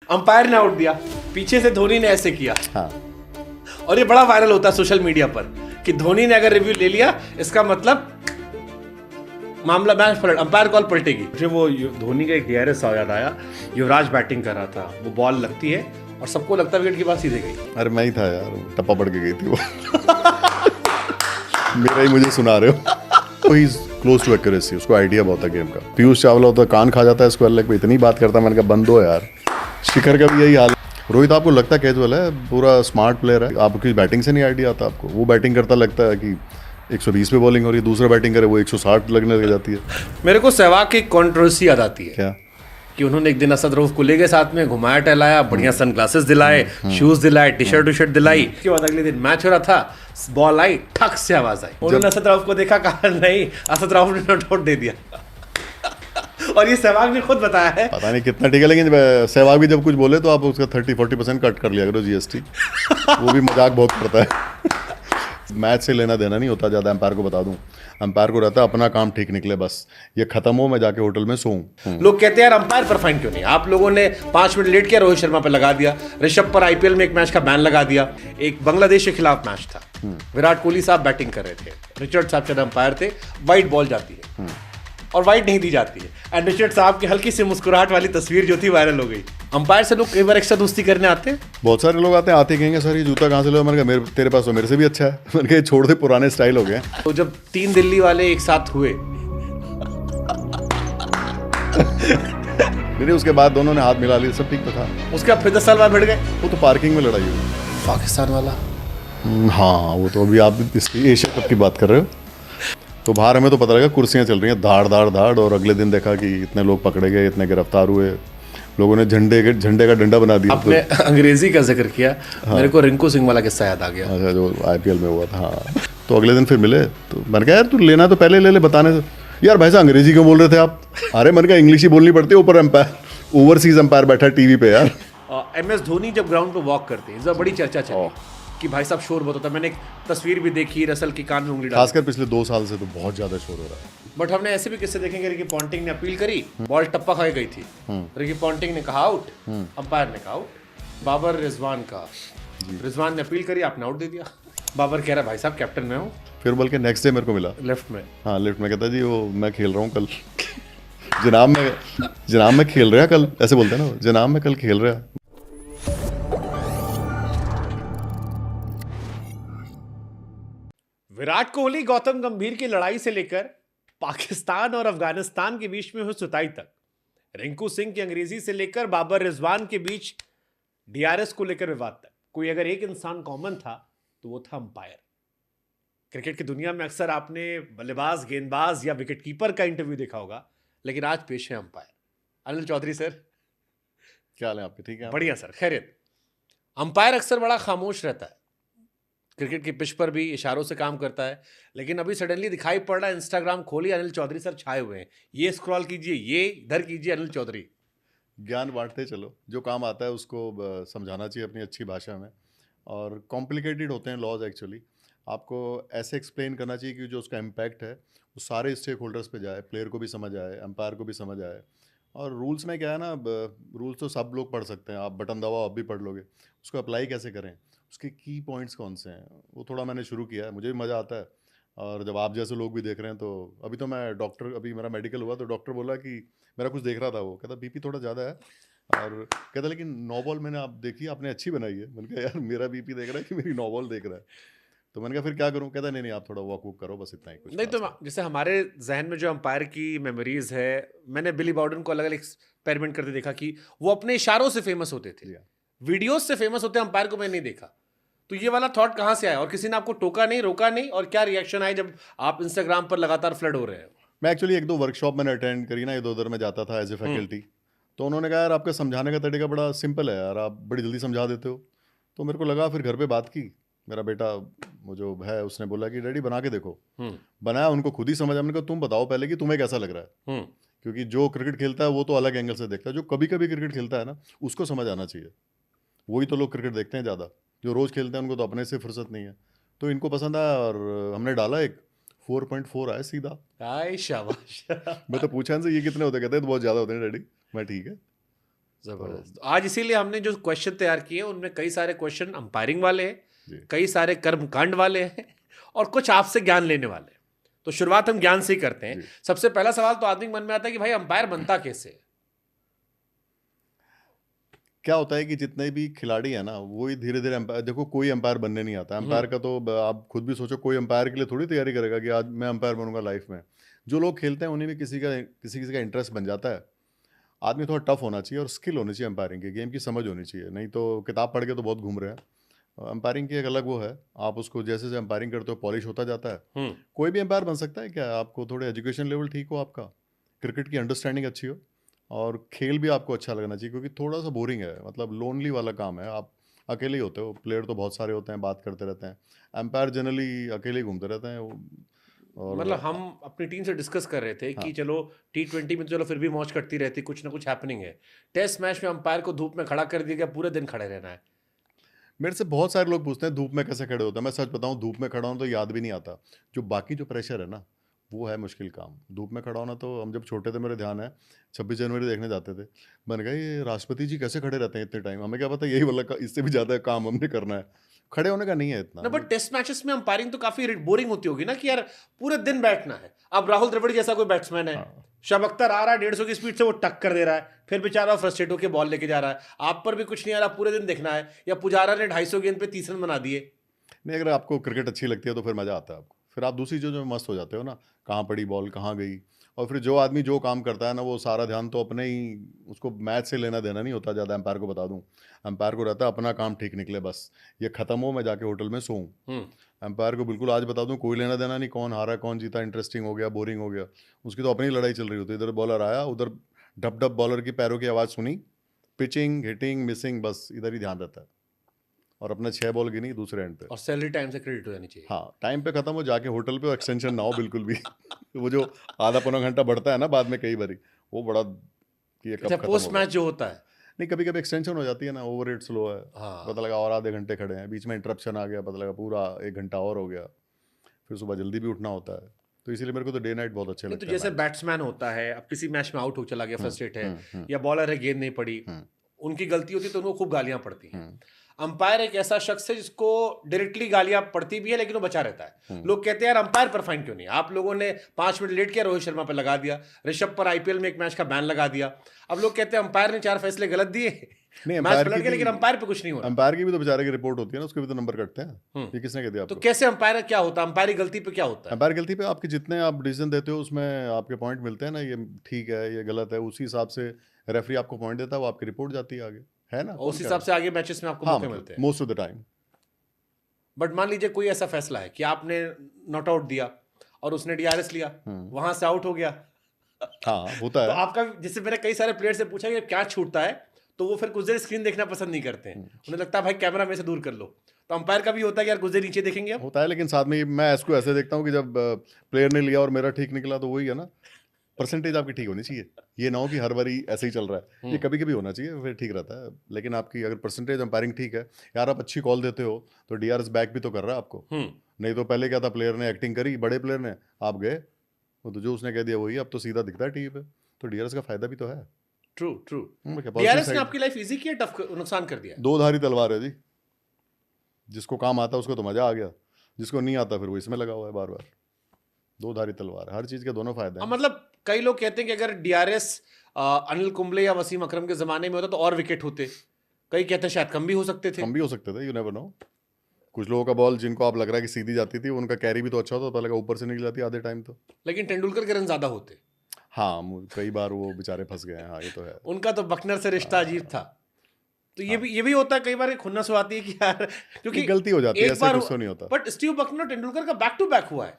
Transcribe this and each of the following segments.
Umpire ने out दिया, पीछे से धोनी ने ऐसे किया। हाँ और ये बड़ा वायरल होता है सोशल मीडिया पर कि धोनी ने अगर रिव्यू ले लिया इसका मतलब मामला मैच पलट, अंपायर कॉल पलटेगी। मुझे वो धोनी का एक डीआरएस याद आया, युवराज बैटिंग कर रहा था, वो बॉल लगती है और सबको लगता है विकेट के पास सीधे गई। अरे मैं ही था यार, टप्पा पड़ के गई थी वो। मेरा ही मुझे सुना रहे हो। तो ही क्लोज टू एक्यूरेसी, उसको आइडिया बहुत है गेम का। पीयूष चावला होता है कान खा जाता है स्क्वायर लेग पे, इतनी बात करता है, मैंने कहा बंद हो यार। शिखर का भी यही हाल है। रोहित आपको लगता है कैजुअल है, पूरा स्मार्ट प्लेयर है, आपकी बैटिंग से नहीं आइडिया आता आपको। वो बैटिंग करता लगता है कि 120 पे बॉलिंग हो रही है, दूसरा बैटिंग करे वो 160 लगने लग जाती है। मेरे को सहवाग की कंट्रोवर्सी याद आती है क्या कि उन्होंने एक दिन असद रऊफ को ले गए साथ में, घुमाया टहलाया, बढ़िया सनग्लासेस दिलाए, शूज दिलाए, टी शर्ट दिलाई। उसके बाद अगले दिन मैच हो रहा था, बॉल आई, ठक से आवाज आई। उन्होंने असद रऊफ को देखा, कहा नहीं, असद रऊफ ने नॉट आउट दे दिया। और ये सहवाग ने खुद बताया है। पता नहीं कितना ठीक है, लेकिन सहवाग भी जब कुछ बोले तो आप उसका 30-40% कट कर लिया करो जीएसटी। वो भी मजाक बहुत करता है। मैच से लेना देना नहीं होता ज़्यादा, अंपायर को बता दूं। अंपायर को रहता है अपना काम ठीक निकले, बस ये खत्म हो, मैं जाके होटल में सोऊं। लोग कहते हैं यार अंपायर पर फाइन क्यों नहीं, आप लोगों ने 5 मिनट लेट किया, रोहित शर्मा पे लगा दिया, ऋषभ पर आईपीएल में एक मैच का बैन लगा दिया। एक बांग्लादेश के खिलाफ मैच था, विराट कोहली साहब बैटिंग कर रहे थे, रिचर्ड साहब चंद अंपायर थे, वाइट बॉल जाती है और वाइट नहीं दी जाती है, एंड रिचर्ड साहब की हल्की सी मुस्कुराहट वाली तस्वीर जो थी वायरल हो गई। अंपायर से लोग कई बार एक्स्ट्रा दोस्ती करने आते हैं। बहुत सारे लोग आते कहेंगे सर ये जूता कहाँ से लो, मैंने कहा तेरे पास तो मेरे से भी अच्छा है। मैंने कहा छोड़ दे, पुराने स्टाइल हो गए। तो जब 3 दिल्ली वाले एक साथ हुए, नहीं उसके बाद दोनों ने हाथ मिला लिए, सब ठीक तो था। उसके बाद फिर 10 साल बाद भिड़ गए। वो तो पार्किंग में लड़ाई हुई। पाकिस्तान वाला हाँ वो तो अभी आप एशिया कप की बात कर रहे हो, तो बाहर हमें तो पता लगा कुर्सियाँ चल रही हैं धाड़ धाड़ धाड़, और अगले दिन देखा कि इतने लोग पकड़े गए, इतने गिरफ्तार हुए, लोगों ने झंडे का डंडा बना दिया। आपने अंग्रेजी का जिक्र किया, मेरे को रिंकू सिंह वाला किस्सा याद आ गया। अच्छा जो आईपीएल में हुआ था। हाँ तो अगले दिन फिर मिले, तो मैंने कहा यार तू लेना तो पहले ले ले, बताने से। यार भाई साहब अंग्रेजी क्यों बोल रहे थे आप? अरे मैंने कहा इंग्लिश ही बोलनी पड़ती है, ऊपर एम्पायर, ओवरसीज एम्पायर बैठा टीवी पे यार। MS धोनी जब ग्राउंड पे वॉक करते हैं, बड़ी चर्चा चली कि भाई साहब शोर बहुत होता है। मैंने एक तस्वीर भी देखी, रसल की कान में उंगली डाली। खासकर पिछले 2 साल से तो बहुत ज्यादा शोर हो रहा है। बट हमने ऐसे भी किस्से देखेंगे, रिकी पॉन्टिंग ने अपील करी, बॉल टप्पा खाई गई थी, रिकी पॉन्टिंग ने कहा आउट, अंपायर ने कहा आउट। बाबर रिजवान का, रिजवान ने अपील करी, आपने आउट दे दिया। बाबर कह रहा भाई साहब कैप्टन मैं हूँ। फिर बल्कि नेक्स्ट डे मेरे को मिला लेफ्ट में, हाँ लेफ्ट में, कहता जी वो मैं खेल रहा हूँ कल। जनाब में खेल रहा कल, ऐसे बोलते हैं ना, जनाब में कल खेल रहा। विराट कोहली गौतम गंभीर की लड़ाई से लेकर पाकिस्तान और अफगानिस्तान के बीच में हुई सुताई तक, रिंकू सिंह की अंग्रेजी से लेकर बाबर रिजवान के बीच डीआरएस को लेकर विवाद तक, कोई अगर एक इंसान कॉमन था तो वो था अंपायर। क्रिकेट की दुनिया में अक्सर आपने बल्लेबाज, गेंदबाज या विकेटकीपर का इंटरव्यू देखा होगा, लेकिन आज पेश है अंपायर। अनिल चौधरी सर, क्या हाल है आपके? ठीक है बढ़िया सर, खैरियत। अंपायर अक्सर बड़ा खामोश रहता है, क्रिकेट की पिच पर भी इशारों से काम करता है, लेकिन अभी सडनली दिखाई पड़ रहा है, इंस्टाग्राम खोलिए अनिल चौधरी सर छाए हुए हैं, ये स्क्रॉल कीजिए, ये इधर कीजिए, अनिल चौधरी। ज्ञान बांटते चलो, जो काम आता है उसको समझाना चाहिए अपनी अच्छी भाषा में। और कॉम्प्लिकेटेड होते हैं लॉज एक्चुअली, आपको ऐसे एक्सप्लेन करना चाहिए कि जो उसका इम्पैक्ट है वो सारे स्टेक होल्डर्स पे जाए, प्लेयर को भी समझ आए, एम्पायर को भी समझ आए। और रूल्स में क्या है ना, रूल्स तो सब लोग पढ़ सकते हैं, आप बटन दबाओ आप भी पढ़ लोगे, उसको अप्लाई कैसे करें, उसके की पॉइंट्स कौन से हैं, वो थोड़ा मैंने शुरू किया है, मुझे भी मज़ा आता है। और जब आप जैसे लोग भी देख रहे हैं, तो अभी तो मैं डॉक्टर, अभी मेरा मेडिकल हुआ तो डॉक्टर बोला कि मेरा कुछ देख रहा था, वो कहता बीपी थोड़ा ज़्यादा है, और कहता लेकिन नॉबॉल मैंने आप देखी, आपने अच्छी बनाई है। मैंने कहा यार मेरा बीपी देख रहा है कि मेरी नॉबॉल देख रहा है? तो मैंने कहा फिर क्या करूं? कहता नहीं आप थोड़ा वॉक वॉक करो, बस इतना ही कुछ नहीं तो खास जैसे हमारे जहन में जो अंपायर की मेमोरीज है, मैंने बिली बाउडन को अलग अलग एक्सपेरिमेंट करते देखा कि वो अपने इशारों से फेमस होते थे, वीडियोज से फेमस होते, अंपायर को मैंने नहीं देखा। तो ये वाला थॉट कहाँ से आया, और किसी ने आपको टोका नहीं, रोका नहीं, और क्या रिएक्शन आए जब आप इंस्टाग्राम पर लगातार फ्लड हो रहे हैं? मैं एक्चुअली 1-2 वर्कशॉप मैंने अटेंड करी ना, इधर उधर में जाता था एज ए फैकल्टी, तो उन्होंने कहा यार आपका समझाने का तरीका बड़ा सिंपल है यार, आप बड़ी जल्दी समझा देते हो। तो मेरे को लगा, फिर घर पे बात की, मेरा बेटा वो जो है उसने बोला कि डैडी बना के देखो। बनाया, उनको खुद ही समझ, हमने कहा तुम बताओ पहले कि तुम्हें कैसा लग रहा है, क्योंकि जो क्रिकेट खेलता है वो तो अलग एंगल से देखता है, जो कभी कभी क्रिकेट खेलता है ना उसको समझ आना चाहिए। वही तो लोग क्रिकेट देखते हैं ज़्यादा, जो रोज़ खेलते हैं उनको तो अपने से फुर्सत नहीं है। तो इनको पसंद आया और हमने डाला, एक 4.4 आया सीधा। आय शाबाश। मैं तो पूछा इनसे ये कितने होते, कहते हैं तो बहुत ज़्यादा होते हैं डैडी। मैं ठीक है। जबरदस्त। आज इसीलिए हमने जो क्वेश्चन तैयार किए उनमें कई सारे क्वेश्चन अंपायरिंग वाले हैं, जी। कई सारे कर्मकांड वाले हैं और कुछ आपसे ज्ञान लेने वाले हैं। तो शुरुआत हम ज्ञान से ही करते हैं। जी। सबसे पहला सवाल तो आदमी के मन में आता है कि भाई अंपायर बनता कैसे है? क्या होता है कि जितने भी खिलाड़ी है ना वही धीरे धीरे एम्पायर, देखो कोई एम्पायर बनने नहीं आता एम्पायर का, तो आप खुद भी सोचो कोई एम्पायर के लिए थोड़ी तैयारी करेगा कि आज मैं एम्पायर बनूंगा लाइफ में। जो लोग खेलते हैं उन्हीं में किसी का इंटरेस्ट बन जाता है। आदमी थोड़ा टफ होना चाहिए और स्किल होनी चाहिए एम्पायरिंग की, गेम की समझ होनी चाहिए, नहीं तो किताब पढ़ के तो बहुत घूम रहे हैं। एम्पायरिंग की एक अलग वो है, आप उसको जैसे जैसे एम्पायरिंग करते हो पॉलिश होता जाता है। कोई भी एम्पायर बन सकता है क्या, आपको थोड़े एजुकेशन लेवल ठीक हो, आपका क्रिकेट की अंडरस्टैंडिंग अच्छी हो और खेल भी आपको अच्छा लगना चाहिए, क्योंकि थोड़ा सा बोरिंग है, मतलब लोनली वाला काम है। आप अकेले ही होते हो, प्लेयर तो बहुत सारे होते हैं, बात करते रहते हैं। एम्पायर जनरली अकेले ही घूमते रहते हैं और मतलब हम अपनी टीम से डिस्कस कर रहे थे कि हाँ। चलो T20 में तो चलो फिर भी मौज करती रहती, कुछ ना कुछ हैपनिंग है। टेस्ट मैच में अंपायर को धूप में खड़ा कर दिया गया, पूरे दिन खड़े रहना है। मेरे से बहुत सारे लोग पूछते हैं धूप में कैसे खड़े होते हैं। मैं सच बताऊं, धूप में खड़ा हूं तो याद भी नहीं आता। जो बाकी जो प्रेशर है ना, वो है मुश्किल काम। धूप में खड़ा होना तो हम जब छोटे थे, मेरे ध्यान है 26 जनवरी देखने जाते थे, मैंने कहा ये राष्ट्रपति जी कैसे खड़े रहते हैं इतने टाइम, हमें क्या पता यही वाला इससे भी ज़्यादा काम हमने करना है। खड़े होने का नहीं है इतना। ना बट टेस्ट मैचेस में अंपायरिंग तो काफी बोरिंग होती होगी ना, कि यार पूरे दिन बैठना है। अब राहुल द्रविड़ जैसा कोई बैट्समैन है, हाँ। शब अख्तर आ रहा है 150 की स्पीड से, वो टक कर दे रहा है, फिर बेचारा फ्रस्ट्रेट होकर बॉल लेके जा रहा है, आप पर भी कुछ नहीं आ रहा, पूरे दिन देखना है। या पुजारा ने 250 गेंद पे 30 रन बना दिए। नहीं, अगर आपको क्रिकेट अच्छी लगती है तो फिर मज़ा आता है आपको, फिर आप दूसरी चीज़ों में मस्त हो जाते हो ना, कहाँ पड़ी बॉल, कहाँ गई। और फिर जो आदमी जो काम करता है ना, वो सारा ध्यान तो अपने ही, उसको मैच से लेना देना नहीं होता ज़्यादा। एम्पायर को बता दूं, एम्पायर को रहता है अपना काम ठीक निकले, बस ये ख़त्म हो, मैं जाके होटल में सोऊं। एम्पायर को बिल्कुल आज बता दूं कोई लेना देना नहीं, कौन हारा कौन जीता, इंटरेस्टिंग हो गया बोरिंग हो गया, उसकी तो अपनी लड़ाई चल रही होती है। इधर बॉलर आया, उधर डब डब बॉलर की पैरों की आवाज़ सुनी, पिचिंग हिटिंग मिसिंग, बस इधर ही ध्यान रहता है। और अपने 6 बॉल गिनी दूसरे एंड पे। और सैलरी टाइम से क्रेडिट हो जानी चाहिए। हाँ, टाइम पे खत्म हो, जाके होटल पे एक्सटेंशन ना हो बिल्कुल भी। वो जो आधा पौना घंटा बढ़ता है ना बाद में कई बारी, वो बड़ा कि ये कब अच्छा, खत्म पोस्ट होगा। मैच जो होता है, नहीं, कभी कभी एक्सटेंशन हो जाती है ना, ओवर रेट स्लो है, हाँ, पता लगा और आधे घंटे खड़े हैं, बीच में इंटरप्शन आ गया, पता लगा पूरा 1 घंटा और हो गया, फिर सुबह जल्दी भी उठना होता है। तो इसीलिए मेरे को तो डे नाइट बहुत अच्छे नहीं तो लगते हैं जैसे मैच। बैट्समैन होता है, अब किसी मैच में आउट हो चला गया, फ्रस्ट्रेट है, हम्म, या बॉलर है गेंद नहीं पड़ी, हम्म, उनकी गलती होती है तो उनको खूब गालियां पड़ती हैं। हम्म, अंपायर एक ऐसा शख्स है जिसको डायरेक्टली गालियां पड़ती भी है लेकिन वो बचा रहता है। हम्म। लोग कहते हैं यार अंपायर पर फाइन क्यों नहीं, आप लोगों ने 5 मिनट लेट किया, रोहित शर्मा पर लगा दिया, ऋषभ पर आईपीएल में एक मैच का बैन लगा दिया। अब लोग कहते हैं अंपायर ने 4 फैसले गलत दिए, नहीं, मैच पलट गया, लेकिन अंपायर पे कुछ नहीं हो रहा। अंपायर की भी तो बेचारे की रिपोर्ट होती है ना, उसके भी तो नंबर कटते हैं। हम्म। ये किसने कह दिया तो आपको? कैसे अंपायर क्या होता है, अंपायर की गलती पे क्या होता है? अंपायर गलती पे आपके जितने आप डिसीजन देते हो उसमें आपके पॉइंट मिलते हैं ना, ये ठीक है ये गलत है, उसी हिसाब से रेफरी आपको पॉइंट देता है, वो आपकी रिपोर्ट जाती है आगे, है ना? और उस हिसाब से आगे मैचेस में आपको हाँ, मौके मिलते हैं। Most of the time. But मान लीजिए कोई ऐसा फैसला है कि आपने नॉट आउट दिया और उसने डीआरएस लिया, वहां से आउट हो गया, हाँ, होता तो है। आपका, जिससे मैंने कई सारे प्लेयर से पूछा कि क्या छूटता है, तो वो फिर कुछ देर स्क्रीन देखना पसंद नहीं करते हैं, उन्हें लगता है भाई कैमरा में से दूर कर लो। तो अंपायर का भी होता है कि यार कुछ देर नीचे देखेंगे अब। होता है, लेकिन साथ में मैं इसको ऐसे देखता हूँ कि जब प्लेयर ने लिया और मेरा ठीक निकला तो वही है ना, परसेंटेज आपकी ठीक होनी चाहिए। ये ना हो कि हर बारी ऐसे ही चल रहा है, ये कभी कभी होना चाहिए, फिर ठीक रहता है। लेकिन आपकी अगर परसेंटेज अंपायरिंग ठीक है, यार आप अच्छी कॉल देते हो तो डीआरएस बैक भी तो कर रहा है आपको। नहीं तो पहले क्या था, प्लेयर ने एक्टिंग करी, बड़े प्लेयर ने, आप गए, वो तो जो उसने कह दिया वही अब तो सीधा दिखता है टीवी पे, तो डीआरएस का फायदा भी तो है। True true. पॉजिटिव डीआरएस ने साइड, आपकी लाइफ इजी की है, टफ नुकसान कर दिया है? दो धारी तलवार है जी, जिसको काम आता है उसको तो मजा आ गया, जिसको नहीं आता फिर वो इसमें लगा हुआ है बार बार। दो धारी तलवार, हर चीज के दोनों फायदे हैं। मतलब कई लोग कहते हैं कि अगर डीआरएस अनिल कुंबले या वसीम अकरम के जमाने में होता तो और विकेट होते, कई कहते हैं शायद कम भी हो सकते थे। कम भी हो सकते थे, यू नेवर नो। कुछ लोगों का बॉल जिनको आप लग रहा है कि सीधी जाती थी, उनका कैरी भी तो अच्छा होता, पता लगा ऊपर से निकल जाती आधे टाइम तो। लेकिन तेंदुलकर के रन ज्यादा होते। हाँ, कई बार वो बेचारे फंस गए हैं, हाँ ये तो है। उनका तो बकनर से रिश्ता अजीब था। तो ये भी होता है कई बार, खुन्नस हो आती है कि यार, क्योंकि गलती हो जाती है, एक ऐसे बार कुछ तो नहीं होता। बट स्टीव बकनर और तेंदुलकर का बैक टू बैक हुआ है,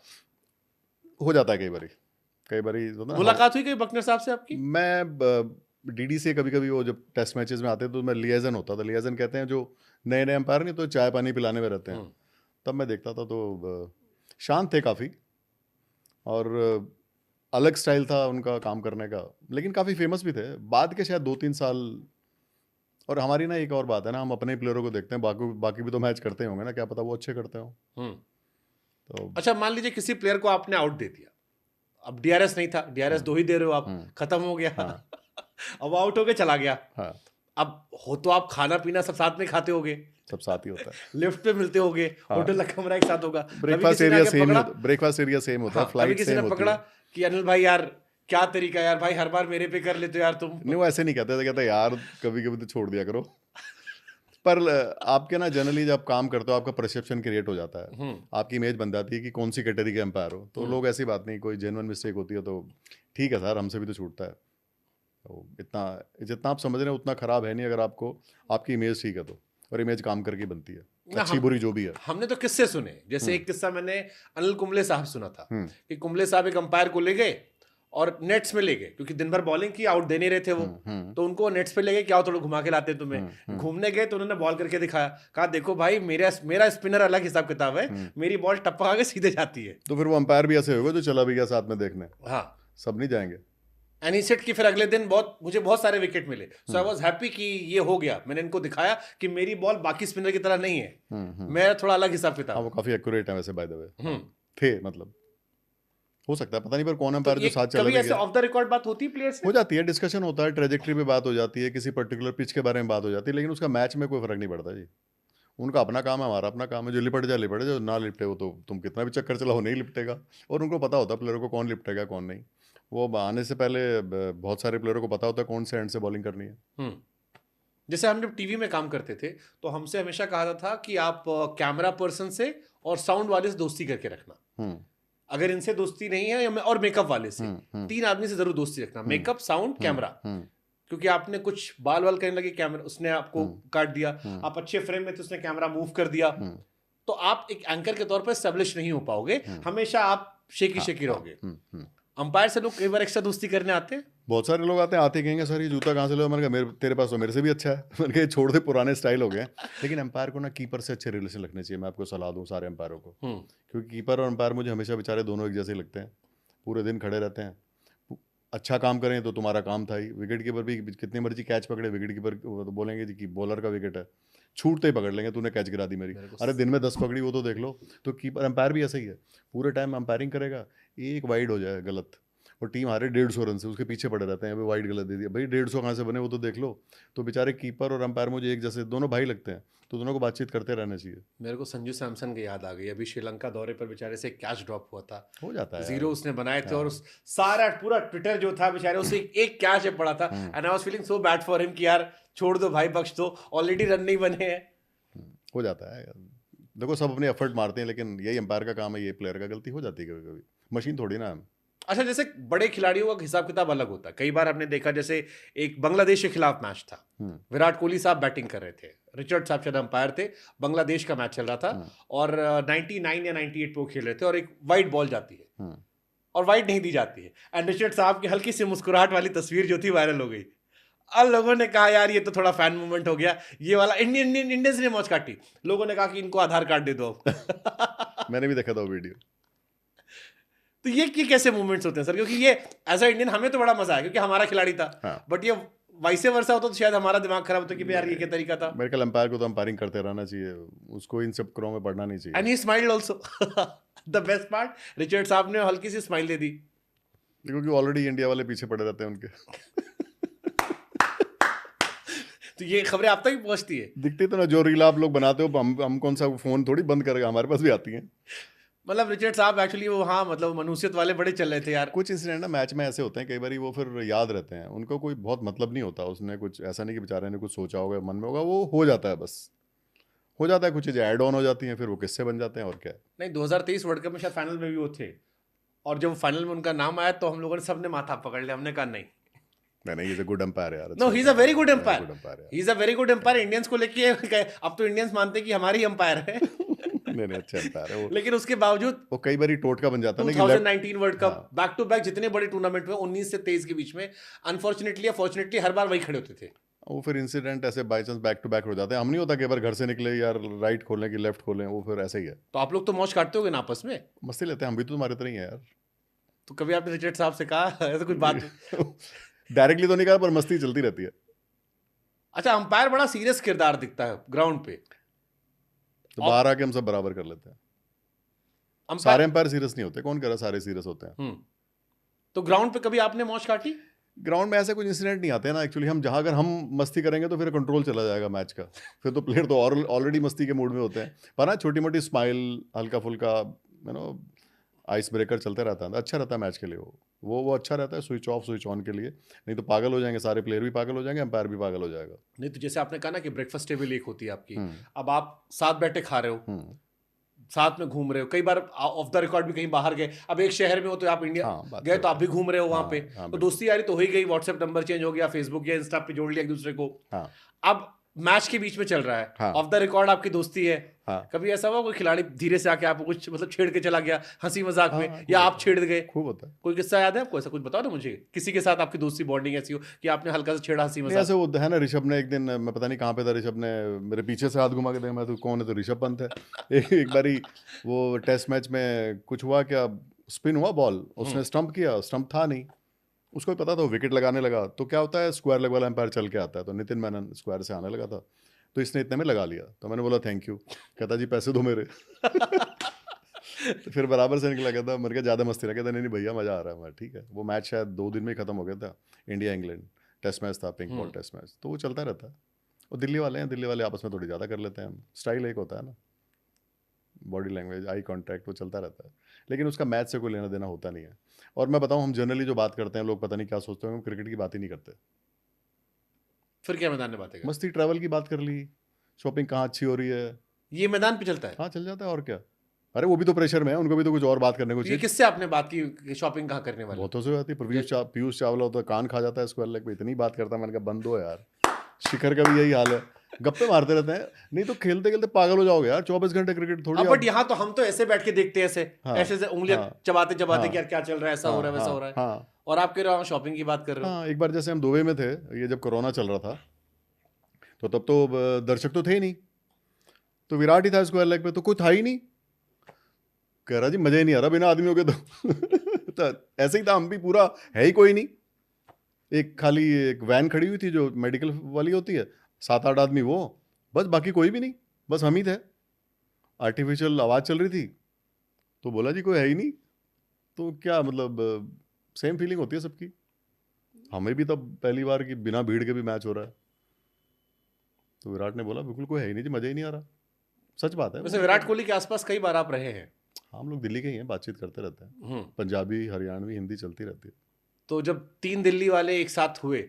हो जाता है कई बारी तो ना। मुलाकात हुई कई बकनर साहब से आपकी? मैं डीडी से कभी कभी, वो जब टेस्ट मैचेस में आते तो मैं लिएजन होता था, लिएजन कहते हैं जो नए नए अंपायर नहीं तो चाय पानी पिलाने में रहते हैं, तब मैं देखता था। तो शांत थे काफ़ी, और अलग स्टाइल था उनका काम करने का, लेकिन काफ़ी फेमस भी थे बाद के शायद 2-3 साल। और हमारी ना एक और बात है ना, हम अपने प्लेयरों को देखते हैं, बाकी भी तो मैच करते होंगे ना, क्या पता वो अच्छे करते हो। तो अच्छा, मान लीजिए किसी प्लेयर को आपने आउट दे दिया, अब डीआरएस नहीं था, डीआरएस 2 ही दे रहे हो आप, खत्म हो गया, अब आउट हो के चला गया, अब हो तो आप खाना पीना सब साथ में खाते होगे, सब साथ ही होता है। लिफ्ट पे मिलते होगे, हाँ। होटल का कमरा एक साथ होगा, कभी ब्रेकफास्ट किसी ने एरिया आके सेम ही पकड़ा, होता, ब्रेकफास्ट एरिया सेम होता है, हाँ कभी फ्लाइट किसी ने सेम होती पकड़ा है। कि अनिल भाई यार क्या तरीका है यार, भाई हर बार मेरे पे कर लेते हो यार तुम। नहीं, वो ऐसे नहीं कहते, कहते यार कभी कभी तो छोड़ दिया करो। पर आपके ना जनरली जब काम करते हो आपका परसेप्शन क्रिएट हो जाता है, आपकी इमेज बन जाती है कि कौन सी कैटेगरी के एम्पायर हो, तो लोग ऐसी बात नहीं, कोई जेन्युइन मिस्टेक होती है तो ठीक है सर, हमसे भी तो छूटता है। तो इतना जितना आप समझ रहे हैं उतना खराब है नहीं, अगर आपको आपकी इमेज ठीक है तो, और इमेज काम करके बनती है, ना अच्छी बुरी जो भी है। हमने तो किस्से सुने, जैसे एक किस्सा मैंने अनिल कुंबले साहब सुना था कि कुंबले साहब एक अंपायर को ले गए और नेट्स में ले गए, क्योंकि दिन भर बॉलिंग की, आउट दे नहीं रहे थे वो, तो उनको नेट्स पे ले गए, क्या थोड़ा घुमा के लाते हैं तुम्हें। घूमने गए तो उन्होंने बॉल करके दिखाया, कहा देखो भाई मेरा स्पिनर अलग हिसाब किताब है, मेरी बॉल टप्पा के सीधे जाती है। तो फिर वो अंपायर भी ऐसे होगा जो चला भी गया साथ में देखने, हाँ, सब नहीं जाएंगे। एनीसेट की फिर अगले दिन मुझे बहुत सारे विकेट मिले, सो आई वाज हैप्पी कि ये हो गया, मैंने इनको दिखाया कि मेरी बॉल बाकी स्पिनर की तरह नहीं है, मेरा थोड़ा अलग हिसाब हाँ, किताब वो है। काफी एक्यूरेट है वैसे बाय द वे, थे मतलब, हो सकता है, पता नहीं, पर कौन तो अंपायर जो ये साथ चला कभी भी ऐसे गया। ऑफ द रिकॉर्ड बात होती है प्लेयर से? हो जाती है, डिस्कशन होता है, ट्रेजेक्टरी पे बात हो जाती है, किसी पर्टिकुलर पिच के बारे में बात हो जाती है, लेकिन उसका मैच में कोई फर्क नहीं पड़ता जी। उनका अपना काम है, हमारा अपना काम है, जो लिपट जाए लिपट जाए, जो ना लिपटे वो तो तुम कितना भी चक्कर चलाओ नहीं लिपटेगा। और उनको पता होता है प्लेयर को कौन लिपटेगा कौन नहीं, वो आने से पहले बहुत सारे प्लेयरों को पता होता है कौन से एंड से बॉलिंग करनी है। जैसे हम जब टीवी में काम करते थे तो हमसे हमेशा कहा जाता था कि आप कैमरा पर्सन से और साउंड वाले से दोस्ती करके रखना, अगर इनसे दोस्ती नहीं है और मेकअप वाले से, 3 आदमी से जरूर दोस्ती रखना, मेकअप, साउंड, कैमरा, क्योंकि आपने कुछ बाल वाल करने लगे, कैमरा उसने आपको काट दिया, आप अच्छे फ्रेम में थे उसने कैमरा मूव कर दिया, तो आप एक एंकर के तौर पर एस्टेब्लिश नहीं हो पाओगे, हमेशा आप शेकी रहोगे। अंपायर से लोग कई बार एक्स्ट्रा दोस्ती करने आते हैं, बहुत सारे लोग आते कहेंगे सर ये जूता कहाँ से लो, मैंने कहा मेरे तेरे पास तो मेरे से भी अच्छा है। मैंने कहा छोड़ दे, पुराने स्टाइल हो गए। लेकिन एम्पायर को ना कीपर से अच्छे रिलेशन रखने चाहिए, मैं आपको सलाह दूं सारे एम्पायरों को, क्योंकि कीपर और एम्पायर मुझे हमेशा बेचारे दोनों एक जैसे लगते हैं, पूरे दिन खड़े रहते हैं, अच्छा काम करें तो तुम्हारा काम था ही। विकेट कीपर भी कितनी मर्जी कैच पकड़े, विकेट कीपर तो बोलेंगे जी कि बॉलर का विकेट है, छूटते ही पकड़ लेंगे, तूने कैच गिरा दी मेरी, अरे दिन में 10 पकड़ी वो तो देख लो। तो कीपर एम्पायर भी ऐसा ही है, पूरे टाइम एम्पायरिंग करेगा, एक वाइड हो जाए गलत और टीम हारे 150 रन से, उसके पीछे पड़े रहते हैं, अभी वाइड गलत दे दिया, भाई 150 कहाँ से बने वो तो देख लो। तो बेचारे कीपर और अंपायर मुझे एक जैसे दोनों भाई लगते हैं, तो दोनों को बातचीत करते रहना चाहिए। मेरे को संजू सैमसन की याद आ गई, अभी श्रीलंका दौरे पर बेचारे से कैच ड्रॉप हुआ था, हो जाता है, 0 उसने बनाए थे, और उस सारा पूरा ट्विटर जो था बेचारे उसे एक कैच है पड़ा था, and I was feeling so bad for him कि यार छोड़ दो भाई, बख्श दो, ऑलरेडी रन नहीं बने हैं। हो जाता है, देखो सब अपने एफर्ट मारते हैं, लेकिन यही अंपायर का काम है, ये प्लेयर का गलती हो जाती है कभी कभी, मशीन थोड़ी ना हम। अच्छा, जैसे बड़े खिलाड़ियों का हिसाब किताब अलग होता है, कई बार आपने देखा, जैसे एक बांग्लादेश के खिलाफ मैच था, विराट कोहली साहब बैटिंग कर रहे थे, रिचर्ड साहब शायद अंपायर थे, बांग्लादेश का मैच चल रहा था, और 99 या 98 पे वो खेल रहे थे, और एक वाइड बॉल जाती है और वाइड नहीं दी जाती है, एंड रिचर्ड साहब की हल्की सी मुस्कुराहट वाली तस्वीर जो थी वायरल हो गई। अब लोगों ने कहा यार ये तो थोड़ा फैन मूवमेंट हो गया, ये वाला इंडियंस ने मौज काटी, लोगों ने कहा कि इनको आधार कार्ड दे दो। मैंने भी देखा था वो वीडियो। तो ये कैसे मूवमेंट्स होते हैं सर, क्योंकि ये एज अ इंडियन हमें तो बड़ा मजा आया क्योंकि हमारा खिलाड़ी था, बट ये वाइसे वर्सा होता तो शायद हमारा दिमाग खराब होता कि यार ये क्या तरीका था। मेरे ख्याल अंपायर को तो अंपायरिंग करते रहना चाहिए, उसको इन सब क्रॉ में पढ़ना नहीं चाहिए। And he smiled also. The best part, Richard साहब ने हल्की सी स्माइल दे दी, क्योंकि ऑलरेडी इंडिया वाले पीछे पड़े रहते हैं उनके। तो ये खबरें आप तक भी पहुंचती है, दिखती तो ना, जो रील आप लोग बनाते हो, हम कौन सा फोन थोड़ी बंद करेगा, हमारे पास भी आती हैं। मतलब रिचर्ड साहब एक्चुअली वो, हाँ मतलब मनुष्यत वाले बड़े चल रहे थे यार। कुछ इंसिडेंट ना मैच में ऐसे होते हैं, कई बार वो फिर याद रहते हैं, उनको कोई बहुत मतलब नहीं होता, उसने कुछ ऐसा नहीं कि बेचारे ने कुछ सोचा होगा मन में होगा, वो हो जाता है, बस हो जाता है, कुछ चीज़ें ऐड ऑन हो जाती हैं, फिर वो किस्से बन जाते हैं, और क्या। नहीं, 2023 वर्ल्ड कप में शायद फाइनल में भी वो थे, और जब फाइनल में उनका नाम आया तो हम लोगों ने सबने माथा पकड़ लिया, हमने कहा नहीं नहीं, इज अ गुड एम्पायर यार। No, he is a very good umpire, he is a very good umpire. Indians को लेके अब तो इंडियंस मानते हैं कि हमारी एम्पायर है। नहीं अच्छा एम्पायर है वो, लेकिन उसके बावजूद वो कई बार टोटका बन जाता है 2019 World Cup, back to back जितने बड़े टूर्नामेंट में 19 से 23 के बीच में, अनफॉर्चुनेटली या फॉर्चुनेटली हर बार वही खड़े होते थे। वो फिर इंसिडेंट ऐसे by chance back to back हो जाते हैं, हम नहीं होता कि बार घर से निकले यार राइट खोलें कि लेफ्ट खोलें, वो फिर ऐसे ही है। तो आप लोग तो मौज काटते होगे ना आपस में, मस्ती लेते हैं, हम भी तो तुम्हारे तरह ही है यार। तो कभी आपने रिचर्ड साहब से कहा ऐसा कुछ बात? डायरेक्टली तो नहीं कहा, पर मस्ती चलती रहती है। अच्छा, अंपायर बड़ा सीरियस किरदार दिखता है ग्राउंड पे, तो बाहर आके हम सब बराबर कर लेते हैं। सारे अंपायर सीरियस नहीं होते, कौन कह रहा सारे सीरियस होते हैं। तो ग्राउंड पे कभी आपने मौज काटी? ग्राउंड में ऐसे कुछ इंसिडेंट नहीं आते हैं ना एक्चुअली। हम जहाँ अगर हम मस्ती करेंगे तो फिर कंट्रोल चला जाएगा मैच का, फिर तो प्लेयर तो और ऑलरेडी मस्ती के मूड में होते हैं। पर हाँ, छोटी मोटी स्माइल, हल्का फुल्का आइस ब्रेकर चलते रहता है, अच्छा रहता है मैच के लिए। वो अच्छा रहता है स्विच ऑफ स्विच ऑन के लिए, नहीं तो पागल हो जाएंगे सारे प्लेयर, भी पागल हो जाएंगे, एम्पायर भी पागल हो जाएगा। नहीं तो जैसे आपने कहा ना कि ब्रेकफास्ट टेबल एक होती है आपकी, हम्म, अब आप साथ बैठे खा रहे हो, हम्म, साथ में घूम रहे हो, कई बार ऑफ द रिकॉर्ड भी कहीं बाहर गए, अब एक शहर में हो तो आप इंडिया हाँ बात गए तो आप करते भी घूम रहे हो वहां हाँ पे, हाँ तो बिल्कुल दोस्ती यारी तो हो ही गई, व्हाट्सएप नंबर चेंज हो गया, फेसबुक या इंस्टा पे जोड़ लिया एक दूसरे को। हाँ अब मैच के बीच में चल रहा है, हाँ ऑफ द रिकॉर्ड आपकी दोस्ती है, हाँ कभी ऐसा हुआ कोई खिलाड़ी धीरे से आके आपको कुछ मतलब छेड़ के चला गया हंसी मजाक हाँ में, हाँ, खूब या आप होता छेड़ है, गए? खूब होता है। कोई किस्सा याद है आपको ऐसा? कुछ बताओ ना मुझे, किसी के साथ आपकी दोस्ती बॉन्डिंग ऐसी हो कि आपने हल्का सा छेड़ा हंसी नहीं ऐसे मजाक। वो है ना, ऋषभ ने एक दिन, मैं पता नहीं कहाँ पे था, ऋषभ ने मेरे पीछे से हाथ घुमा के देखा, मैं तो कौन है, तो ऋषभ पंत है। एक बारी वो टेस्ट मैच में कुछ हुआ क्या, स्पिन हुआ बॉल, उसने स्टंप किया, स्टंप था नहीं, उसको भी पता था, वो विकेट लगाने लगा, तो क्या होता है स्क्वायर लेग वाला एम्पायर चल के आता है, तो नितिन मेनन स्क्वायर से आने लगा था, तो इसने इतने में लगा लिया, तो मैंने बोला थैंक यू, कहता जी पैसे दो मेरे। तो फिर बराबर से निकला, कहता मेरे को ज़्यादा मस्ती ना, कहता नहीं नहीं भैया मज़ा आ रहा है। मैं ठीक है, वो मैच शायद 2 दिन में ही खत्म हो गया था, इंडिया इंग्लैंड टेस्ट मैच था, पिंक बॉल टेस्ट मैच, तो वो चलता रहता है। वो दिल्ली वाले हैं, दिल्ली वाले आपस में थोड़ी ज़्यादा कर लेते हैं, स्टाइल एक होता है ना, बॉडी लैंग्वेज, आई कांटेक्ट, वो चलता रहता है, लेकिन उसका मैच से कोई लेना देना होता नहीं है। और मैं बताऊं, हम जनरली जो बात करते हैं, लोग पता नहीं क्या सोचते हैं, हम क्रिकेट की बात ही नहीं करते। फिर क्या मैदान में बातें कर, मस्ती ट्रैवल की बात कर ली, शॉपिंग कहाँ अच्छी हो रही है, ये मैदान पे चलता है? हाँ चल जाता है, और क्या। अरे वो भी तो प्रेशर में है, उनको भी तो कुछ और बात करने को तो ये चाहिए। किससे आपने बात की कि शॉपिंग कहाँ करने वाले? बहुतों से हो जाती है, पीयूष चावला होता है, कान खा जाता है स्क्वायर लेग पे, इतनी बात करता है, मैंने कहा बंद हो यार। शिखर का भी यही हाल है, गप्पे मारते रहते हैं, नहीं तो खेलते खेलते पागल हो जाओगे यार, 24 घंटे क्रिकेट थोड़ी। अब बट यहाँ तो हम तो ऐसे बैठ के देखते हैं, ऐसे हाँ ऐसे से उंगलियां हाँ चबाते चबाते हाँ कि यार क्या चल रहा है, ऐसा हो रहा है वैसा हो रहा है, हाँ और आप कह रहे हो शॉपिंग की बात कर रहे हो। हाँ। एक बार जैसे हम दुबई में थे, ये जब कोरोना चल रहा था, तो तब तो दर्शक तो थे ही नहीं, तो विराट ही था स्क्वायर लेग पे, तो कोई था ही नहीं, कह रहा जी मजा ही नहीं आ रहा बिना आदमियों के तो ऐसे ही था, हम भी, पूरा है ही कोई नहीं, एक खाली एक वैन खड़ी हुई थी जो मेडिकल वाली होती है, 7-8 आदमी वो, बस बाकी कोई भी नहीं, बस हम ही थे, आर्टिफिशियल आवाज़ चल रही थी, तो बोला जी कोई है ही नहीं, तो क्या मतलब, सेम फीलिंग होती है सबकी। हमें भी तब पहली बार कि बिना भीड़ के भी मैच हो रहा है, तो विराट ने बोला बिल्कुल कोई है ही नहीं जी, मजा ही नहीं आ रहा। सच बात है वैसे वो, विराट मतलब कोहली के आसपास कई बार आप रहे हैं। हम लोग दिल्ली के ही हैं, बातचीत करते रहते हैं, पंजाबी हरियाणवी हिंदी चलती रहती है। तो जब 3 दिल्ली वाले एक साथ हुए,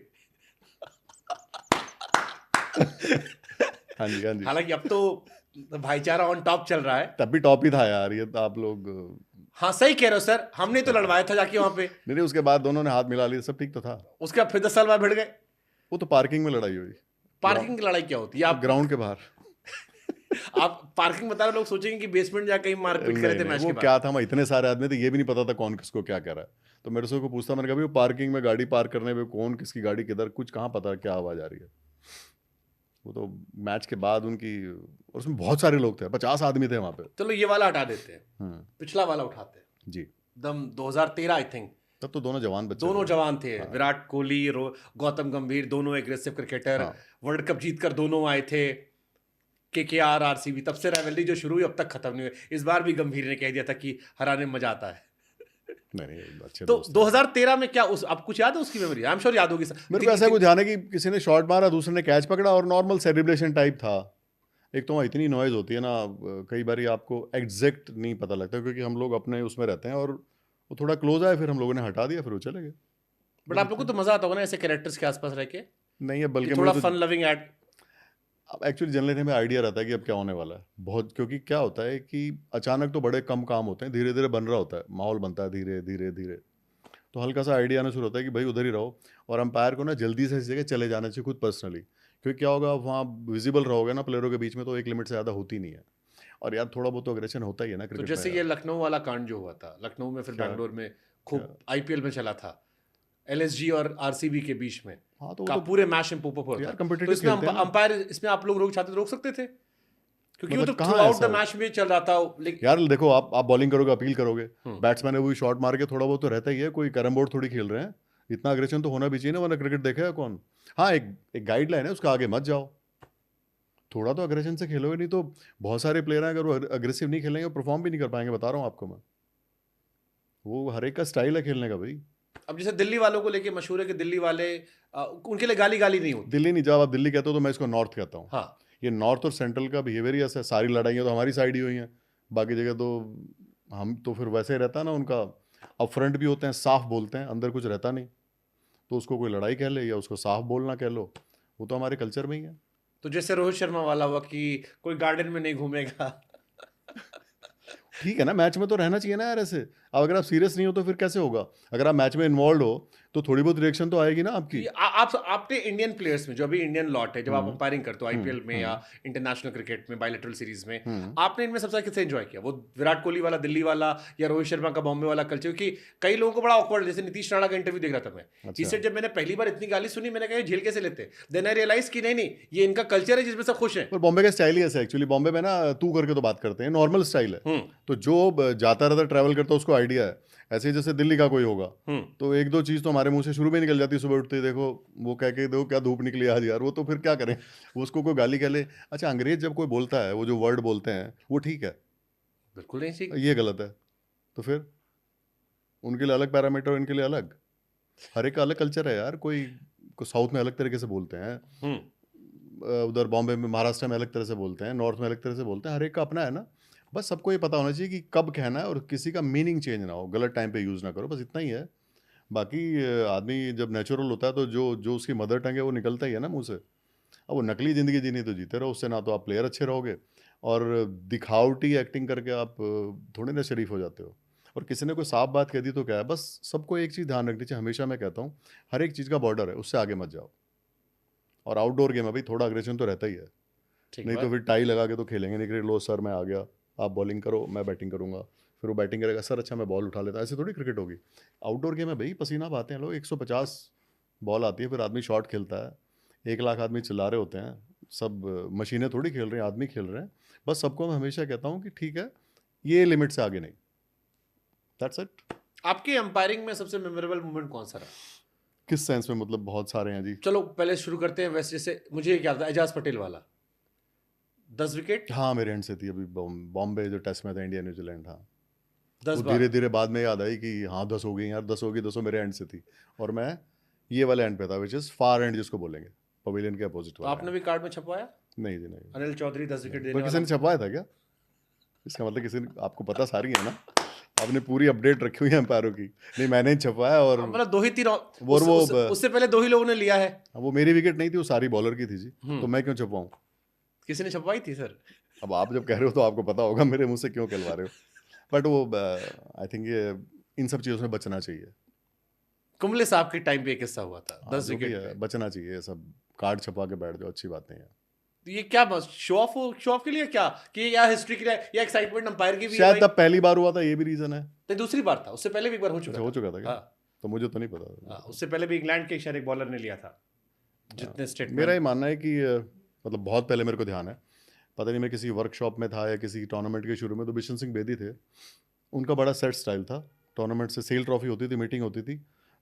हाँ जी हाँ जी, हालांकि अब तो भाईचारा ऑन टॉप चल रहा है। तब भी टॉप ही था यार, ये तो आप लोग हाँ सही कह रहे हो सर, हमने तो लड़वाया था जाके वहां पे, नहीं नहीं, उसके बाद दोनों ने हाथ मिला लिए, सब ठीक तो था। उसके बाद फिर 10 साल बाद भिड़ गए। वो तो पार्किंग में लड़ाई हुई, पार्किंग की लड़ाई क्या होती है? आप ग्राउंड के बाहर। आप पार्किंग बता रहे, लोग सोचेंगे कि बेसमेंट जाके कहीं मारपीट कर रहे नहीं थे नहीं, मैच वो के बाद। क्या था, मैं इतने सारे आदमी थे, ये भी नहीं पता था कौन किसको क्या कर रहा है, तो मेरे से को पूछता, मैंने कहा भाई वो पार्किंग में गाड़ी पार्क करने पे कौन किसकी गाड़ी किधर, कुछ कहाँ पता क्या आवाज़ आ रही है। वो तो मैच के बाद उनकी, और उसमें बहुत सारे लोग थे, 50 आदमी थे वहाँ पे। चलो ये वाला हटा देते हैं, हम्म, पिछला वाला उठाते हैं। जी, दम 2013 आई थिंक, तब तो दोनों जवान बच्चे दोनों थे। जवान थे, हाँ विराट कोहली, गौतम गंभीर, दोनों एग्रेसिव क्रिकेटर, हाँ, वर्ल्ड कप जीतकर दोनों आए थे। केकेआर आरसीबी, तब से राइवलरी जो शुरू हुई अब तक खत्म नहीं हुई। इस बार भी गंभीर ने कह दिया था कि हराने में मजा आता है। नहीं नहीं, अच्छे तो दोस्त थे। 2013 में क्या उस, अब कुछ याद है उसकी मेमोरी? आई एम श्योर याद होगी सर। मेरे को ऐसा कुछ ध्यान है कि किसी ने शॉट मारा, दूसरे ने कैच पकड़ा, और नॉर्मल सेलिब्रेशन टाइप था। एक तो वहाँ इतनी नॉइज़ होती है ना, कई बार आपको एग्जैक्ट नहीं पता लगता, क्योंकि हम लोग अपने उसमें रहते हैं, और वो थोड़ा क्लोज आए, फिर हम लोगों ने हटा दिया, फिर वो चले गए। बट आप लोग को तो मजा आता होगा ना ऐसे कैरेक्टर्स के आसपास रह के, नहीं है, बल्कि थोड़ा मुझे तो फन लविंग एड। अब एक्चुअली जनरली हमें आइडिया रहता है कि अब क्या होने वाला है बहुत, क्योंकि क्या होता है कि अचानक तो बड़े कम काम होते हैं, धीरे धीरे बन रहा होता है, माहौल बनता है धीरे धीरे धीरे, तो हल्का सा आइडिया आना शुरू होता है कि भाई उधर ही रहो, और अंपायर को ना जल्दी से इस जगह चले जाना चाहिए खुद पर्सनली, क्योंकि क्या होगा, आप वहाँ विजिबल रहोगे ना प्लेयरों के बीच में, तो एक लिमिट से ज़्यादा होती नहीं है, और यार थोड़ा बहुत तो अग्रेशन होता ही है ना तो क्रिकेट जैसे में ये यार। लखनऊ वाला कांड जो हुआ था, लखनऊ में फिर क्या बैंगलोर में क्या खूब आईपीएल में चला था, एलएसजी और आरसीबी के बीच में हाँ, तो का वो तो पूरे मैच में पोप हुआ यार था। तो कम्पिटिटिव इसमें खेलते हैं ना, अंपायर, इसमें आप लोग रोक चाहते तो रोक सकते थे, क्योंकि वो मतलब तो थ्रू कहाँ आउट ऐसा द मैच में चल रहा था। लेकिन यार देखो, आप बॉलिंग करोगे, अपील करोगे, बैट्समैन है वो शॉट मार के, थोड़ा बहुत तो रहता ही है, कोई कैरम बोर्ड थोड़ी खेल रहे हैं, इतना अग्रेशन तो होना भी चाहिए ना, वरना क्रिकेट देखा है कौन। हाँ, एक गाइडलाइन है, उसका आगे मत जाओ, थोड़ा तो अग्रेशन से खेलोगे, नहीं तो बहुत सारे प्लेयर हैं, अगर वो अग्रेसिव नहीं खेलेंगे परफॉर्म भी नहीं कर पाएंगे, बता रहा हूँ आपको मैं, वो हर एक का स्टाइल है खेलने का भाई। अब जैसे दिल्ली वालों को लेके मशहूर है कि दिल्ली वाले उनके लिए गाली गाली नहीं होती। दिल्ली नहीं, जब आप दिल्ली कहते हो तो मैं इसको नॉर्थ कहता हूँ। हाँ, ये नॉर्थ और सेंट्रल का बिहेवियर ही ऐसा है। सारी लड़ाइयाँ तो हमारी साइड ही हुई हैं, बाकी जगह तो हम तो फिर वैसे ही रहता है ना उनका। अपफ्रंट भी होते हैं, साफ बोलते हैं, अंदर कुछ रहता नहीं। तो उसको कोई लड़ाई कह ले या उसको साफ बोलना कह लो, वो तो हमारे कल्चर में ही है। तो जैसे रोहित शर्मा वाला हुआ कि कोई गार्डन में नहीं घूमेगा। ठीक है ना, मैच में तो रहना चाहिए ना यार ऐसे। अब अगर आप सीरियस नहीं हो तो फिर कैसे होगा? अगर आप मैच में इन्वॉल्व हो तो थोड़ी बहुत रिएक्शन तो आएगी ना आपकी। आप आपने इंडियन प्लेयर्स में जो अभी इंडियन लॉट है, जब आप अंपायरिंग करते हो आईपीएल में या इंटरनेशनल क्रिकेट में बायलैटरल सीरीज में, आपने इनमें सबसे किसे एंजॉय किया? वो विराट कोहली वाला दिल्ली वाला या रोहित शर्मा का बॉम्बे वाला कल्चर? क्योंकि कई लोगों को बड़ा ऑकवर्ड, जैसे नीतीश राणा का इंटरव्यू देख रहा था मैं, अच्छा। इससे जब मैंने पहली बार इतनी गाली सुनी, मैंने कहा ये झेल कैसे लेते हैं? देन आई रियलाइज कि नहीं नहीं, ये इनका कल्चर है जिसमें सब खुश हैं। पर बॉम्बे का स्टाइल ही ऐसा है एक्चुअली। बॉम्बे में ना तू करके तो बात करते हैं, नॉर्मल स्टाइल है। तो जो जाता रहता ट्रैवल करता है उसको आइडिया है। ऐसे ही जैसे दिल्ली का कोई होगा तो एक दो चीज़ तो हमारे मुंह से शुरू में निकल जाती है सुबह उठते ही, देखो वो कह के देखो क्या धूप निकली आज यार, वो तो फिर क्या करें। वो उसको कोई गाली कह ले। अच्छा, अंग्रेज जब कोई बोलता है वो जो वर्ड बोलते हैं वो ठीक है, बिल्कुल नहीं ठीक। ये गलत है। तो फिर उनके लिए अलग पैरामीटर, इनके लिए अलग। हर एक का अलग कल्चर है यार। कोई साउथ में अलग तरीके से बोलते हैं, उधर बॉम्बे में महाराष्ट्र में अलग तरह से बोलते हैं, नॉर्थ में अलग तरह से बोलते हैं। हर एक का अपना है ना। बस सबको ये पता होना चाहिए कि कब कहना है और किसी का मीनिंग चेंज ना हो, गलत टाइम पे यूज़ ना करो, बस इतना ही है। बाकी आदमी जब नेचुरल होता है तो जो जो उसकी मदर टंग है वो निकलता ही है ना मुंह से। अब वो नकली ज़िंदगी जीनी तो जीते रहो, उससे ना तो आप प्लेयर अच्छे रहोगे और दिखावटी एक्टिंग करके आप थोड़ी ना शरीफ हो जाते हो। और किसी ने कोई साफ बात कह दी तो क्या है, बस सबको एक चीज़ ध्यान रखनी चाहिए। हमेशा मैं कहता हूँ हर एक चीज़ का बॉर्डर है, उससे आगे मत जाओ। और आउटडोर गेम है भाई, थोड़ा अग्रेशन तो रहता ही है। नहीं तो फिर टाई लगा के तो खेलेंगे नहीं क्रिकेट। लो सर मैं आ गया, आप बॉलिंग करो मैं बैटिंग करूंगा, फिर वो बैटिंग करेगा, सर अच्छा मैं बॉल उठा लेता, ऐसे थोड़ी क्रिकेट होगी। आउटडोर गेम है भाई, पसीना बहाते हैं लोग। 150 बॉल आती है, फिर आदमी शॉट खेलता है, 1 लाख आदमी चिल्ला रहे होते हैं। सब मशीनें थोड़ी खेल रहे हैं, आदमी खेल रहे हैं। बस सबको मैं हमेशा कहता हूँ कि ठीक है, ये लिमिट से आगे नहीं। That's it. आपकी अंपायरिंग में सबसे मेमोरेबल मोमेंट कौन सा रहा? किस सेंस में? मतलब बहुत सारे हैं जी। चलो पहले शुरू करते हैं वैसे, जैसे मुझे क्या था, एजाज पटेल वाला 10 विकेट। हाँ मेरे एंड से थी अभी बॉम्बे जो टेस्ट में था इंडिया न्यूजीलैंड। हाँ 10 वो बार। धीरे धीरे बाद में याद आई कि हाँ 10 हो गई यार, 10 होगी, 10 मेरे एंड से थी और मैं ये वाले एंड पे था, विच इज फार एंड जिसको बोलेंगे, पवेलियन के अपोजिट तो वाला आपने end। भी कार्ड में छपवाया? नहीं जी नहीं। अनिल चौधरी 10 विकेट देने पर किसी वाला। ने छपवाया था क्या? इसका मतलब किसी ने, आपको पता सारी है ना, आपने पूरी अपडेट रखी हुई है अंपायरों की। नहीं मैंने ही छपवाया। और मतलब 2 ही 3 उससे पहले 2 ही लोगों ने लिया है। वो मेरी विकेट नहीं थी, वो सारी बॉलर की थी जी, तो मैं क्यों छपवाऊँ? किसी ने छपवाई थी सर? अब आप जब कह रहे हो तो आपको पता होगा, मेरे मुंह से क्यों कहलवा रहे हो। बट वो आई थिंक ये इन सब चीज़ों से बचना चाहिए। कुंबले साहब के टाइम पे एक किस्सा हुआ था 10 जो भी विकेट है, पे। बचना चाहिए ये सब। कार्ड छपा के बैठ जाओ, अच्छी बात नहीं है। तो ये क्या बस शो ऑफ के लिए क्या, कि या हिस्ट्री के लिए या एक्साइटमेंट अंपायर की भी है शायद भाई? तब पहली बार हुआ था, ये भी रीजन है। तो दूसरी बार था, उससे पहले भी एक बार हो चुका अच्छा हो चुका था क्या? हाँ, तो मुझे तो नहीं पता। उससे पहले भी इंग्लैंड के शायद एक बॉलर ने लिया था, जितने मेरा स्टेटमेंट। ये मानना है कि मतलब बहुत पहले मेरे को ध्यान है, पता नहीं मैं किसी वर्कशॉप में था या किसी टूर्नामेंट के शुरू में, तो बिशन सिंह बेदी थे, उनका बड़ा सेट स्टाइल था। टूर्नामेंट से सेल ट्रॉफी होती थी, मीटिंग होती थी,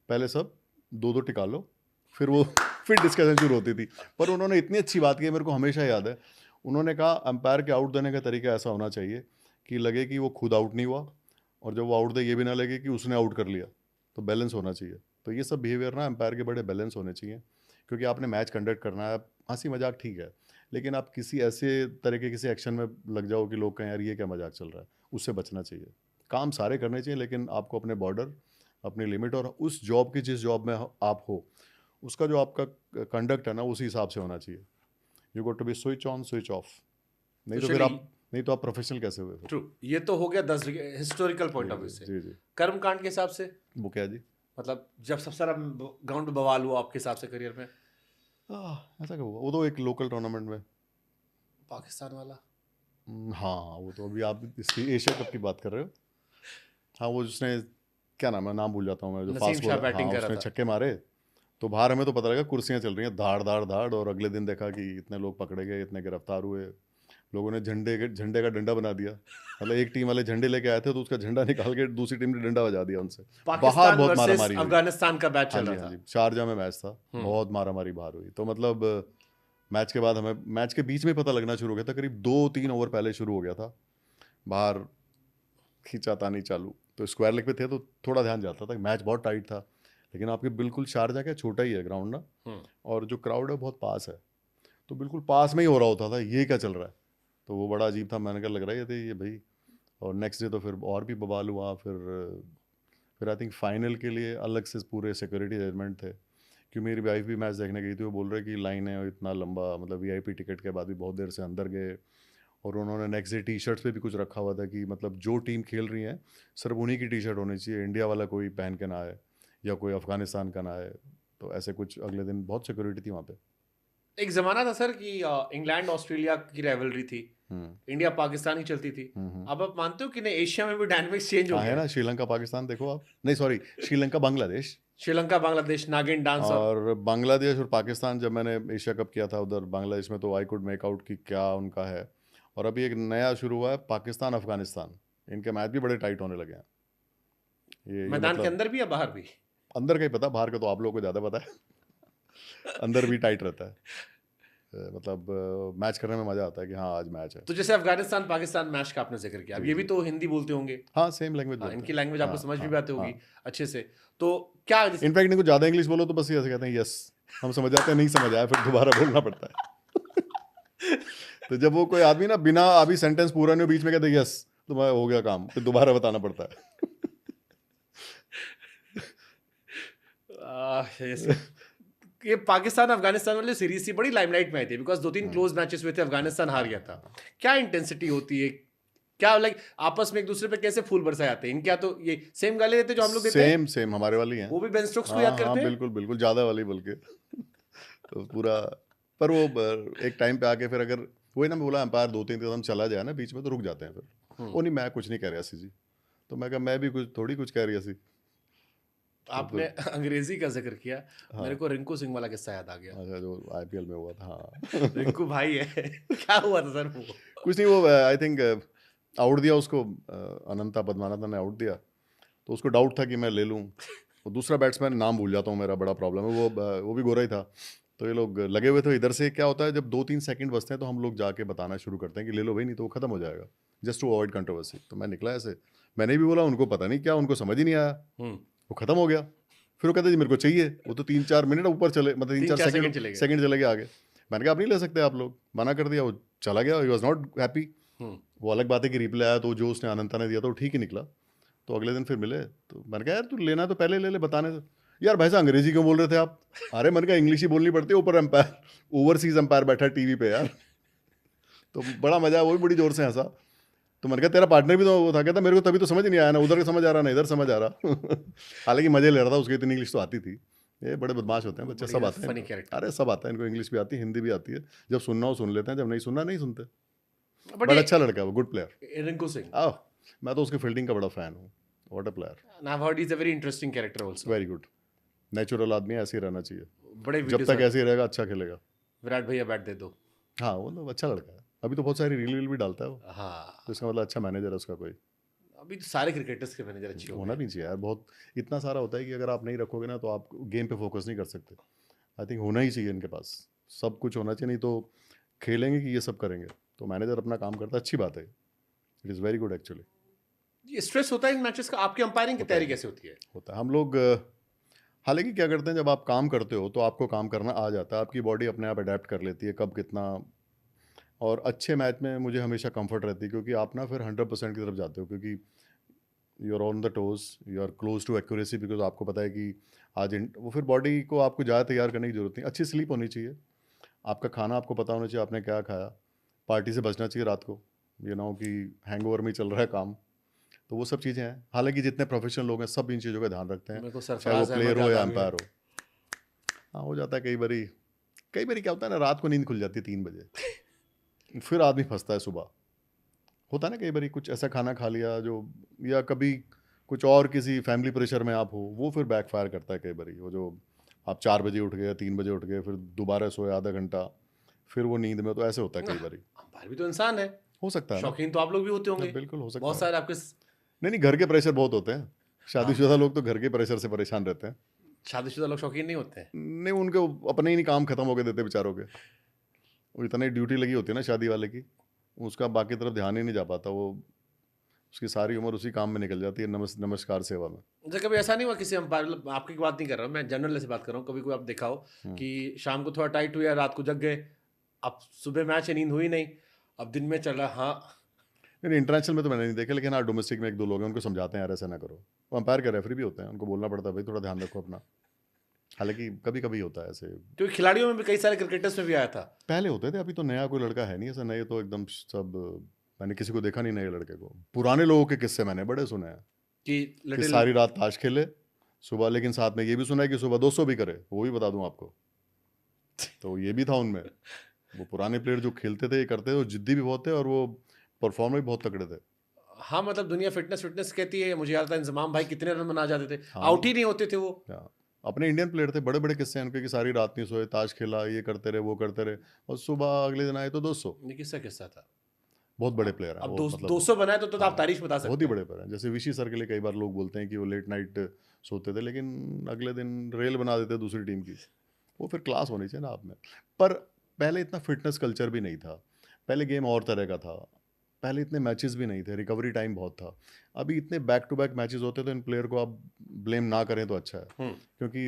पहले सब 2-2 टिका लो, फिर वो फिर डिस्कशन शुरू होती थी। पर उन्होंने इतनी अच्छी बात की, मेरे को हमेशा याद है। उन्होंने कहा अंपायर के आउट देने का तरीका ऐसा होना चाहिए कि लगे कि वो खुद आउट नहीं हुआ, और जब वो आउट दे ये भी ना लगे कि उसने आउट कर लिया। तो बैलेंस होना चाहिए। तो ये सब बिहेवियर ना अंपायर के बड़े बैलेंस होने चाहिए, क्योंकि आपने मैच कंडक्ट करना है। हंसी मजाक ठीक है, लेकिन आप किसी ऐसे तरह के किसी एक्शन में लग जाओ कि लोग कहें यार ये क्या मजाक चल रहा है, उससे बचना चाहिए। काम सारे करने चाहिए, लेकिन आपको अपने बॉर्डर, अपनी लिमिट और उस जॉब की, जिस जॉब में आप हो, उसका जो आपका कंडक्ट है ना, उसी हिसाब से होना चाहिए। You got to be switch on switch off, नहीं तो फिर आप, नहीं तो आप प्रोफेशनल कैसे हुए फिर? ट्रू। ये तो हो गया 10 wicket historical point of view से। जी जी। कर्मकांड के हिसाब से वो क्या जी? मतलब जब सबसे सारा ग्राउंड बवाल हुआ आपके हिसाब से करियर में? ऐसा क्या हुआ? वो तो एक लोकल टूर्नामेंट में, पाकिस्तान वाला। हाँ वो तो अभी आप इसकी एशिया कप की बात कर रहे हो। हाँ वो जिसने, क्या नाम है, नाम भूल जाता हूँ मैं, जो Naseem fast Shah bowler, batting हाँ कर रहा उसने था। छक्के मारे। तो बाहर हमें तो पता लगा कुर्सियाँ चल रही हैं, धाड़ धाड़ धाड़, और अगले दिन देखा कि इतने लोग पकड़े गए, इतने गिरफ्तार हुए, लोगों ने झंडे का डंडा बना दिया। मतलब एक टीम वाले झंडे लेके आए थे तो उसका झंडा निकाल के दूसरी टीम ने डंडा बजा दिया उनसे। बाहर पाकिस्तान बहुत वर्सेस मारामारी हुई। अफगानिस्तान का मैच हाँ चल जी रहा हाँ था। जी, शारजा में मैच था, बहुत मारामारी बाहर हुई। तो मतलब मैच के बाद हमें, मैच के बीच में पता लगना शुरू हो गया था, करीब 2-3 ओवर पहले शुरू हो गया था, बाहर खींचातानी चालू। तो स्क्वायर लेग पे थे तो थोड़ा ध्यान जाता था। मैच बहुत टाइट था, लेकिन आपके बिल्कुल शारजा क्या छोटा ही है ग्राउंड ना, हम्म। और जो क्राउड है बहुत पास है, तो बिल्कुल पास में ही हो रहा होता था, ये क्या चल रहा है। तो वो बड़ा अजीब था, मैंने कहा लग रहा है ये भाई। और नेक्स्ट डे तो फिर और भी बवाल हुआ, फिर आई थिंक फाइनल के लिए अलग से पूरे सिक्योरिटी अरेंजमेंट थे, क्योंकि मेरी वाइफ भी मैच देखने गई थी, वो बोल रहे कि लाइन है और इतना लंबा, मतलब वीआईपी टिकट के बाद भी बहुत देर से अंदर गए। और उन्होंने नेक्स्ट डे टी शर्ट्स पे भी कुछ रखा हुआ था कि मतलब जो टीम खेल रही है सिर्फ उन्हीं की टी शर्ट होनी चाहिए, इंडिया वाला कोई पहन के ना आए या कोई अफगानिस्तान का ना आए। तो ऐसे कुछ अगले दिन बहुत सिक्योरिटी थी वहाँ पे। एक जमाना था सर कि इंग्लैंड ऑस्ट्रेलिया की राइवलरी थी, हम्म इंडिया पाकिस्तान ही चलती थी। हम्म। अब आप मानते हो कि नहीं, एशिया में भी डायनामिक्स चेंज हो हाँ है गया ना, है? श्रीलंका पाकिस्तान देखो आप, नहीं सॉरी, श्रीलंका बांग्लादेश। श्रीलंका बांग्लादेश नागिन डांस। और और बांग्लादेश और पाकिस्तान, जब मैंने एशिया कप किया था उधर बांग्लादेश में, तो आई कुड मेक आउट कि क्या उनका है। और अभी एक नया शुरू हुआ है पाकिस्तान अफगानिस्तान, इनके मैच भी बड़े टाइट होने लगे हैं। ये मैदान के मतलब अंदर भी या बाहर भी? अंदर का ही पता, बाहर का तो आप लोगों को ज़्यादा पता है। अंदर भी टाइट रहता है। मतलब मैच करने में मज़ा आता है कि हाँ आज मैच है। तो जैसे अफगानिस्तान पाकिस्तान मैच का आपने जिक्र किया, अब जी ये भी जी। तो हिंदी बोलते होंगे। हाँ सेम लैंग्वेज हाँ, बोलते इनकी हैं। लैंग्वेज आपको हाँ समझ भी हाँ आती होगी हाँ। अच्छे से। तो क्या इनफैक्ट इनको ज़्यादा इंग्लिश बोलो तो बस ये ऐसे कहते हैं यस, हम समझ जाते हैं, नहीं समझ आया फिर दोबारा बोलना पड़ता है। तो जब वो कोई आदमी ना बिना अभी सेंटेंस पूरा नहीं हो बीच में कहते यस, तो मैं हो गया काम, फिर दोबारा बताना पड़ता है। ये पाकिस्तान अफगानिस्तान वाली सीरीज थी, बड़ी लाइमलाइट में आई थी बिकॉज 2-3 हम्म, क्लोज मैचेस हुए थे, अफगानिस्तान हार गया था। हाँ। क्या इंटेंसिटी होती है, क्या लाइक आपस में एक दूसरे पे कैसे फूल बरसाए जाते हैं? इनके यहाँ तो ये सेम गाली देते जो हम लोग देते हैं, सेम सेम हमारे वाली हैं। वो भी बेन स्टोक्स को हाँ याद हाँ करते हैं। बिल्कुल बिल्कुल, ज़्यादा वाली बल्कि। तो पूरा, पर वो एक टाइम पे आके फिर अगर वही ना, मैं बोला एम्पायर 2-3 कदम चला जाए ना बीच में तो रुक जाते हैं फिर। वो नहीं, मैं कुछ नहीं कह रहा सी जी, तो मैं कहा मैं भी कुछ थोड़ी कुछ कह रही सी। तो आपने फिर अंग्रेजी का जिक्र किया, मेरे हाँ, को रिंकू सिंह वाला किस्सा याद आ गया। अच्छा जो आईपीएल में हुआ था, हाँ। रिंकू भाई है। क्या हुआ था सर वो? कुछ नहीं, वो आई थिंक आउट दिया उसको, अनंता पद्मानाथन ने आउट दिया, तो उसको डाउट था कि मैं ले लूँ। वो दूसरा बैट्समैन, नाम भूल जाता हूँ, मेरा बड़ा प्रॉब्लम है, वो भी गोरा ही था। तो ये लोग लगे हुए थे इधर से, क्या होता है जब 2-3 सेकंड बचते हैं तो हम लोग जाके बताना शुरू करते हैं कि ले लो भाई, नहीं तो वो खत्म हो जाएगा, जस्ट टू अवॉइड कंट्रोवर्सी। तो मैं निकला ऐसे, मैंने भी बोला, उनको पता नहीं क्या, उनको समझ ही नहीं आया, हम्म। वो खत्म हो गया। फिर वो कहते जी मेरे को चाहिए, वो तो 3-4 मिनट ऊपर चले, मतलब 3-4 3-4 सेकंड सेकंड चले गए। सेकंड चले गए आगे। मैंने कहा आप नहीं ले सकते, आप लोग मना कर दिया, वो चला गया, ही वॉज नॉट हैप्पी। हम्म। वो अलग बात है कि रिप्लाई आया तो जो उसने अनंता ने दिया तो ठीक ही निकला। तो अगले दिन फिर मिले, तो मैंने कहा यार तू लेना तो पहले ले ले, बताने से। यार भाई साहब अंग्रेजी क्यों बोल रहे थे आप? अरे मैंने कहा इंग्लिश ही बोलनी पड़ती है, ऊपर एम्पायर, ओवरसीज एम्पायर बैठा है टीवी पे यार। तो बड़ा मजा, वो भी बड़ी जोर से हंसा। तो मैंने कहा तेरा पार्टनर भी तो वो था, कहता मेरे को तभी तो समझ नहीं आया ना, उधर समझ आ रहा ना इधर समझ आ रहा। हालांकि मजे ले रहा था, उसको इतनी इंग्लिश तो आती थी। ये बड़े बदमाश होते हैं बच्चे, सब आता है फनी इनको। कैरेक्टर। अरे सब आता है इनको, इंग्लिश भी आती है, हिंदी भी आती है। जब सुनना हो सुन लेते हैं, जब नहीं सुनना नहीं सुनते। बट बड़ा अच्छा लड़का है वो, गुड प्लेयर। रिंकू सिंह, आओ, मैं तो उसके फील्डिंग का बड़ा फैन हूँ, what a player, and I've heard he's a very interesting character also. Very good. Natural आदमी है, ऐसे ही रहना चाहिए। बड़े जब वीडियोस तक ऐसे ही रहेगा अच्छा खेलेगा। विराट भैया बैट दे दो। हाँ वो तो अच्छा लड़का है, अभी तो बहुत सारी रील भी डालता है वो, हाँ, तो इसका मतलब अच्छा मैनेजर है उसका कोई। अभी तो सारे क्रिकेटर्स के मैनेजर अच्छे हो होना गए। भी चाहिए यार, बहुत इतना सारा होता है कि अगर आप नहीं रखोगे ना तो आप गेम पे फोकस नहीं कर सकते। आई थिंक होना ही चाहिए इनके पास, सब कुछ होना चाहिए, नहीं तो खेलेंगे कि ये सब करेंगे। तो मैनेजर अपना काम करता है, अच्छी बात है, it is very good actually. ये स्ट्रेस होता है इन मैचेस का? आपकी अंपायरिंग की होता है तैयारी कैसे होती है? होता है, हम लोग हालांकि क्या करते हैं, जब आप काम करते हो तो आपको काम करना आ जाता है, आपकी बॉडी अपने आप अडेप्ट कर लेती है कब कितना। और अच्छे मैच में मुझे हमेशा कंफर्ट रहती है, क्योंकि आप ना फिर 100% की तरफ जाते हो, क्योंकि you are on the toes, you are close to accuracy, because आपको पता है कि वो फिर बॉडी को आपको ज़्यादा तैयार करने की जरूरत नहीं। अच्छी स्लीप होनी चाहिए, आपका खाना आपको पता होना चाहिए आपने क्या खाया, पार्टी से बचना चाहिए रात को, ये ना हो कि हैंगओवर में ही चल रहा है काम। तो वो सब चीज़ें हैं, हालांकि जितने प्रोफेशनल लोग हैं सब इन चीज़ों का ध्यान रखते हैं, मेरे को चाहे वो सरफराज प्लेयर अहमद हो याद या आ गए। एम्पायर हो। हाँ हो जाता है कई बारी क्या होता है ना, रात को नींद खुल जाती है 3 बजे, फिर आदमी फंसता है सुबह। होता है ना कई बारी कुछ ऐसा खाना खा लिया जो, या कभी कुछ और किसी फैमिली प्रेशर में आप हो, वो फिर बैकफायर करता है कई बारी। वो जो आप 4 बजे उठ गए, 3 बजे उठ गए, फिर दोबारा सोए आधा घंटा, फिर वो नींद में, तो ऐसे होता है कई बारी। अंपायर भी तो इंसान है, हो सकता है ना, शौकीन तो आप लोग भी होते होंगे। बिल्कुल हो सकता बहुत है। सारे आपके नहीं घर के प्रेशर बहुत होते हैं, शादीशुदा लोग तो घर के प्रेशर से परेशान रहते हैं। शादीशुदा लोग शौकीन नहीं होते हैं। नहीं उनके अपने ही नहीं काम खत्म होके देते बेचारों के, वो इतनी ड्यूटी लगी होती है ना शादी वाले की, उसका बाकी तरफ ध्यान ही नहीं जा पाता। वो उसकी सारी उम्र उसी काम में निकल जाती है, नमस्कार सेवा में। अच्छा, कभी ऐसा नहीं हुआ किसी अंपायर, मतलब आपकी बात नहीं कर रहा हूँ मैं, जनरल से बात कर रहा हूँ, कभी कोई आप देखा हो कि शाम को थोड़ा टाइट हुआ या रात को जग गए, अब सुबह मैच है, नींद हुई नहीं, अब दिन में चल रहा, हाँ नहीं, इंटरनेशनल में तो मैंने नहीं देखा, लेकिन हाँ डोमेस्टिक में एक दो लोग हैं, उनको समझाते हैं यार ऐसा ना करो। वो अंपायर के रेफरी भी होते हैं, उनको बोलना पड़ता है भाई थोड़ा ध्यान रखो अपना। हालांकि कभी कभी होता है ऐसे। क्योंकि खिलाड़ियों में भी कई सारे क्रिकेटर्स में भी आया था पहले होते थे, अभी तो नया कोई लड़का है नहीं ऐसा, नए तो एकदम सब, मैंने किसी को देखा नहीं नए लड़के को। पुराने लोगों के किस्से मैंने बड़े सुने हैं कि कि लिटिल, सारी रात ताश खेले सुबह, लेकिन साथ में ये भी सुना है कि सुबह 200 भी करे, वो भी बता दूं आपको। तो ये भी था उनमें। वो पुराने प्लेयर जो खेलते थे, ये करते थे, वो जिद्दी भी बहुत थे और वो परफॉर्मर भी बहुत तगड़े थे। हाँ मतलब दुनिया फिटनेस फिटनेस कहती है, मुझे याद था इंजमाम भाई कितने रन बना जाते थे, हाँ आउट ही नहीं होते थे वो। हाँ, अपने इंडियन प्लेयर थे, बड़े बड़े किस्से हैं उनके कि सारी रात नहीं सोए, ताश खेला, ये करते रहे वो करते रहे, और सुबह अगले दिन आए तो 200। ये किस्सा किस्सा था। बहुत बड़े प्लेयर हैं अब वो, मतलब 200 बनाए तो आप हाँ, तारीफ बता बहुत सकते ही हैं। बड़े प्लेयर हैं। जैसे विशी सर के लिए कई बार लोग बोलते हैं कि वो लेट नाइट सोते थे, लेकिन अगले दिन रेल बना देते दूसरी टीम की। वो फिर क्लास होनी चाहिए ना आप में। पर पहले इतना फिटनेस कल्चर भी नहीं था, पहले गेम और तरह का था, पहले इतने मैचेस भी नहीं थे, रिकवरी टाइम बहुत था। अभी इतने बैक टू बैक मैचेस होते, तो इन प्लेयर को आप ब्लेम ना करें तो अच्छा है, क्योंकि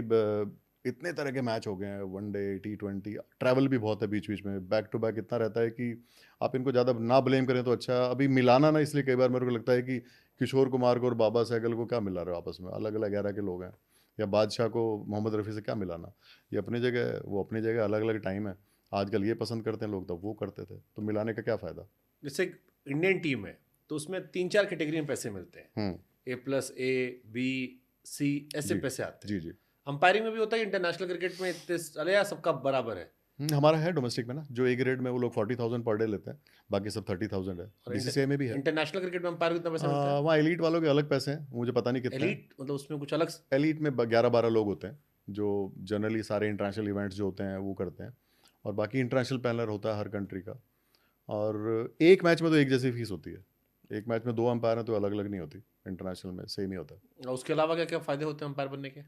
इतने तरह के मैच हो गए हैं, वनडे, T20, ट्रैवल भी बहुत है बीच बीच में, बैक टू बैक इतना रहता है कि आप इनको ज़्यादा ना ब्लेम करें तो अच्छा है। अभी मिलाना ना, इसलिए कई बार मेरे को लगता है कि किशोर कुमार को और बाबा सहगल को क्या मिला रहे हो आपस में, अलग अलग एरा के लोग हैं। या बादशाह को मोहम्मद रफ़ी से क्या मिलाना, ये अपनी जगह है, वो अपनी जगह, अलग अलग टाइम है। आजकल ये पसंद करते हैं लोग, तब वो करते थे, तो मिलाने का क्या फ़ायदा। जैसे इंडियन टीम है तो उसमें 3-4 कैटेगरी में पैसे मिलते हैं, A+, A, B, C ऐसे जी पैसे आते हैं। जी जी। अंपायरिंग में भी होता है, इंटरनेशनल क्रिकेट में इतने सारे या सबका बराबर है? हमारा है डोमेस्टिक में ना, जो ए ग्रेड में वो लोग 40,000 पर डे लेते हैं, बाकी सब 30,000 है। और बीसीसीआई में भी है। इंटरनेशनल क्रिकेट में अंपायर को कितना पैसा मिलता है? वहाँ एलीट वालों के अलग पैसे हैं, मुझे पता नहीं कितने हैं। एलीट मतलब उसमें कुछ अलग? एलीट में 11-12 लोग होते हैं, जो जनरली सारे इंटरनेशनल इवेंट्स जो होते हैं वो करते हैं, और बाकी इंटरनेशनल पैनल होता है हर कंट्री का। और एक मैच में तो एक जैसी फीस होती है, एक मैच में 2 अंपायर हैं तो अलग अलग नहीं होती, इंटरनेशनल में सेम ही होता है। और उसके अलावा क्या क्या फायदे होते हैं अंपायर बनने के?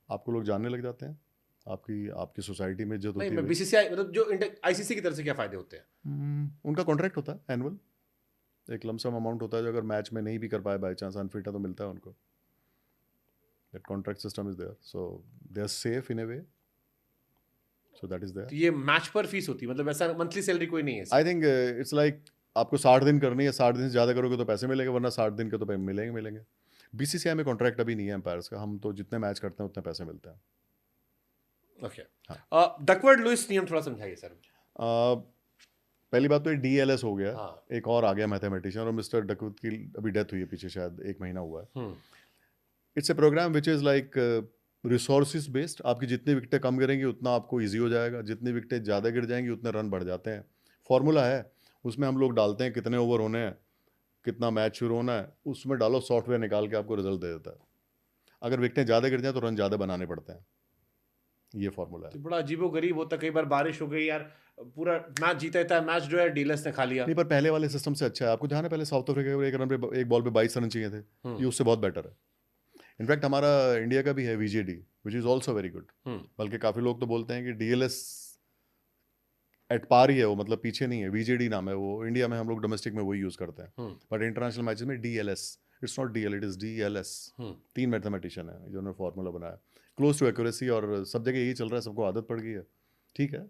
आपको लोग जानने लग जाते हैं, आपकी आपकी सोसाइटी में इज्जत नहीं, होती है मैं भाई। बीसीसीआई मतलब जो आईसीसी की तरफ से क्या फायदे होते हैं? उनका कॉन्ट्रैक्ट होता है एनुअल, एक लमसम अमाउंट होता है, जो अगर मैच में नहीं भी कर पाए, बाई चांस अनफिट है, तो मिलता है उनको। That contract system is there, so they are safe in a way, so that is तो देयर। ये मैच पर फीस होती है, मतलब ऐसा मंथली सैलरी कोई नहीं है आई इसमें? थिंक इट्स लाइक आपको 60 दिन करनी है, 60 दिन से ज़्यादा करोगे तो पैसे मिलेंगे, वरना 60 दिन के तो मिलेंगे मिलेंगे। बीसीसीआई में कॉन्ट्रैक्ट अभी नहीं है एम्पायर्स का, हम तो जितने मैच करते हैं उतने पैसे मिलते हैं। ओके। हाँ। डकवर्थ लुईस नियम थोड़ा समझाइए सर। पहली बात तो ये DLS हो गया, हाँ। एक और आ गया मैथमेटिशियन, और मिस्टर डकवर्थ की अभी डेथ हुई है पीछे, शायद 1 महीना हुआ है। It's a program which is like resources based, आपकी जितनी विकटें कम गिरेंगी उतना आपको ईजी हो जाएगा, जितनी विकटें ज़्यादा गिर जाएंगी उतने रन बढ़ जाते हैं। फॉर्मूला है, उसमें हम लोग डालते हैं कितने ओवर होने हैं, कितना मैच शुरू होना है, उसमें डालो, सॉफ्टवेयर निकाल के आपको रिजल्ट दे देता है। अगर विकटें ज़्यादा गिर जाए तो रन ज़्यादा बनाने पड़ते हैं, ये फॉर्मूला है। तो बड़ा अजीबो गरीब होता है, कई बार बारिश हो गई यार, पूरा मैच जीता था, मैच जो है डीलर्स ने खा लिया। नहीं, पर पहले वाले सिस्टम से अच्छा है। आपको ध्यान है, पहले साउथ अफ्रीका को एक रन पे, एक बॉल पे 22 रन चाहिए थे, ये उससे बहुत बेटर है। इनफैक्ट हमारा इंडिया का भी है VJD, which is also very good. बल्कि काफ़ी लोग तो बोलते हैं कि DLS एट पार ही है वो, मतलब पीछे नहीं है। VJD नाम है वो, इंडिया में हम लोग डोमेस्टिक में वही यूज़ करते हैं, बट इंटरनेशनल मैचेस में DLS, it's not DL, it is DLS। 3 mathematician है जिन्होंने फॉर्मूला बनाया, क्लोज टू एक्यूरेसी, और सब जगह यही चल रहा है, सबको आदत पड़ गई है। ठीक है,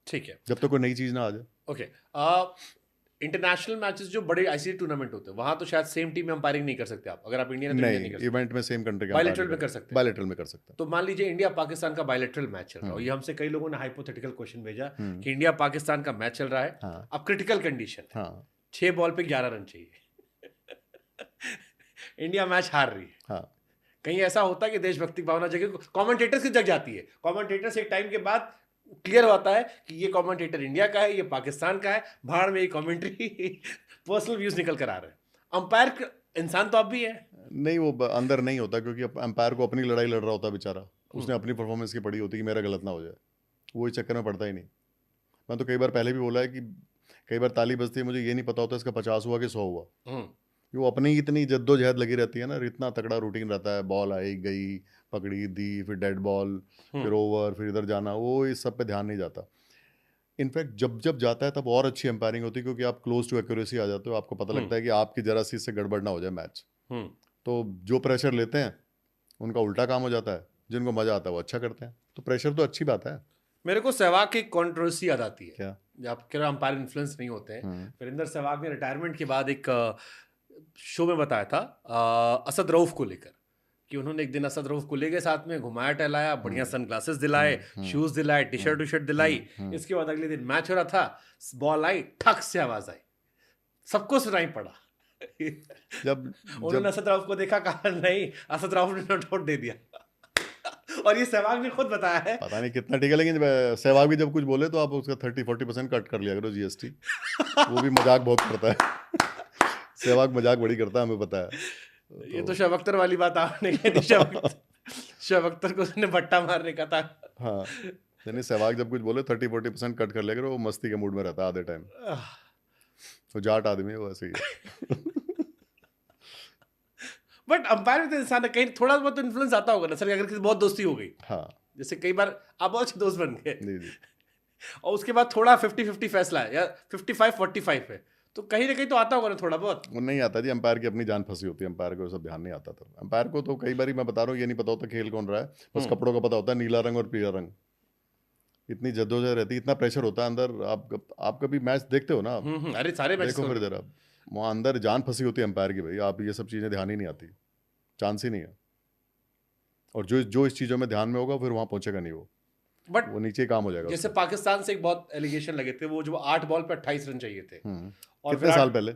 ठीक है। जब तक कोई नई चीज़ ना आ जाए। ओके। इंटरनेशनल मैचेस जो बड़े आईसीसी टूर्नामेंट होते हैं, वहां तो शायद सेम टीम में अंपायरिंग नहीं कर सकते आप, अगर आप इंडियन है तो इंडियन नहीं कर नहीं, इवेंट में सेम कंट्री का बायलैटरल में कर सकते हैं। बायलैटरल में कर सकते हैं। तो मान लीजिए इंडिया पाकिस्तान का बायलैटरल मैच चल रहा है, और ये हमसे कई लोगों ने हाइपोथेटिकल क्वेश्चन भेजा कि इंडिया पाकिस्तान का मैच चल रहा है, हाँ अब क्रिटिकल कंडीशन है, हाँ 6 बॉल पे 11 रन चाहिए, इंडिया मैच हार रही है, हाँ। कहीं ऐसा होता है कि देशभक्ति भावना जगह कमेंटेटर्स की जग जाती है, कमेंटेटर्स एक टाइम के बाद क्लियर होता है कि ये कमेंटेटर इंडिया का है, ये पाकिस्तान का है, भाड़ में ये कमेंट्री पर्सनल व्यूज निकल कर आ रहे हैं। अंपायर इंसान तो आप भी है। नहीं, वो अंदर नहीं होता, क्योंकि अंपायर को अपनी लड़ाई लड़ रहा होता है बेचारा, उसने अपनी परफॉर्मेंस की पड़ी होती कि मेरा गलत ना हो जाए, वो इस चक्कर में पड़ता ही नहीं। मैं तो कई बार पहले भी बोला है कि कई बार ताली बजती है, मुझे ये नहीं पता होता इसका 50 हुआ कि 100 हुआ। वो अपनी इतनी जद्दोजहद लगी रहती है ना, इतना तगड़ा रूटीन रहता है, बॉल आई गई, पकड़ी दी, फिर डेड बॉल, फिर ओवर, फिर इधर जाना, वो इस सब पे ध्यान नहीं जाता। इनफैक्ट जब जब जाता है तब और अच्छी एम्पायरिंग होती है, क्योंकि आप क्लोज टू एक्यूरेसी आ जाते हो, आपको पता लगता है कि आपकी जरा सी से गड़बड़ ना हो जाए मैच। हम्म। तो जो प्रेशर लेते हैं उनका उल्टा काम हो जाता है, जिनको मजा आता है वो अच्छा करते हैं, तो प्रेशर तो अच्छी बात है। मेरे को सहवाग की कंट्रोवर्सी याद आती है। क्या? आप कह रहे हो अंपायर इन्फ्लुएंस नहीं होते हैं। वीरेंद्र सहवाग ने रिटायरमेंट के बाद एक शो में बताया था असद रऊफ को लेकर, कि उन्होंने एक दिन असद रऊफ को ले गए साथ में, घुमाया टहलाया, बढ़िया सनग्लासेस दिलाए, शूज दिलाए, टी शर्ट दिलाई। इसके बाद अगले दिन मैच हो रहा था, बॉल आई, ठक से आवाज आई, सबको सुनाई पड़ा। जब उन्होंने असद रऊफ को देखा, कहा नहीं, असद रऊफ ने नॉट आउट दे दिया। और ये सहवाग ने खुद बताया है। पता नहीं कितना ठीक है, लेकिन सहवाग भी जब कुछ बोले तो आप उसका 30-40% कट कर लिया करो जीएसटी। वो भी मजाक बहुत करता है। सहवाग मजाक बड़ी करता है, हमें पता है। ये तो शोएब अख्तर वाली बात आपने कही थी। शोएब अख्तर को उसने बट्टा मारने का था। हाँ, यानी सहवाग जब कुछ बोले 30-40% कट कर लिया करो, वो मस्ती के मूड में रहता है आधे टाइम। वो जाट आदमी है, वो ऐसे ही है। बट अंपायर तो इंसान है, कहीं थोड़ा बहुत तो इन्फ्लुएंस आता होगा ना सर, अगर किसी बहुत दोस्ती हो गई। हाँ जैसे कई बार आप बहुत अच्छे दोस्त बन गए जी। और उसके बाद थोड़ा 50-50 फैसला है या 55-45 है, तो कहीं ना कहीं तो आता होगा ना थोड़ा बहुत। वो नहीं आता जी, अंपायर की अपनी जान फंसी होती है, अंपायर को सब ध्यान नहीं आता। तो अंपायर को तो कई बार मैं बता रहा हूँ, ये नहीं पता होता खेल कौन रहा है, बस कपड़ों का पता होता है, नीला रंग और पीला रंग। इतनी जद्दोजहद रहती है, इतना प्रेशर होता है अंदर। आप कभी मैच देखते हो ना, अरे सारे मैच देखो फिर जरा, वहाँ अंदर जान फंसी होती है अंपायर की। भाई आप ये सब चीज़ें ध्यान ही नहीं आती, चांस ही नहीं है। और जो इस चीज़ों में ध्यान में होगा फिर वहाँ पहुंचेगा नहीं वो, बट वो नीचे काम हो जाएगा। जैसे पाकिस्तान से एक बहुत एलिगेशन लगे थे, वो जो 8 बॉल पे 28 रन चाहिए थे। और कितने साल पहले?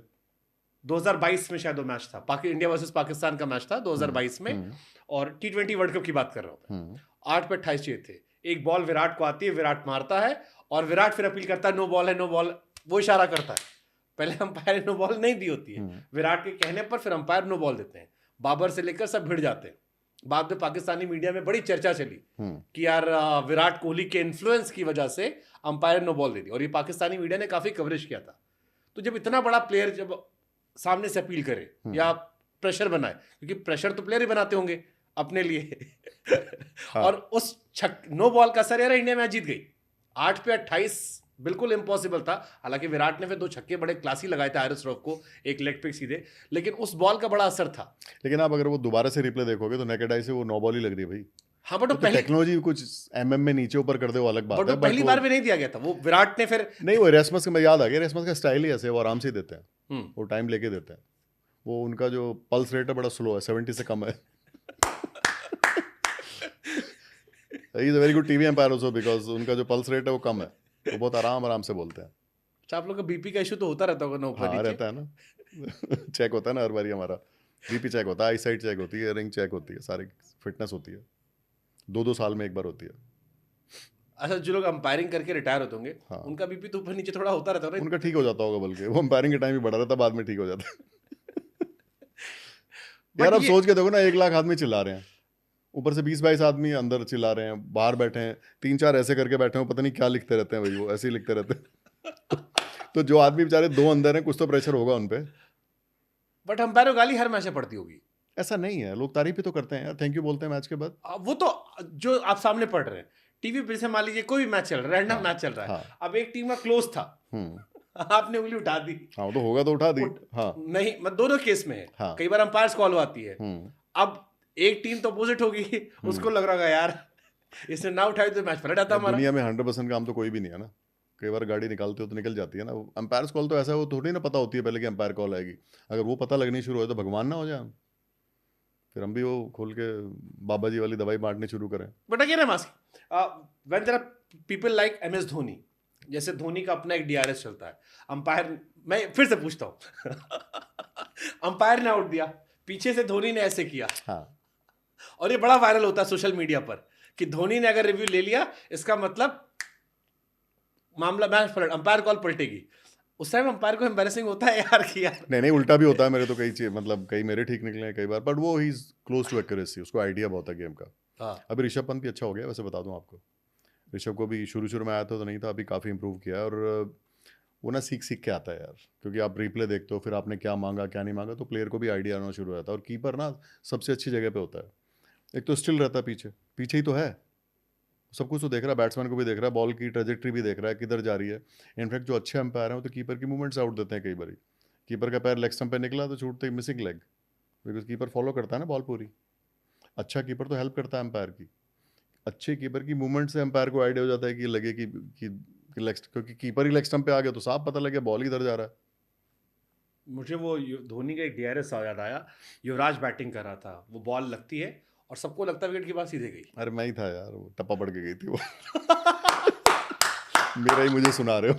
2022 में शायद वो मैच था, इंडिया वर्सेस पाकिस्तान का मैच था 2022 में, और T20 वर्ल्ड कप की बात कर रहा हूँ। 8 पे 28 चाहिए थे। एक बॉल विराट को आती है, विराट मारता है, और विराट फिर अपील करता है नो बॉल है, नो बॉल, वो इशारा करता है। पहले अंपायर ने नो बॉल नहीं दी होती है, विराट के कहने पर फिर अंपायर नो बॉल देते हैं। बाबर से लेकर सब भिड़ जाते हैं। बाद में पाकिस्तानी मीडिया में बड़ी चर्चा चली कि यार विराट कोहली के इन्फ्लुएंस की वजह से अंपायर नो बॉल दे दी, और ये पाकिस्तानी मीडिया ने काफी कवरेज किया था। तो जब इतना बड़ा प्लेयर जब सामने से अपील करे या प्रेशर बनाए, क्योंकि प्रेशर तो प्लेयर ही बनाते होंगे अपने लिए। और उस नो बॉल का असर यार, इंडिया मैच जीत गई। 8 पे 28 बिल्कुल इम्पॉसिबल था। हालांकि विराट ने फिर 2 छक्के बड़े क्लासी लगाए थे आयरस रॉफ को, एक लेग पे सीधे, लेकिन उस बॉल का बड़ा असर था। लेकिन आप अगर वो दोबारा से रिप्ले देखोगे तो नेकेड आई से वो नो बॉल ही लग रही है भाई। हाँ, बट तो टेक्नोलॉजी कुछ एमएम में नीचे ऊपर कर दे वो अलग बात है, बट पहली बार भी नहीं दिया गया था वो, विराट ने फिर नहीं, वो रेसमस का मैं याद आ गया, रेसमस का स्टाइल ही ऐसे, वो आराम से देते हैं, वो टाइम लेके देते हैं। वो उनका जो पल्स रेट है बड़ा स्लो है, 70 से कम है। He is a very good TV umpire also, because उनका जो पल्स रेट है वो कम है, वो बहुत आराम से बोलते हैं। अच्छा, आप लोग का बीपी का इशू तो होता रहता होगा ना ऊपर हाँ, नीचे? रहता है ना। चेक होता है ना हर बारी हमारा, बीपी चेक होता है, आई साइट चेक होती है, रिंग चेक होती है, सारी फिटनेस होती है, 2-2 साल में एक बार होती है। अच्छा, जो लोग अंपायरिंग करके रिटायर होते होंगे, हाँ, उनका बीपी तो ऊपर नीचे थोड़ा होता रहता है। उनका ठीक हो जाता होगा, बल्कि वो अंपायरिंग के टाइम भी बढ़ा रहता है, बाद में ठीक हो जाता है। यार अब सोच के देखो ना, 1 लाख आदमी चिल्ला रहे हैं, ऊपर से 20-22 आदमी अंदर चिल्ला रहे हैं, बाहर बैठे हैं 3-4 ऐसे करके बैठे हैं, पता नहीं क्या लिखते रहते हैं भाई, वो ऐसे ही लिखते रहते हैं। तो जो आदमी बेचारे 2 अंदर हैं, कुछ तो प्रेशर होगा उन पे। बट अंपायर को गाली हर मैच में पड़ती होगी। ऐसा नहीं है, लोग तारीफ ही तो करते हैं यार, थैंक यू बोलते हैं मैच के बाद। वो तो जो आप सामने पढ़ रहे हैं टीवी पे, से मान लीजिए कोई भी मैच चल रहा है, रैंडम मैच चल रहा है, अब एक टीम का क्लोज था, आपने उंगली उठा दी, हाँ तो होगा तो उठा दी। हाँ, नहीं, मतलब दोनों केस में है। हाँ, कई बार अंपायर कॉल आती है, अब एक टीम तो अपोजिट होगी, उसको लग रहा होगा यार इसने ना उठाई तो मैच पलट जाता हमारा। दुनिया में 100% काम तो कोई भी नहीं है ना, कई बार गाड़ी निकालते हो तो निकल जाती है ना। अंपायर कॉल तो ऐसा है, वो थोड़ी ना पता होती है पहले कि अंपायर कॉल आएगी। अगर वो पता लगनी शुरू हो तो भगवान ना हो जाए, फिर हम भी वो खोल के बाबा जी वाली दवाई बांटनी शुरू करें। But again I am asking, when there are people like MS Dhoni, जैसे धोनी का अपना एक DRS चलता है, अंपायर, मैं फिर से पूछता हूँ, अंपायर ने आउट दिया, पीछे से धोनी ने ऐसे किया, हाँ, और ये बड़ा वायरल होता है सोशल मीडिया पर कि धोनी ने अगर रिव्यू ले लिया, इसका मतलब मामला मैच पलट, अंपायर कॉल पलटेगी। उस टाइम अंपायर को एम्बैरेसिंग होता है यार कि यार नहीं उल्टा भी होता है मेरे तो कई चीज, मतलब कई मेरे ठीक निकले हैं कई बार, बट वो he is close to accuracy, उसको आइडिया बहुत है गेम का। अभी ऋषभ पंत भी अच्छा हो गया वैसे, बता दूं आपको, ऋषभ को भी शुरू में आया था तो नहीं था, अभी काफ़ी इंप्रूव किया है, और वो ना सीख के आता है यार, क्योंकि आप रिप्ले देखते हो, फिर आपने क्या मांगा क्या नहीं मांगा, तो प्लेयर को भी आइडिया आना शुरू हो जाता है। और कीपर ना सबसे अच्छी जगह पे होता है, एक तो स्टिल रहता है, पीछे ही तो है, सब कुछ तो देख रहा है, बैट्समैन को भी देख रहा है, बॉल की ट्रेजेक्ट्री भी देख रहा है किधर जा रही है। इनफैक्ट जो अच्छे अंपायर हैं वो तो कीपर की मूवमेंट से आउट देते हैं कई बार। कीपर का पैर लेग स्टंप पे निकला तो छूटते ही missing leg, because keeper follow करता है ना बॉल पूरी। अच्छा कीपर तो हेल्प करता है अंपायर की। अच्छे कीपर की मूवमेंट से अंपायर को आइडिया हो जाता है कि लगे कि लेग, क्योंकि कीपर ही लेग स्टंप पे आ गया तो साफ पता लग गया बॉल इधर जा रहा है। मुझे वो धोनी का एक डीआरएस याद आया। युवराज बैटिंग कर रहा था, वो बॉल लगती है और सबको लगता है विकेट के पास सीधे गई। अरे मैं ही था यार, वो टप्पा पड़ के गई थी वो। मेरा ही मुझे सुना रहे हो।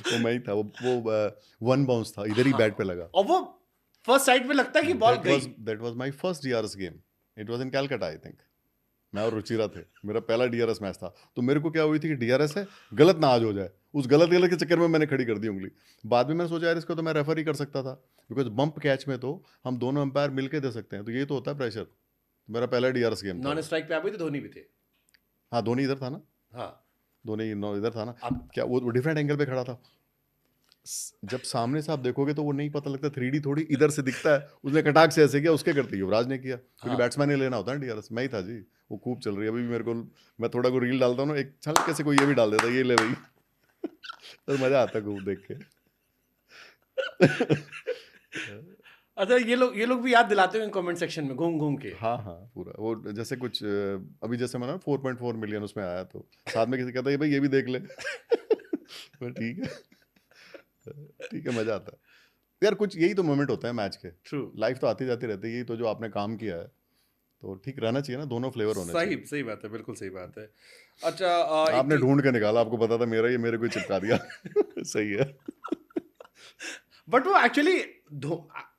वो मैं ही था, वो वन बाउंस था, इधर ही हाँ, बैट पे लगा। और वो फर्स्ट साइड पे लगता है कि बॉल गई। That was my first DRS game. It was in Calcutta I think. मैं और रुचिरा थे, मेरा पहला डीआरएस मैच था। तो मेरे को क्या हुई थी कि डीआरएस है, गलत ना आज हो जाए, उस गलत के चक्कर में मैंने खड़ी कर दी उंगली। बाद में मैंने सोचा यार इसको तो मैं रेफर ही कर सकता था, बिकॉज बम्प कैच में तो हम दोनों अंपायर मिलके दे सकते हैं, तो ये तो होता है प्रेशर। मेरा पहला डीआरएस गेम था। नॉन स्ट्राइक पे आप भी थे, धोनी भी थे। हाँ, धोनी इधर था ना, हाँ, धोनी इधर था ना। आप क्या वो डिफरेंट एंगल पे खड़ा था। जब सामने से आप देखोगे तो वो नहीं पता लगता, 3D थोड़ी इधर से दिखता है। उसने कटाक से ऐसे किया, उसके करते युवराज ने किया, क्योंकि हाँ। बैट्समैन ने लेना होता है डीआरएस। मैं ही था जी। वो खूब चल रही है अभी भी। मेरे को, मैं थोड़ा को रील डालता हूँ ना, एक हल्के से कोई ये भी डाल देता है, ये ले भाई। तो मजा आता है खूब देख के। अच्छा, ये लोग भी याद दिलाते हैं कमेंट सेक्शन में घूम घूम के। हाँ हाँ, पूरा वो जैसे कुछ अभी जैसे मैंने 4.4 मिलियन उसमें आया, तो साथ में किसी कहता है भाई ये भी देख ले। मैं ठीक है, ठीक है, मजा आता है यार। कुछ यही तो मोमेंट होता है मैच के। ट्रू। लाइफ तो आती जाती रहती है, यही तो जो आपने काम किया है, तो ठीक रहना चाहिए ना, दोनों फ्लेवर होने सही चाहिए। सही बात है, बिल्कुल सही बात है। अच्छा, एक आपने ढूंढ के निकाला, आपको पता था मेरा, ये मेरे को ही चिपका दिया। सही है। बट वो एक्चुअली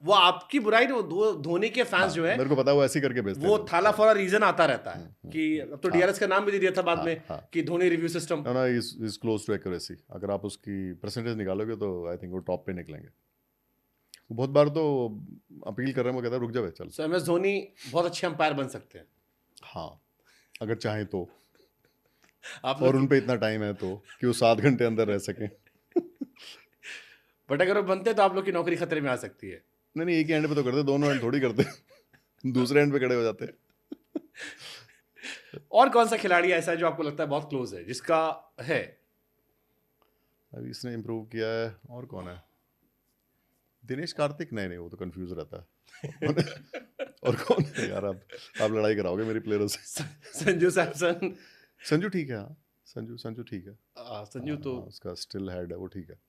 वो आपकी बुराई नहीं, वो धोनी के फैंस हाँ, जो है मेरे को पता है वो ऐसे ही करके भेजते हैं वो लोग। थाला हाँ, फॉर अ रीजन आता रहता है कि अब तो हाँ, डीआरएस का नाम भी दे दिया था बाद हाँ, में हाँ। कि धोनी रिव्यू सिस्टम। ना इज क्लोज टू एक्यूरेसी। अगर आप उसकी परसेंटेज निकालोगे तो आई थिंक वो टॉप पे निकलेंगे। वो बहुत बार तो अपील कर रहे हैं, वो कहता है रुक जाओ चल। सो एमएस धोनी बहुत अच्छे अंपायर बन सकते हैं। हाँ, अगर चाहें तो, आप और लोग उन पे इतना टाइम है तो कि वो 7 घंटे अंदर रह सकें। बट अगर वो बनते तो आप लोग की नौकरी खतरे में आ सकती है। नहीं नहीं, एक ही एंड पे तो करते, दोनों एंड थोड़ी करते। दूसरे एंड पे खड़े हो जाते। और कौन सा खिलाड़ी ऐसा है जो आपको लगता है बहुत क्लोज है, जिसका है? अभी इसने इम्प्रूव किया है, और कौन है? दिनेश कार्तिक? नहीं नहीं, वो तो कंफ्यूज रहता है। और कौन है यार? आप लड़ाई कराओगे मेरी प्लेयरों से। संजू सैमसन। संजू ठीक है, हाँ, संजू ठीक है। संजू तो हाँ, उसका स्टिल हेड है, वो ठीक है।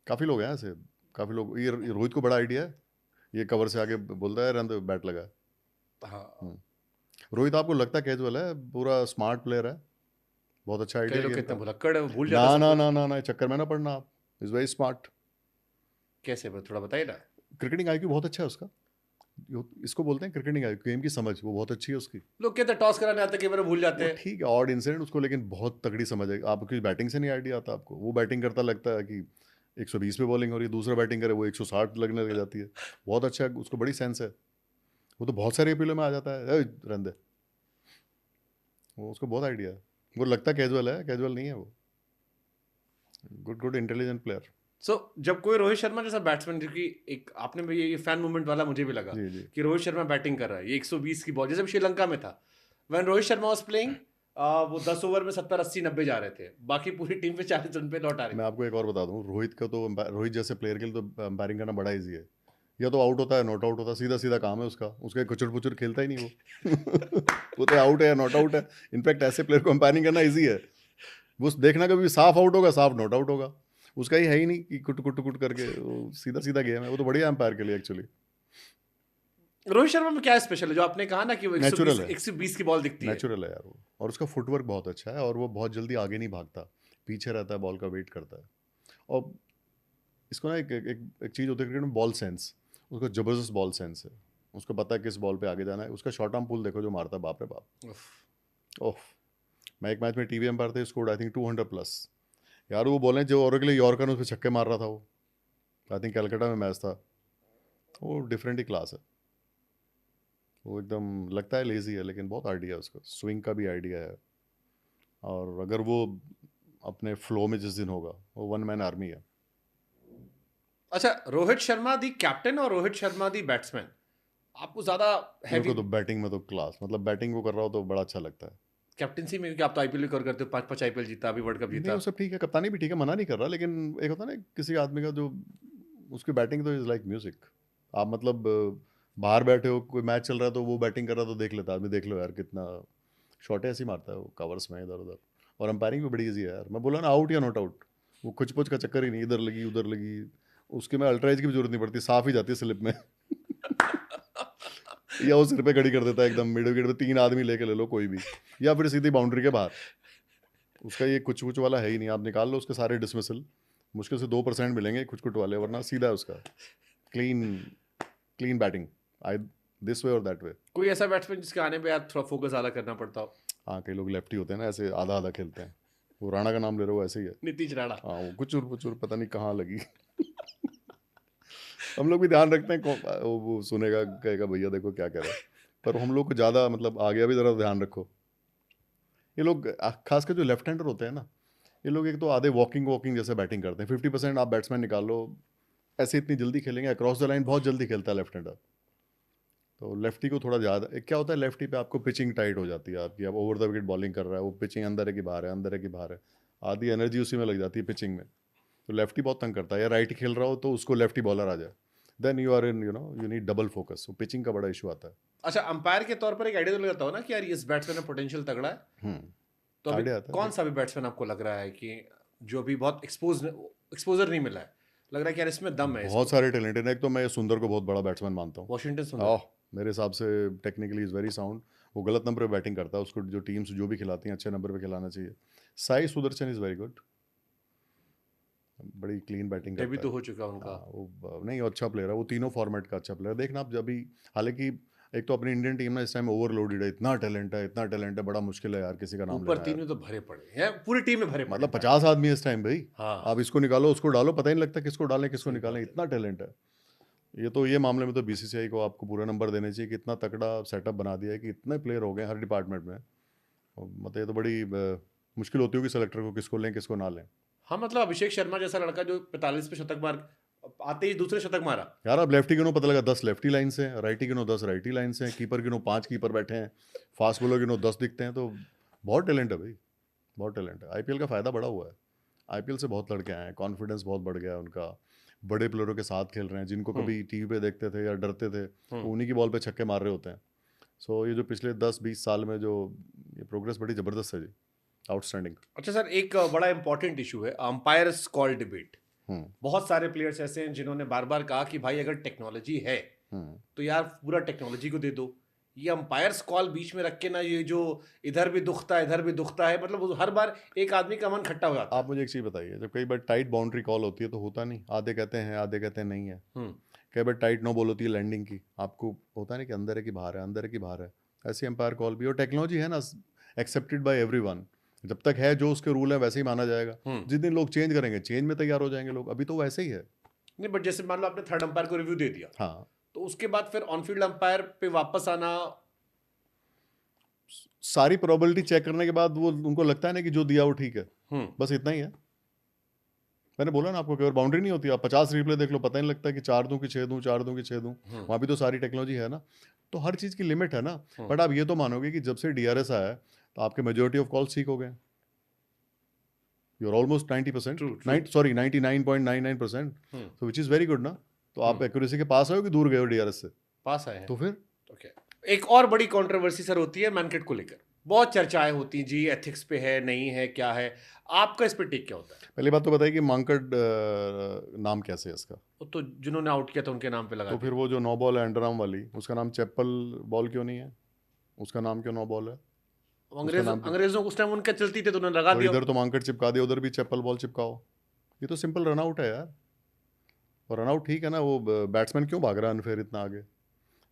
काफ़ी लोग हैं ऐसे, काफ़ी लोग। ये रोहित को बड़ा आइडिया है, ये कवर से आगे बोलता है रन तो बैट लगा है। हाँ, रोहित आपको लगता है कैजुअल है, पूरा स्मार्ट प्लेयर है, बहुत अच्छा कई आइडिया लोग गेम कितने का। भुलक्कड़ है, वो भूल ना जाता सब ना कुछ। ना ना ना, चक्कर में ना पड़ना आप। Is very smart. कैसे, थोड़ा बताइए ना। क्रिकेटिंग आईक्यू बहुत अच्छा है उसका। इसको बोलते हैं क्रिकेटिंग आईक्यू, गेम की समझ वो बहुत अच्छी है उसकी। लोग कहते हैं टॉस कराने आते हैं, कई बार भूल जाते वो हैं। ठीक है, ऑड इंसिडेंट उसको, लेकिन बहुत तगड़ी समझ है। आपकी बैटिंग से नहीं आइडिया आता आपको। वो बैटिंग करता लगता है कि 120 पे बॉलिंग हो रही है, दूसरा बैटिंग करे वो 160 लगने लग जाती है। बहुत अच्छा है, उसको बड़ी सेंस है। वो तो बहुत सारे अपीलों में आ जाता है, रन दे। वो उसको बहुत आइडिया है। वो लगता कैजुअल है, कैजुअल नहीं है वो। Good intelligent player. सो जब कोई रोहित शर्मा जैसा बैट्समैन, क्योंकि एक आपने भी ये फैन मूवमेंट वाला मुझे भी लगा जी जी। कि रोहित शर्मा बैटिंग कर रहा है, ये 120 की बॉल, जैसे श्रीलंका में था when Rohit Sharma was playing, वो 10 ओवर में 70 80 90 जा रहे थे, बाकी पूरी टीम पे 40 रन पे लौट आ रही मैं थी। आपको एक और बता दूं, रोहित का तो, रोहित जैसे प्लेयर के लिए तो अंपायरिंग करना बड़ा ईजी है। या तो आउट होता है, नॉट आउट होता है, सीधा सीधा काम है उसका। उसका कुचर पुचर खेलता ही नहीं वो। वो तो आउट है या नॉट आउट है। इनफैक्ट ऐसे प्लेयर को अंपायरिंग करना ईजी है। वो देखना कभी साफ आउट होगा, साफ नॉट आउट होगा। उसका ही है ही नहीं कि कुट कुट कुट करके, वो सीधा सीधा गेम है। वो तो बढ़िया अंपायर के लिए एक्चुअली। रोहित शर्मा में क्या स्पेशल है जो आपने कहा ना कि वो 120 नेचुरल है, 120 की बॉल दिखती है? नेचुरल है यार वो। और उसका फुटवर्क बहुत अच्छा है, और वो बहुत जल्दी आगे नहीं भागता, पीछे रहता है, बॉल का वेट करता है। और इसको ना एक चीज़ होती है क्रिकेट में, बॉल सेंस। उसका ज़बरदस्त बॉल सेंस है। उसको पता है किस बॉल पे आगे जाना है। उसका शॉर्ट आर्म पुल देखो जो मारता है, बाप रे बाप। उफ। ओह, मैं एक मैच में टीवी एम्पायर थे, स्कोर्ड आई थिंक 200 प्लस। यार वो बोले जो और अगले यॉर्कर, उस पर छक्के मार रहा था वो। आई थिंक कलकत्ता में मैच था। वो डिफरेंट ही क्लास है। वो एकदम लगता है लेजी है, लेकिन बहुत आइडिया है उसका, स्विंग का भी आइडिया है। और अगर वो अपने फ्लो में जिस दिन होगा, वो वन मैन आर्मी है। अच्छा, रोहित शर्मा दी कैप्टन और रोहित शर्मा दी बैट्समैन, आपको ज्यादा मेरे हैवी? को तो बैटिंग में तो क्लास, मतलब बैटिंग को कर रहा हो तो बड़ा अच्छा लगता है। कैप्टनसी में, क्योंकि आप तो आईपीएल भी कवर करते हो, 5-5 आईपीएल जीता, अभी वर्ल्ड कप नहीं जीता। वो सब ठीक है, कप्तानी भी ठीक है, मना नहीं कर रहा, लेकिन एक होता है ना किसी आदमी का जो उसकी बैटिंग तो इज लाइक म्यूजिक। आप मतलब बाहर बैठे हो, कोई मैच चल रहा है तो वो बैटिंग कर रहा है तो देख लेता आदमी, देख लो यार कितना शॉट ऐसे ही मारता है वो कवर्स में इधर उधर। और अंपायरिंग भी बड़ी ईजी है यार, मैं बोला ना आउट या नॉट आउट, वो कुछ पुछ का चक्कर ही नहीं, इधर लगी उधर लगी, उसके में अल्ट्राइज की भी जरूरत नहीं पड़ती, साफ ही जाती है स्लिप में। या वो सिर पे खड़ी कर देता है एकदम मिड विकेट पे, 3 आदमी लेके ले लो कोई भी, या फिर सीधी बाउंड्री के बाहर। उसका ये कुछ कुछ वाला है ही नहीं, आप निकाल लो उसके सारे डिसमिसल, मुश्किल से 2% मिलेंगे कुछ कुछ वाले, वरना सीधा है उसका clean clean batting, I this way और दैट वे। कोई ऐसा बैट्समैन जिसके आने पे यार थोड़ा फोकस ज्यादा करना पड़ता हो? हाँ कई लोग लेफ्टी होते हैं ना, ऐसे आधा आधा खेलते हैं, वो राणा का नाम ले रहे हो, ऐसे ही है। नीतीश राणा। हाँ वो कुचुर पुचुर पता नहीं कहाँ लगी। हम लोग भी ध्यान रखते हैं, वो सुनेगा कहेगा भैया देखो क्या कह रहा है, पर हम लोग को ज़्यादा मतलब आ गया भी, ज़रा ध्यान रखो। ये लोग खासकर जो लेफ्ट हैंडर होते हैं ना, ये लोग एक तो आधे वॉकिंग जैसे बैटिंग करते हैं, 50% आप बैट्समैन निकाल लो, ऐसे इतनी जल्दी खेलेंगे, अक्रॉस द लाइन बहुत जल्दी खेलता है लेफ्ट हैंडर। तो लेफ्टी को थोड़ा ज़्यादा, क्या होता है लेफ्टी पे आपको पिचिंग टाइट हो जाती है आपकी, अब ओवर द विकेट बॉलिंग कर रहा है, वो पिचिंग अंदर है कि बाहर है, अंदर है कि बाहर है, आधी एनर्जी उसी में लग जाती है पिचिंग में, तो लेफ्टी बहुत तंग करता है। या राइट खेल रहा हो तो उसको लेफ्टी बॉलर आ जाए, then you are in you need double focus, तो पिचिंग का बड़ा इशू आता है। अच्छा, अंपायर के तौर पर एक आइडिया तो लगाता हो ना कि यार इस बैट्समैन में पोटेंशियल तगड़ा है, तो अभी आइडिया आता है। कौन सा भी बैट्समैन आपको लग रहा है कि जो अभी बहुत एक्सपोजर नहीं मिला है, लग रहा है कि यार इसमें दम है, बहुत सारे टैलेंटेड हैं, एक तो मैं सुंदर को बहुत बड़ा बैट्समैन मानता हूँ। वॉशिंगटन सुंदर। ओह मेरे हिसाब से टेक्निकली इज़ वेरी साउंड, वो गलत नंबर पे बैटिंग करता है, उसको जो टीम्स जो भी खिलाती हैं अच्छे नंबर पे खिलाना चाहिए। Sai Sudarshan is very good, बड़ी क्लीन बैटिंग डेब्यू करता तो है। हो चुका उनका। हाँ वो नहीं, वो अच्छा प्लेयर है, वो तीनों फॉर्मेट का अच्छा प्लेयर। देखना आप जब भी, हालांकि एक तो अपनी इंडियन टीम ना इस टाइम ओवरलोडेड है, इतना टैलेंट है, इतना टैलेंट है, बड़ा मुश्किल है यार किसी का नाम ऊपर लेना तीन यार। में तो भरे पड़े हैं, पूरी टीम में भरे पड़े मतलब हैं। 50 आदमी है इस टाइम भाई, हाँ, आप इसको निकालो उसको डालो, पता ही नहीं लगता किसको डालें किसको सही निकालें, बात है। इतना टैलेंट है। ये तो ये मामले में तो बीसीसीआई को आपको पूरा नंबर देने चाहिए कि इतना तगड़ा सेटअप बना दिया है कि इतने प्लेयर हो गए हर डिपार्टमेंट में। और मतलब ये तो बड़ी मुश्किल होती होगी सेलेक्टर को किसको लें किसको ना लें। हाँ, मतलब अभिषेक शर्मा जैसा लड़का जो 45 पे शतक मार, आते ही दूसरे शतक मारा। यार आप लेफ्टी गिनो पता लगा 10 लेफ्टी लाइन से हैं, राइटी गिनो 10 राइटी लाइन से हैं, कीपर गिनो 5 कीपर बैठे हैं, फास्ट बॉलर गिनो 10 दिखते हैं, तो बहुत टैलेंट है भाई, बहुत टैलेंट है। आईपीएल का फ़ायदा बड़ा हुआ है, आईपीएल से बहुत लड़के आए हैं, कॉन्फिडेंस बहुत बढ़ गया है उनका, बड़े प्लेयरों के साथ खेल रहे हैं, जिनको कभी टीवी पे देखते थे या डरते थे, वो उन्हीं की बॉल पे छक्के मार रहे होते हैं। सो ये जो पिछले 10-20 साल में जो ये प्रोग्रेस बड़ी ज़बरदस्त है जी, आउटस्टैंडिंग। अच्छा सर, एक बड़ा इंपॉर्टेंट इशू है अंपायर्स कॉल डिबेट। बहुत सारे प्लेयर्स ऐसे हैं जिन्होंने बार बार कहा कि भाई अगर टेक्नोलॉजी है तो यार पूरा टेक्नोलॉजी को दे दो, ये अंपायर्स कॉल बीच में रख के ना, ये जो इधर भी दुखता है इधर भी दुखता है, मतलब हर बार एक आदमी का मन खट्टा हो जाता है। आप मुझे एक चीज़ बताइए, जब कई बार टाइट बाउंड्री कॉल होती है तो होता नहीं, आधे कहते हैं आधे कहते हैं नहीं है, कई बार टाइट नो बॉल होती है लैंडिंग की, आपको होता नहीं कि अंदर है कि बाहर है, अंदर है कि बाहर है, ऐसी अंपायर कॉल भी। और टेक्नोलॉजी है ना एक्सेप्टेड बाय एवरीवन, जब तक है जो उसके रूल है वैसे ही माना जाएगा, जिस दिन लोग चेंज करेंगे चेंज में तैयार हो जाएंगे लोग, अभी तो वैसे ही है। नहीं, बट जैसे मान लो आपने थर्ड अंपायर को रिव्यू दे दिया, हाँ तो उसके बाद फिर ऑन फील्ड अंपायर पे वापस आना, सारी प्रोबेबिलिटी चेक करने के बाद वो उनको लगता है ना कि जो दिया वो ठीक है, बस इतना ही है। मैंने बोला ना आपको कि अगर बाउंड्री नहीं होती, आप 50 रिप्ले देख लो, पता ही नहीं लगता कि 4 दूं कि 6 दूं, 4 दूं कि 6 दूं, वहाँ भी तो सारी टेक्नोलॉजी है ना, तो हर चीज़ की लिमिट है ना। बट आप ये तो मानोगे कि जब से डीआरएस आया है तो आपके मेजोरिटी ऑफ कॉल्स ठीक हो गए, यू आर ऑलमोस्ट 90%, सॉरी 99.99%, तो विच इज़ वेरी गुड ना। तो आप एक्यूरेसी के पास आए हो कि दूर गए हो डीआरएस से? पास आए हैं। तो फिर ओके, एक और बड़ी कंट्रोवर्सी सर होती है मैनकेट को लेकर, बहुत चर्चाएं होती हैं जी, एथिक्स पे है नहीं है क्या है, आपका इस पे टेक क्या होता है? पहली बात तो बताइए कि मांकड़ नाम कैसे है इसका? वो तो जिन्होंने आउट किया था उनके नाम पे लगा तो फिर वो जो 9 बॉल है अंडर आर्म वाली, उसका नाम चैपल बॉल क्यों नहीं है? उसका नाम क्यों 9 बॉल है? अंग्रेजों उस टाइम उनके चलती थे तो उन्होंने लगा और दिया। इधर तो मांकड़ चिपका दिया, उधर भी चैपल बॉल चिपकाओ, ये तो सिंपल रनआउट है यार। और रनआउट ठीक है ना, वो बैट्समैन क्यों भाग रहा है अनफेयर इतना आगे?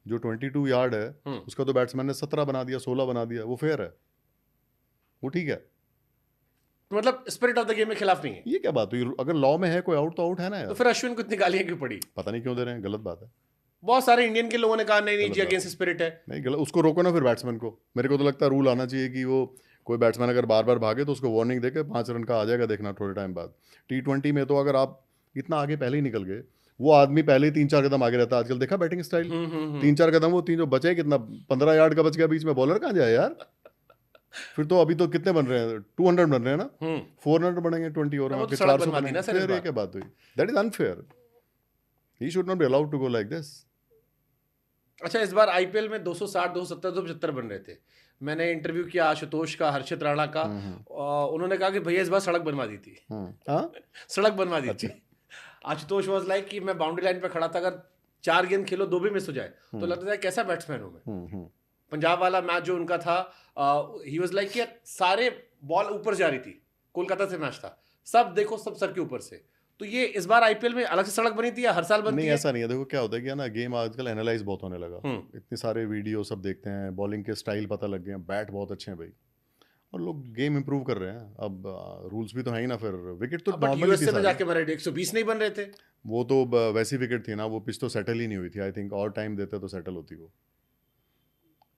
जो 22 यार्ड है उसका तो बैट्समैन ने 17 बना दिया, 16 बना दिया, वो फेयर है, वो ठीक है। मतलब स्पिरिट ऑफ द गेम के खिलाफ नहीं है। ये क्या बात हुई? अगर लॉ में है कोई आउट तो आउट है ना यार। तो फिर अश्विन को इतनी गालियां क्यों पड़ी? पता नहीं क्यों दे रहे हैं, गलत बात है। बहुत सारे इंडियन के लोगों ने कहा नहीं नहीं जी, गलत अगेंस्ट स्पिरिट है। नहीं गलत, उसको रोको ना फिर बैट्समैन को। मेरे को तो लगता है रूल आना चाहिए कि वो कोई बैट्समैन अगर बार बार भागे तो उसको वार्निंग देके 5 रन का आ जाएगा, देखना थोड़े टाइम बाद। T20 में तो अगर आप इतना आगे पहले ही निकल गए, वो आदमी पहले ही 3-4 कदम आगे रहता है। आजकल देखा बैटिंग स्टाइल, 3-4 कदम वो 3 जो बचे, कितना 15 यार्ड का बच गया बीच में, बॉलर कहाँ जाए यार? फिर तो अभी तो कितने बन रहे हैं, 200 बन रहे हैं ना, 400 बनेंगे 20 ओवर में, वो तो आपके सड़क 400 बनवा दी ना बनेंगे, सर इस फिर ये बार। क्या बात हुई? That is unfair, he should not be allowed to go like this. अच्छा, इस बार आईपीएल में 260, 270, 275 बन रहे थे। मैंने इंटरव्यू किया आशुतोष का, हर्षित राणा का, उन्होंने कहा कि भैया इस बार सड़क बनवा दी थी। हाँ, सड़क बनवा दी अच्छा। थी। आशुतोष वाज लाइक कि मैं बाउंड्री लाइन पे खड़ा था, अगर 4 गेंद खेलो 2 भी मिस हो जाए तो लगता है कैसा बैट्समैन हूं मैं। पंजाब वाला मैच जो उनका था, ही वाज लाइक कि सारे बॉल ऊपर जा रही थी, कोलकाता से मैच था, सब देखो सब सर के ऊपर से। तो ये इस बार आईपीएल में अलग से सड़क बनी थी या हर साल बनती नहीं, है? ऐसा नहीं है। देखो क्या होता है कि ना, गेम आजकल एनालाइज बहुत होने लगा, इतने सारे वीडियो सब देखते हैं, बॉलिंग के स्टाइल पता लग गए हैं, बैट बहुत अच्छे हैं भाई, और लोग गेम इंप्रूव कर रहे हैं। अब रूल्स भी तो है ही ना, फिर विकेट तो बट नॉर्मल ही थी यूएसए में सारी। जाके मेरे 120 नहीं बन रहे थे। वो तो वैसी विकेट थी ना, वो पिच तो सेटल ही नहीं हुई थी। आई थिंक और टाइम देते तो सेटल होती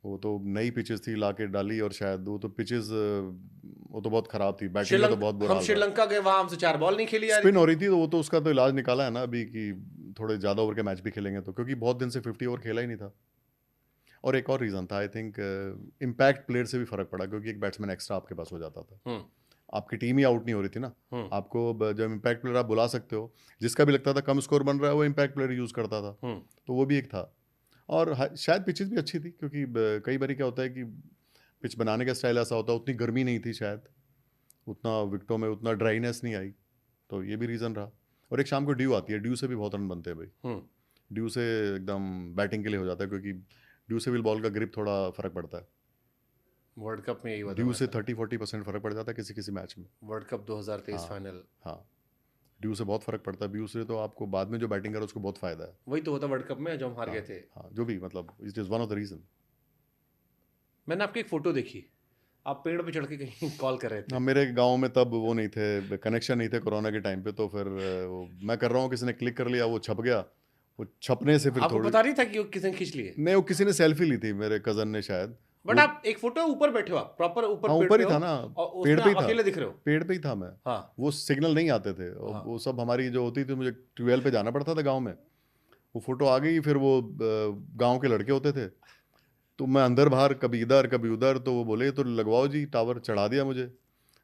वो तो नई पिचेस थी लाके डाली, और शायद वो तो पिचेस वो तो बहुत खराब थी, बैटिंग का तो बहुत बुरा हम हाल रहा। श्रीलंका गए, वहां हमसे 4 बॉल नहीं खेली यार। स्पिन हो रही थी, तो वो तो उसका तो इलाज निकाला है ना अभी, कि थोड़े ज़्यादा ओवर के मैच भी खेलेंगे तो, क्योंकि बहुत दिन से 50 ओवर खेला ही नहीं था। और एक और रीज़न था, आई थिंक इम्पैक्ट प्लेयर से भी फर्क पड़ा, क्योंकि एक बैट्समैन एक्स्ट्रा आपके पास हो जाता था, आपकी टीम ही आउट नहीं हो रही थी ना। आपको जब इम्पैक्ट प्लेयर आप बुला सकते हो, जिसका भी लगता था कम स्कोर बन रहा है, वो इम्पैक्ट प्लेयर यूज़ करता था, तो वो भी एक था। और शायद पिचेस भी अच्छी थी, क्योंकि कई बार क्या होता है कि पिच बनाने का स्टाइल ऐसा होता है, उतनी गर्मी नहीं थी शायद, उतना विकेटों में उतना ड्राइनेस नहीं आई, तो ये भी रीज़न रहा। और एक शाम को ड्यू आती है, ड्यू से भी बहुत रन बनते हैं भाई, ड्यू से एकदम बैटिंग के लिए हो जाता है, क्योंकि ड्यू से भी बॉल का ग्रिप थोड़ा फर्क पड़ता है। वर्ल्ड कप में यही हुआ था ड्यू से हमारे साथ। 30-40% फर्क पड़ जाता है किसी किसी मैच में। वर्ल्ड कप 2023 हाँ फाइनल। हाँ, ड्यू से बहुत फर्क पड़ता है, ड्यू से तो आपको बाद में जो बैटिंग करे उसको बहुत फायदा है। वही तो होता वर्ल्ड कप में जो हम हार हाँ गए थे। हाँ, जो भी मतलब it is one of the reason. मैंने आपकी एक फोटो देखी, आप पेड़ पे चढ़ के कहीं कॉल कर रहे थे। हाँ, मेरे गांव में तब वो नहीं थे, कनेक्शन नहीं थे कोरोना के टाइम पे, तो फिर वो मैं कर रहा हूँ, किसी ने क्लिक कर लिया, वो छप गया, वो छपने से फिर आपको थोड़ी, पता नहीं था कि वो किसी ने खींच लिए? नहीं वो किसी ने सेल्फी ली थी, मेरे कज़न ने शायद। बट वो आप एक फोटो ऊपर बैठे हो, आप प्रॉपर ऊपर हाँ, पेड़ ऊपर पे ही हो था ना, और पेड़ उसमें पे ही आप था, अकेले दिख रहे हो। पेड़ पे ही था मैं। हाँ वो सिग्नल नहीं आते थे, और हाँ। वो सब हमारी जो होती थी, मुझे ट्यूबवेल पे जाना पड़ता था गांव में, वो फोटो आ गई, फिर वो गांव के लड़के होते थे, तो मैं अंदर बाहर कभी इधर कभी उधर, तो वो बोले तो लगवाओ जी, टावर चढ़ा दिया मुझे।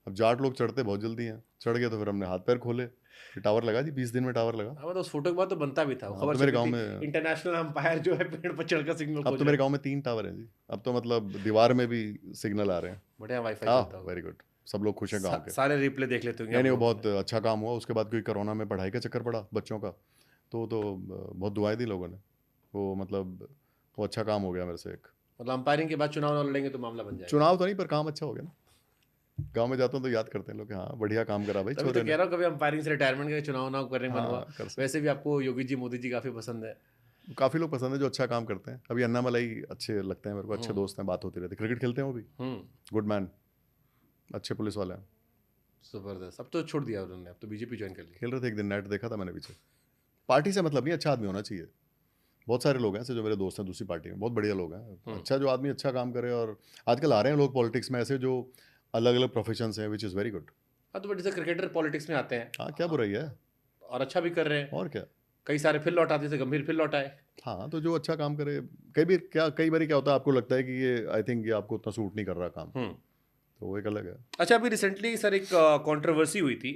अब जाट लोग चढ़ते बहुत जल्दी हैं, चढ़ गए तो फिर हमने हाथ पैर खोले, फिर टावर लगा जी, 20 दिन में टावर लगा। हाँ, मतलब उस फोटो के बाद तो बनता भी था, हाँ, खबर तो मेरे चलती गांव थी में इंटरनेशनल अंपायर जो है पेड़ पर चढ़कर सिग्नल अब खोज तो रहे मेरे हैं। गांव में 3 टावर हैं जी, अब तो मतलब दीवार में भी सिग्नल आ रहे हैं। बढ़िया वाईफाई हाँ, चलता होगा। वेरी गुड, सब लोग खुश हैं गांव के। सारे रिप्ले देख लेते होंगे नहीं आप नहीं, वो लोगों बहुत अच्छा काम हुआ, उसके बाद कोई कोरोना में पढ़ाई का चक्कर पड़ा बच्चों का, तो बहुत दुआएं दी लोगों ने, वो मतलब वो अच्छा काम हो गया मेरे से एक। मतलब अंपायरिंग के बाद चुनाव न लड़ेंगे तो मामला बन जाएगा। चुनाव तो नहीं, पर काम अच्छा हो गया ना, गांव में जाता हूँ तो याद करते हैं लोग कि हाँ बढ़िया काम करा भाई तभी तो छोरे कह ने। रहा हूँ, कभी अंपायरिंग से रिटायरमेंट के चुनाव ना करने मन हुआ। हाँ, कर सकते। वैसे भी आपको योगी जी मोदी जी काफी पसंद है। काफ़ी लोग पसंद है जो अच्छा काम करते हैं, अभी अन्नामलाई अच्छे लगते हैं मेरे को, अच्छे दोस्त हैं, बात होती रहती है, क्रिकेट खेलते हैं वो भी, गुड मैन, अच्छे पुलिस वाले हैं। जबरदस्त। अब तो छोड़ दिया उन्होंने, अब तो बीजेपी ज्वाइन कर ली। खेल रहे थे, एक दिन नेट देखा था मैंने पीछे। पार्टी से मतलब नहीं, अच्छा आदमी होना चाहिए। बहुत सारे लोग हैं ऐसे जो मेरे दोस्त हैं दूसरी पार्टी में, बहुत बढ़िया लोग हैं, अच्छा जो आदमी अच्छा काम करे। और आजकल आ रहे हैं लोग पॉलिटिक्स में ऐसे जो अलग अलग प्रोफेशन हैं, विच इज़ वेरी गुड। हाँ, तो जैसे क्रिकेटर पॉलिटिक्स में आते हैं हाँ, क्या बुराई है, और अच्छा भी कर रहे हैं, और क्या। कई सारे फिर लौट आते थे, गंभीर फिर लौट आए। हाँ, तो जो अच्छा काम करे, कई बार क्या होता है, आपको लगता है कि ये आई थिंक ये आपको उतना सूट नहीं कर रहा काम, तो वो एक अलग है। अच्छा, अभी रिसेंटली सर एक कंट्रोवर्सी हुई थी,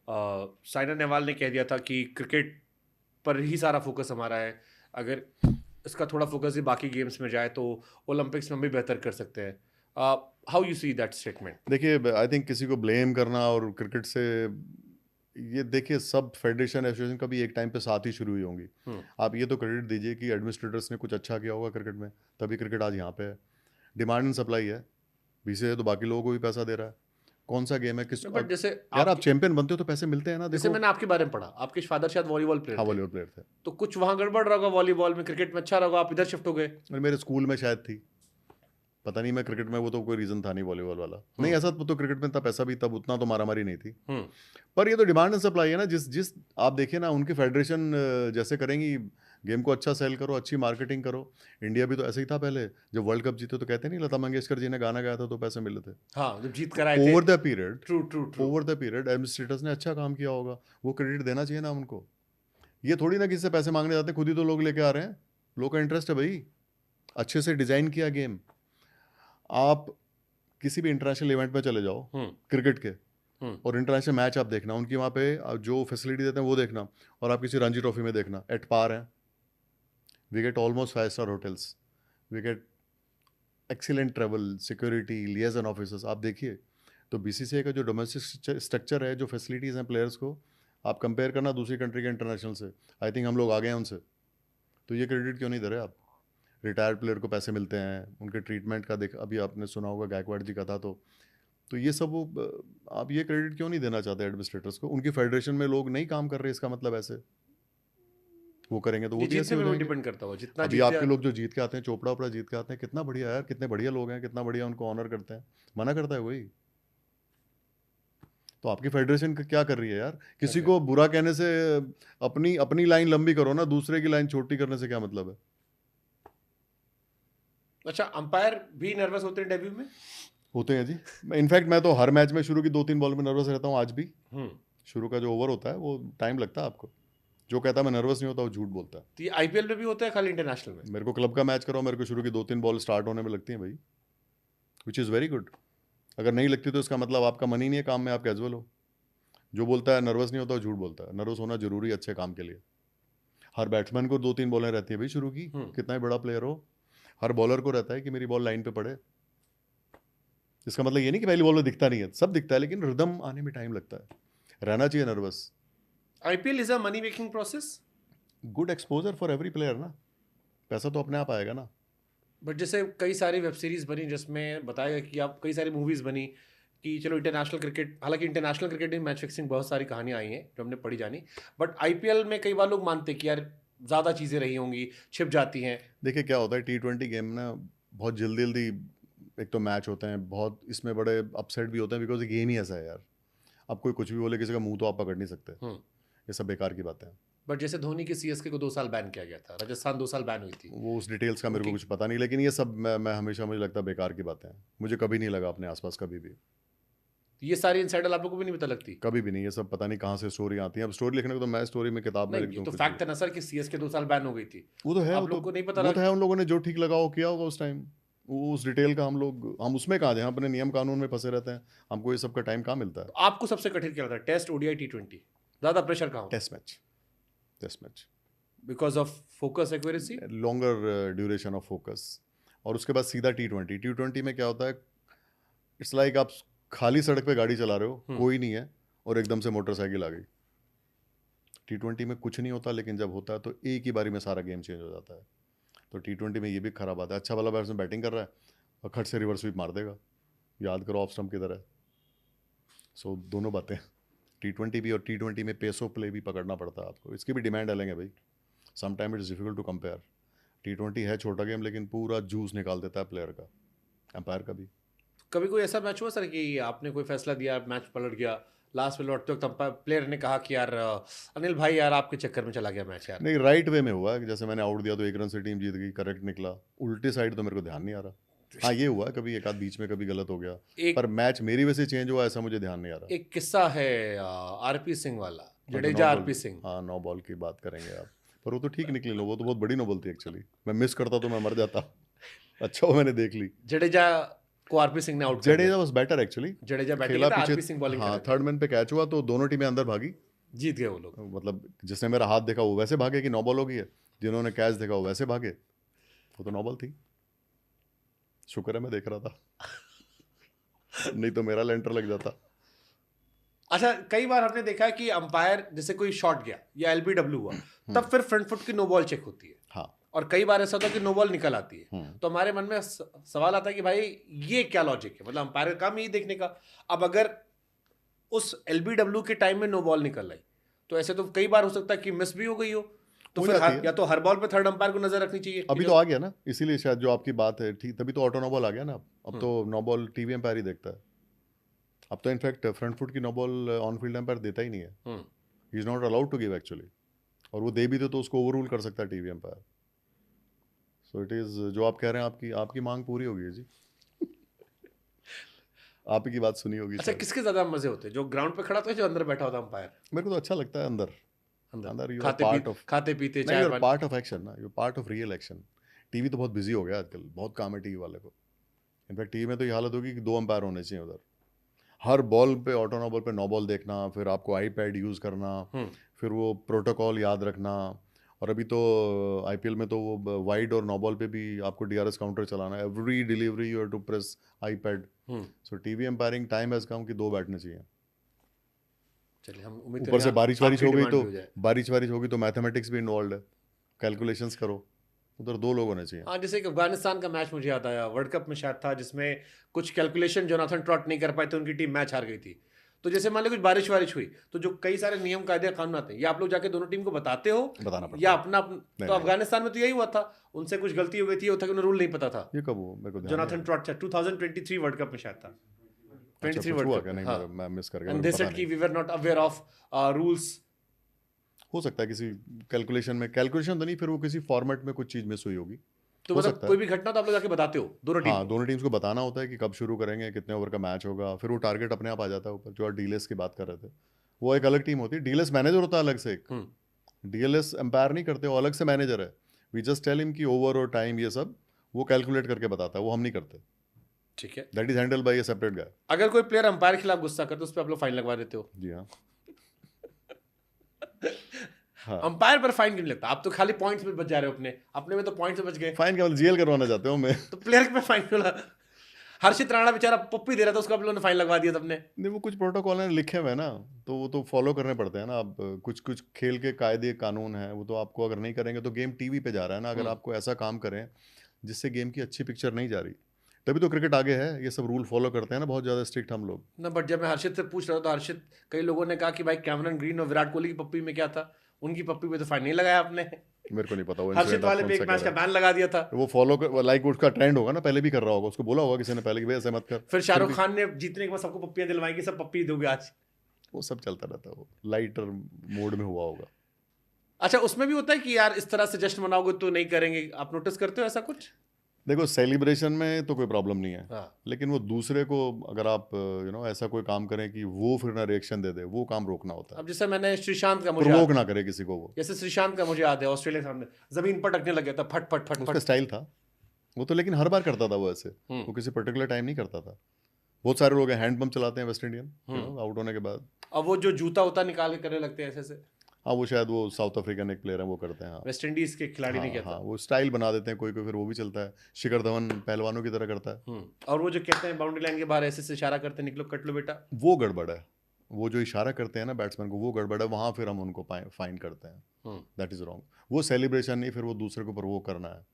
साइना नेहवाल ने कह दिया था कि क्रिकेट पर ही सारा फोकस हमारा है, अगर इसका थोड़ा फोकस ही बाकी गेम्स में जाए तो ओलंपिक्स में भी बेहतर कर सकते हैं। How you see that statement? देखिए, आई थिंक किसी को ब्लेम करना और क्रिकेट से, ये देखिए सब फेडरेशन एसोसिएशन का भी एक टाइम पे साथ ही शुरू हुई होंगी। आप ये तो क्रेडिट दीजिए कि एडमिनिस्ट्रेटर्स ने कुछ अच्छा किया होगा क्रिकेट में, तभी क्रिकेट आज यहाँ पे है। डिमांड एंड सप्लाई है, बीसीसीआई तो बाकी लोगों को भी पैसा दे रहा है। कौन सा गेम है किस बट जैसे यार आप चैंपेन बनते हो तो पैसे मिलते हैं ना। जैसे देखो, मैंने आपके बारे में पढ़ा, आपके फादर शायद वॉलीबॉल प्लेयर हाँ थे, वॉलीबॉल प्लेयर थे, तो कुछ वहां गड़बड़ रहा होगा वॉलीबॉल में, क्रिकेट में अच्छा रहा होगा, आप इधर शिफ्ट हो गए। और मेरे स्कूल में शायद थी, पता नहीं, मैं क्रिकेट में, वो तो कोई रीज़न था नहीं वॉलीबॉल वाला। नहीं, ऐसा तो क्रिकेट में था, पैसा भी तब उतना तो मारामारी नहीं थी। पर ये तो डिमांड एंड सप्लाई है ना, जिस आप देखिए ना, उनकी फेडरेशन जैसे करेंगी, गेम को अच्छा सेल करो, अच्छी मार्केटिंग करो। इंडिया भी तो ऐसे ही था पहले, जब वर्ल्ड कप जीते तो कहते नहीं लता मंगेशकर जी ने गाना गाया था तो पैसे मिले थे। हाँ, जब जीत कर आए थे। Over the period, true true true. Over the period administrators ने अच्छा काम किया होगा, वो क्रेडिट देना चाहिए ना उनको। ये थोड़ी ना किसी से पैसे मांगने जाते, खुद ही तो लोग लेके आ रहे हैं, लोग का इंटरेस्ट है भाई, अच्छे से डिज़ाइन किया गेम। आप किसी भी इंटरनेशनल इवेंट में चले जाओ क्रिकेट के, और इंटरनेशनल मैच आप देखना, उनकी वहाँ पे जो फैसिलिटी देते हैं वो देखना, और आप किसी रणजी ट्रॉफी में देखना, एट पार है। We get almost 5 star hotels, we get excellent travel, security, liaison officers. आप देखिए, तो बीसीसीआई का जो डोमेस्टिक स्ट्रक्चर है, जो फैसिलिटीज़ हैं प्लेयर्स को, आप कंपेयर करना दूसरी कंट्री के इंटरनेशनल से, आई थिंक हम लोग आ गए हैं उनसे। तो ये क्रेडिट क्यों नहीं दे रहे आप? रिटायर्ड प्लेयर को पैसे मिलते हैं, उनके ट्रीटमेंट का देख, अभी आपने सुना होगा गायकवाड़ जी का था, तो ये सब आप ये क्रेडिट क्यों नहीं देना चाहते एडमिनिस्ट्रेटर्स को? उनकी फेडरेशन में लोग नहीं काम कर रहे, इसका मतलब ऐसे वो करेंगे तो वो ये भी ऐसे जीतने हो पे जाएंगे। डिपेंड करता हुआ, जितना अभी जीतते आपके लोग जो जीत के आते हैं, चोपड़ा ओपड़ा जीत के आते हैं, कितना बढ़िया यार, कितने बढ़िया लोग हैं, कितना बढ़िया उनको ऑनर करते हैं, मना करता है वही। तो आपकी फेडरेशन क्या कर रही है यार? किसी को बुरा कहने से अपनी अपनी लाइन लंबी करो ना, दूसरे की लाइन छोटी करने से क्या मतलब है? अच्छा, अंपायर भी नर्वस होते हैं डेब्यू में? होते हैं जी। इनफैक्ट मैं तो हर मैच में शुरू की 2-3 बॉल में नर्वस रहता हूँ आज भी। शुरू का जो ओवर होता है वो टाइम लगता है आपको। जो कहता है मैं नर्वस नहीं होता वो झूठ बोलता है। तो ये आईपीएल में भी होता है खाली इंटरनेशनल में? मेरे को क्लब का मैच करो, मेरे को शुरू की 2-3 बॉल स्टार्ट होने में लगती हैं भाई, विच इज़ वेरी गुड। अगर नहीं लगती तो इसका मतलब आपका मन ही नहीं है काम में, आप कैजुअल हो। जो बोलता है नर्वस नहीं होता वो झूठ बोलता है। नर्वस होना जरूरी है अच्छे काम के लिए। हर बैट्समैन को 2-3 बॉलें रहती है भाई शुरू की, कितना ही बड़ा प्लेयर हो। हर बॉलर को रहता है कि मेरी बॉल लाइन पे पड़े। इसका मतलब ये नहीं कि पहली बॉल में दिखता नहीं है, सब दिखता है, लेकिन रिदम आने में टाइम लगता है। रहना चाहिए nervous. IPL is a money making process. Good exposure for every player ना, पैसा तो अपने आप आएगा ना। बट जैसे कई सारी वेब सीरीज बनी जिसमें बताया कि आप, कई सारी मूवीज बनी कि चलो इंटरनेशनल क्रिकेट, हालांकि इंटरनेशनल क्रिकेट में मैच फिक्सिंग बहुत सारी कहानियां आई हैं जो हमने पढ़ी जानी, बट आईपीएल में कई बार लोग मानते हैं कि यार ज़्यादा चीज़ें रही होंगी, छिप जाती हैं। देखिए क्या होता है, T20 गेम ना बहुत जल्दी जल्दी एक तो मैच होते हैं, बहुत इसमें बड़े अपसेट भी होते हैं, बिकॉज गेम ही ऐसा है यार। अब कोई कुछ भी बोले, किसी का मुंह तो आप पकड़ नहीं सकते। ये सब बेकार की बातें हैं। बट जैसे धोनी की सीएसके को 2 साल बैन किया गया था, राजस्थान 2 साल बैन हुई थी। वो उस डिटेल्स का मेरे को कुछ पता नहीं, लेकिन ये सब मैं हमेशा, मुझे लगता है बेकार की बातें हैं। मुझे कभी नहीं लगा अपने आसपास, कभी भी। ये सारी इनसाइडर आप लोगों को भी नहीं पता लगती? कभी भी नहीं। ये सब पता नहीं कहाँ से स्टोरी आती है। अब स्टोरी लिखने को तो मैं स्टोरी में किताब में लिख नहीं, दूं तो कुछ फैक्ट भी। है ना सर कि सीएसके 2 साल बैन हो गई थी। वो तो है, आप लोग को नहीं पता वो तो लगा? है, उन लोगों ने जो ठीक लगा वो किया होगा उस टाइम। वो उस डिटेल का हम उसमें कहाँ जाए, हम अपने नियम कानून में फंसे रहते हैं। हमको ये सब का टाइम कहाँ मिलता है? तो आपको सबसे कठिन क्या लगता है, टेस्ट, ओडीआई, टी20? ज़्यादा प्रेशर कहाँ होता है? Test match because of focus, accuracy, longer duration of focus. और उसके बाद सीधा T20 में क्या होता है, इट्स लाइक आप खाली सड़क पे गाड़ी चला रहे हो, कोई नहीं है, और एकदम से मोटरसाइकिल आ गई। T20 में कुछ नहीं होता, लेकिन जब होता है तो एक ही बारी में सारा गेम चेंज हो जाता है। तो T20 में ये भी खराब बात है। अच्छा वाला बैट्समैन बैटिंग कर रहा है और खट से रिवर्स स्वीप मार देगा, याद करो ऑफ स्टंप की तरह। सो दोनों बातें, T20 भी और T20 में पेस ऑफ प्ले भी पकड़ना पड़ता है आपको। इसकी भी डिमांड अलग है भाई। Sometime it's difficult to compare. T20 है छोटा गेम, लेकिन पूरा जूस निकाल देता है प्लेयर का, एम्पायर का भी। कभी कोई ऐसा मैच हुआ सर कि आपने कोई फैसला दिया, मैच पलट गया, लास्ट में लौटते वक्त अंपायर प्लेयर ने कहा कि यार अनिल भाई यार आपके चक्कर में चला गया मैच यार? नहीं, राइट वे में हुआ है। जैसे मैंने आउट दिया तो 1 रन से टीम जीत गई, करेक्ट निकला। उल्टे साइड तो मेरे को ध्यान नहीं आ रहा। हाँ, ये हुआ कभी, एक आध बीच में कभी गलत हो गया, पर मैच मेरी वजह से चेंज हुआ ऐसा मुझे ध्यान नहीं आ रहा। एक किस्सा है आरपी सिंह वाला, जडेजा आरपी सिंह। हाँ, 9 बॉल की बात करेंगे आप, पर वो तो ठीक निकली। लो, वो तो बहुत बड़ी नो बॉल थी एक्चुअली। मैं मिस करता तो मैं मर जाता। अच्छा वो मैंने देख ली। जडेजा को आरपी सिंह ने आउट कर दिया। Jadeja was better actually. Jadeja batting खेला था, पीछे, आरपी सिंह बॉलिंग कर हाँ, रहे थे। थर्ड मैन पे कैच हुआ तो दोनों टीमें अंदर भागी, जीत गए वो लोग। मतलब जिसने मेरा हाथ देखा वो वैसे भागे कि 9 बॉल हो गई है, जिन्होंने कैच देखा वो वैसे भागे। वो तो 9 बॉल थी। शुक्र है मैं देख रहा था। नहीं तो मेरा लेंटर लग जाता। अच्छा, कई बार हमने देखा है कि अंपायर जैसे कोई शॉट गया या एलबीडब्ल्यू हुआ, तब फिर फ्रंट फुट की नो बॉल चेक होती है। हाँ, और कई बार ऐसा होता है कि नो बॉल निकल आती है। तो हमारे मन में सवाल आता है कि भाई ये क्या लॉजिक है, मतलब अंपायर का काम ही देखने का। अब अगर उस एलबीडब्ल्यू के टाइम में नो बॉल निकल आई तो ऐसे तो कई बार हो सकता है कि मिस भी हो गई हो, तो हो फिर जाती है। या तो हर बॉल पे थर्ड अंपायर को नजर रखनी चाहिए। अभी तो आ गया ना, इसीलिए शायद जो आपकी बात है ठीक, तभी तो ऑटो नो बॉल आ गया ना। अब तो नो बॉल टीवी एम्पायर ही देखता है। अब तो इनफैक्ट फ्रंट फुट की no ball on field umpire देता ही नहीं है। He is not allowed to give actually. और वो दे भी दे तो उसको ओवररूल कर सकता है TV umpire. So it is, जो आप कह रहे हैं आपकी मांग पूरी होगी जी। आप ही की बात सुनी होगी। अच्छा, किसके ज्यादा मजे होते हैं, जो ग्राउंड पे खड़ा था, जो अंदर बैठा होता अंपायर? मेरे को तो अच्छा लगता है अंदर यू आर पार्ट ऑफ, खाते पीते नहीं, you are part of action ना, you are part of real action. TV तो बहुत बिजी हो गया आजकल, बहुत काम है टीवी वाले को। इनफैक्ट टीवी में तो ये हालत होगी कि 2 अंपायर होने चाहिए उधर। हर बॉल पे, ऑटो नो बॉल पे नो बॉल देखना, फिर आपको आईपैड यूज़ करना, फिर वो प्रोटोकॉल याद रखना। और अभी तो आईपीएल में तो वो वाइड और नो बॉल पे भी आपको डीआरएस काउंटर चलाना है। Every delivery you have to press iPad. So TV umpiring time has come कि 2 बैठने चाहिए। चलिए हम उम्मीद ऊपर से करें बारिश वारिश आपकी हो गई डिमांड तो भी हो जाए। बारिश वारिश होगी तो मैथमेटिक्स भी इन्वॉल्व है, कैलकुलेशंस करो, उधर 2 लोग होने चाहिए। हाँ, जैसे कि अफगानिस्तान का मैच मुझे याद आया, वर्ल्ड कप में शायद था, जिसमें कुछ कैलकुलेशन जोनाथन ट्रॉट नहीं कर पाए थे, उनकी टीम मैच हार गई थी। तो जैसे मान लो कुछ बारिश वारिश हुई, तो जो कई सारे नियम कायदे कानून आते हैं, या आप लोग जाके दोनों टीम को बताते हो बताना पड़ता या है। अपना नहीं, तो नहीं। अफगानिस्तान में तो यही हुआ था, उनसे कुछ गलती हो गई थी, ये था कि उन्हें रूल नहीं पता था। ये कब हुआ? मेरे को ध्यान नहीं जोनाथन है। ट्रॉट 2023 वर्ल्ड कप में शायद था, अच्छा 23 कुछ वर्ल्ड हुआ कप क्या? में, नहीं, हाँ। मैं मिस कर गया, एंड मेरे दे को पता सेड कि नहीं। We were not aware of rules. हो सकता है किसी कैलकुलेशन में, कैलकुलेशन तो नहीं, फिर वो किसी फॉर्मेट में कुछ चीज़ मिस हुई होगी। तो हो मतलब सकता कोई है। भी घटना तो आप लोग जाके बताते हो दोनों टीम हाँ, को। दोनों टीम्स को बताना होता है कि कब शुरू करेंगे, कितने ओवर का मैच होगा, फिर वो टारगेट अपने आप आ जाता है ऊपर। जो आप डीएलएस की बात कर रहे थे, वो एक अलग टीम होती है। डीएलएस मैनेजर होता है अलग से एक। डीएलएस एम्पायर नहीं करते, वो अलग से मैनेजर है। वी जस्ट टेल हिम कि ओवर और टाइम ये सब वो कैलकुलेट करके बताता है, वो हम नहीं करते। ठीक है। That is handle by a separate guy. अगर कोई प्लेयर अंपायर के खिलाफ गुस्सा करते, उस पर आप लोग फाइन लगवा देते हो। जी हाँ। हाँ, अंपायर पर फाइन क्यों नहीं लगता? आप तो खाली पॉइंट्स में बच जा रहे हो, अपने अपने में तो पॉइंट्स में बच गए, फाइन केवल जीएल करवाना चाहते हो मैं। तो प्लेयर पे फाइन क्यों लगा? हर्षित राणा बेचारा पप्पी दे रहा था, उसको आप लोगों ने फाइन लगवा दिया सबने। नहीं, वो कुछ प्रोटोकॉल हैं लिखे हुए हैं ना, तो वो तो फॉलो करने पड़ते हैं ना। अब कुछ कुछ खेल के कायदे कानून हैं, वो तो आपको अगर नहीं करेंगे तो गेम टीवी पे जा रहा है ना। अगर आपको ऐसा काम करें जिससे गेम की अच्छी पिक्चर नहीं जा रही, तभी तो क्रिकेट आगे है। ये सब रूल फॉलो करते हैं ना बहुत ज़्यादा स्ट्रिक्ट हम लोग। ना, बट जब मैं हर्षित से पूछ रहा था तो हर्षित, कई लोगों ने कहा कि भाई कैमरन ग्रीन और विराट कोहली की पप्पी में क्या था, उनकी पप्पी में तो फाइन नहीं लगाया आपने। मेरे को नहीं पता वो हर्षित इंसिडेंट आप वाले कौन पे सा एक कह मैच का रहे बैन लगा दिया था। हैं। वो फॉलो लाइक उसका ट्रेंड होगा ना, पहले भी कर रहा होगा, उसको बोला होगा किसी ने पहले कि भाई ऐसे मत कर। फिर शाहरुख भी खान ने जीतने के बाद सबको पप्पियां दिलवाई कि सब पप्पी दोगे आज। वो सब चलता रहता है, वो लाइटर मोड में हुआ होगा। अच्छा, उसमें भी होता है कि यार इस तरह से जश्न मनाओगे तो नहीं करेंगे, आप नोटिस करते हो ऐसा कुछ? देखो, सेलिब्रेशन में तो कोई प्रॉब्लम नहीं है, हाँ। लेकिन वो दूसरे को अगर आप ऐसा कोई काम करें कि वो फिर ना रिएक्शन दे दे, वो काम रोकना होता है। अब जैसे मैंने श्रीशांत का मुझे प्रोवोक याद ना है, करे किसी को वो। जैसे श्रीशांत का मुझे याद है, ऑस्ट्रेलिया के सामने जमीन पर टकने लग गया था, फट फट फट उसका फट। स्टाइल था वो तो, लेकिन हर बार करता था वो ऐसे। वो किसी पर्टिकुलर टाइम नहीं करता था। बहुत सारे लोग हैं हैंड पंप चलाते हैं वेस्ट इंडियन आउट होने के बाद। अब वो जो जूता होता निकाल के करने लगते हैं ऐसे से, हाँ, वो शायद वो साउथ अफ्रीकन एक प्लेयर है, वो करते हैं। हाँ, वेस्ट इंडीज के खिलाड़ी ने हाँ, किया हाँ, था। वो स्टाइल बना देते हैं कोई कोई, फिर वो भी चलता है। शिखर धवन पहलवानों की तरह करता है। और वो जो कहते हैं बाउंड्री लाइन के बाहर ऐसे से इशारा करते हैं, निकलो कट लो बेटा। वो गड़बड़ है। वो जो इशारा करते हैं ना बैट्समैन को, वो गड़बड़ है। वहाँ फिर हम उनको फाइन करते हैं। That is wrong. वो सेलिब्रेशन नहीं, फिर वो दूसरे के ऊपर वो करना है,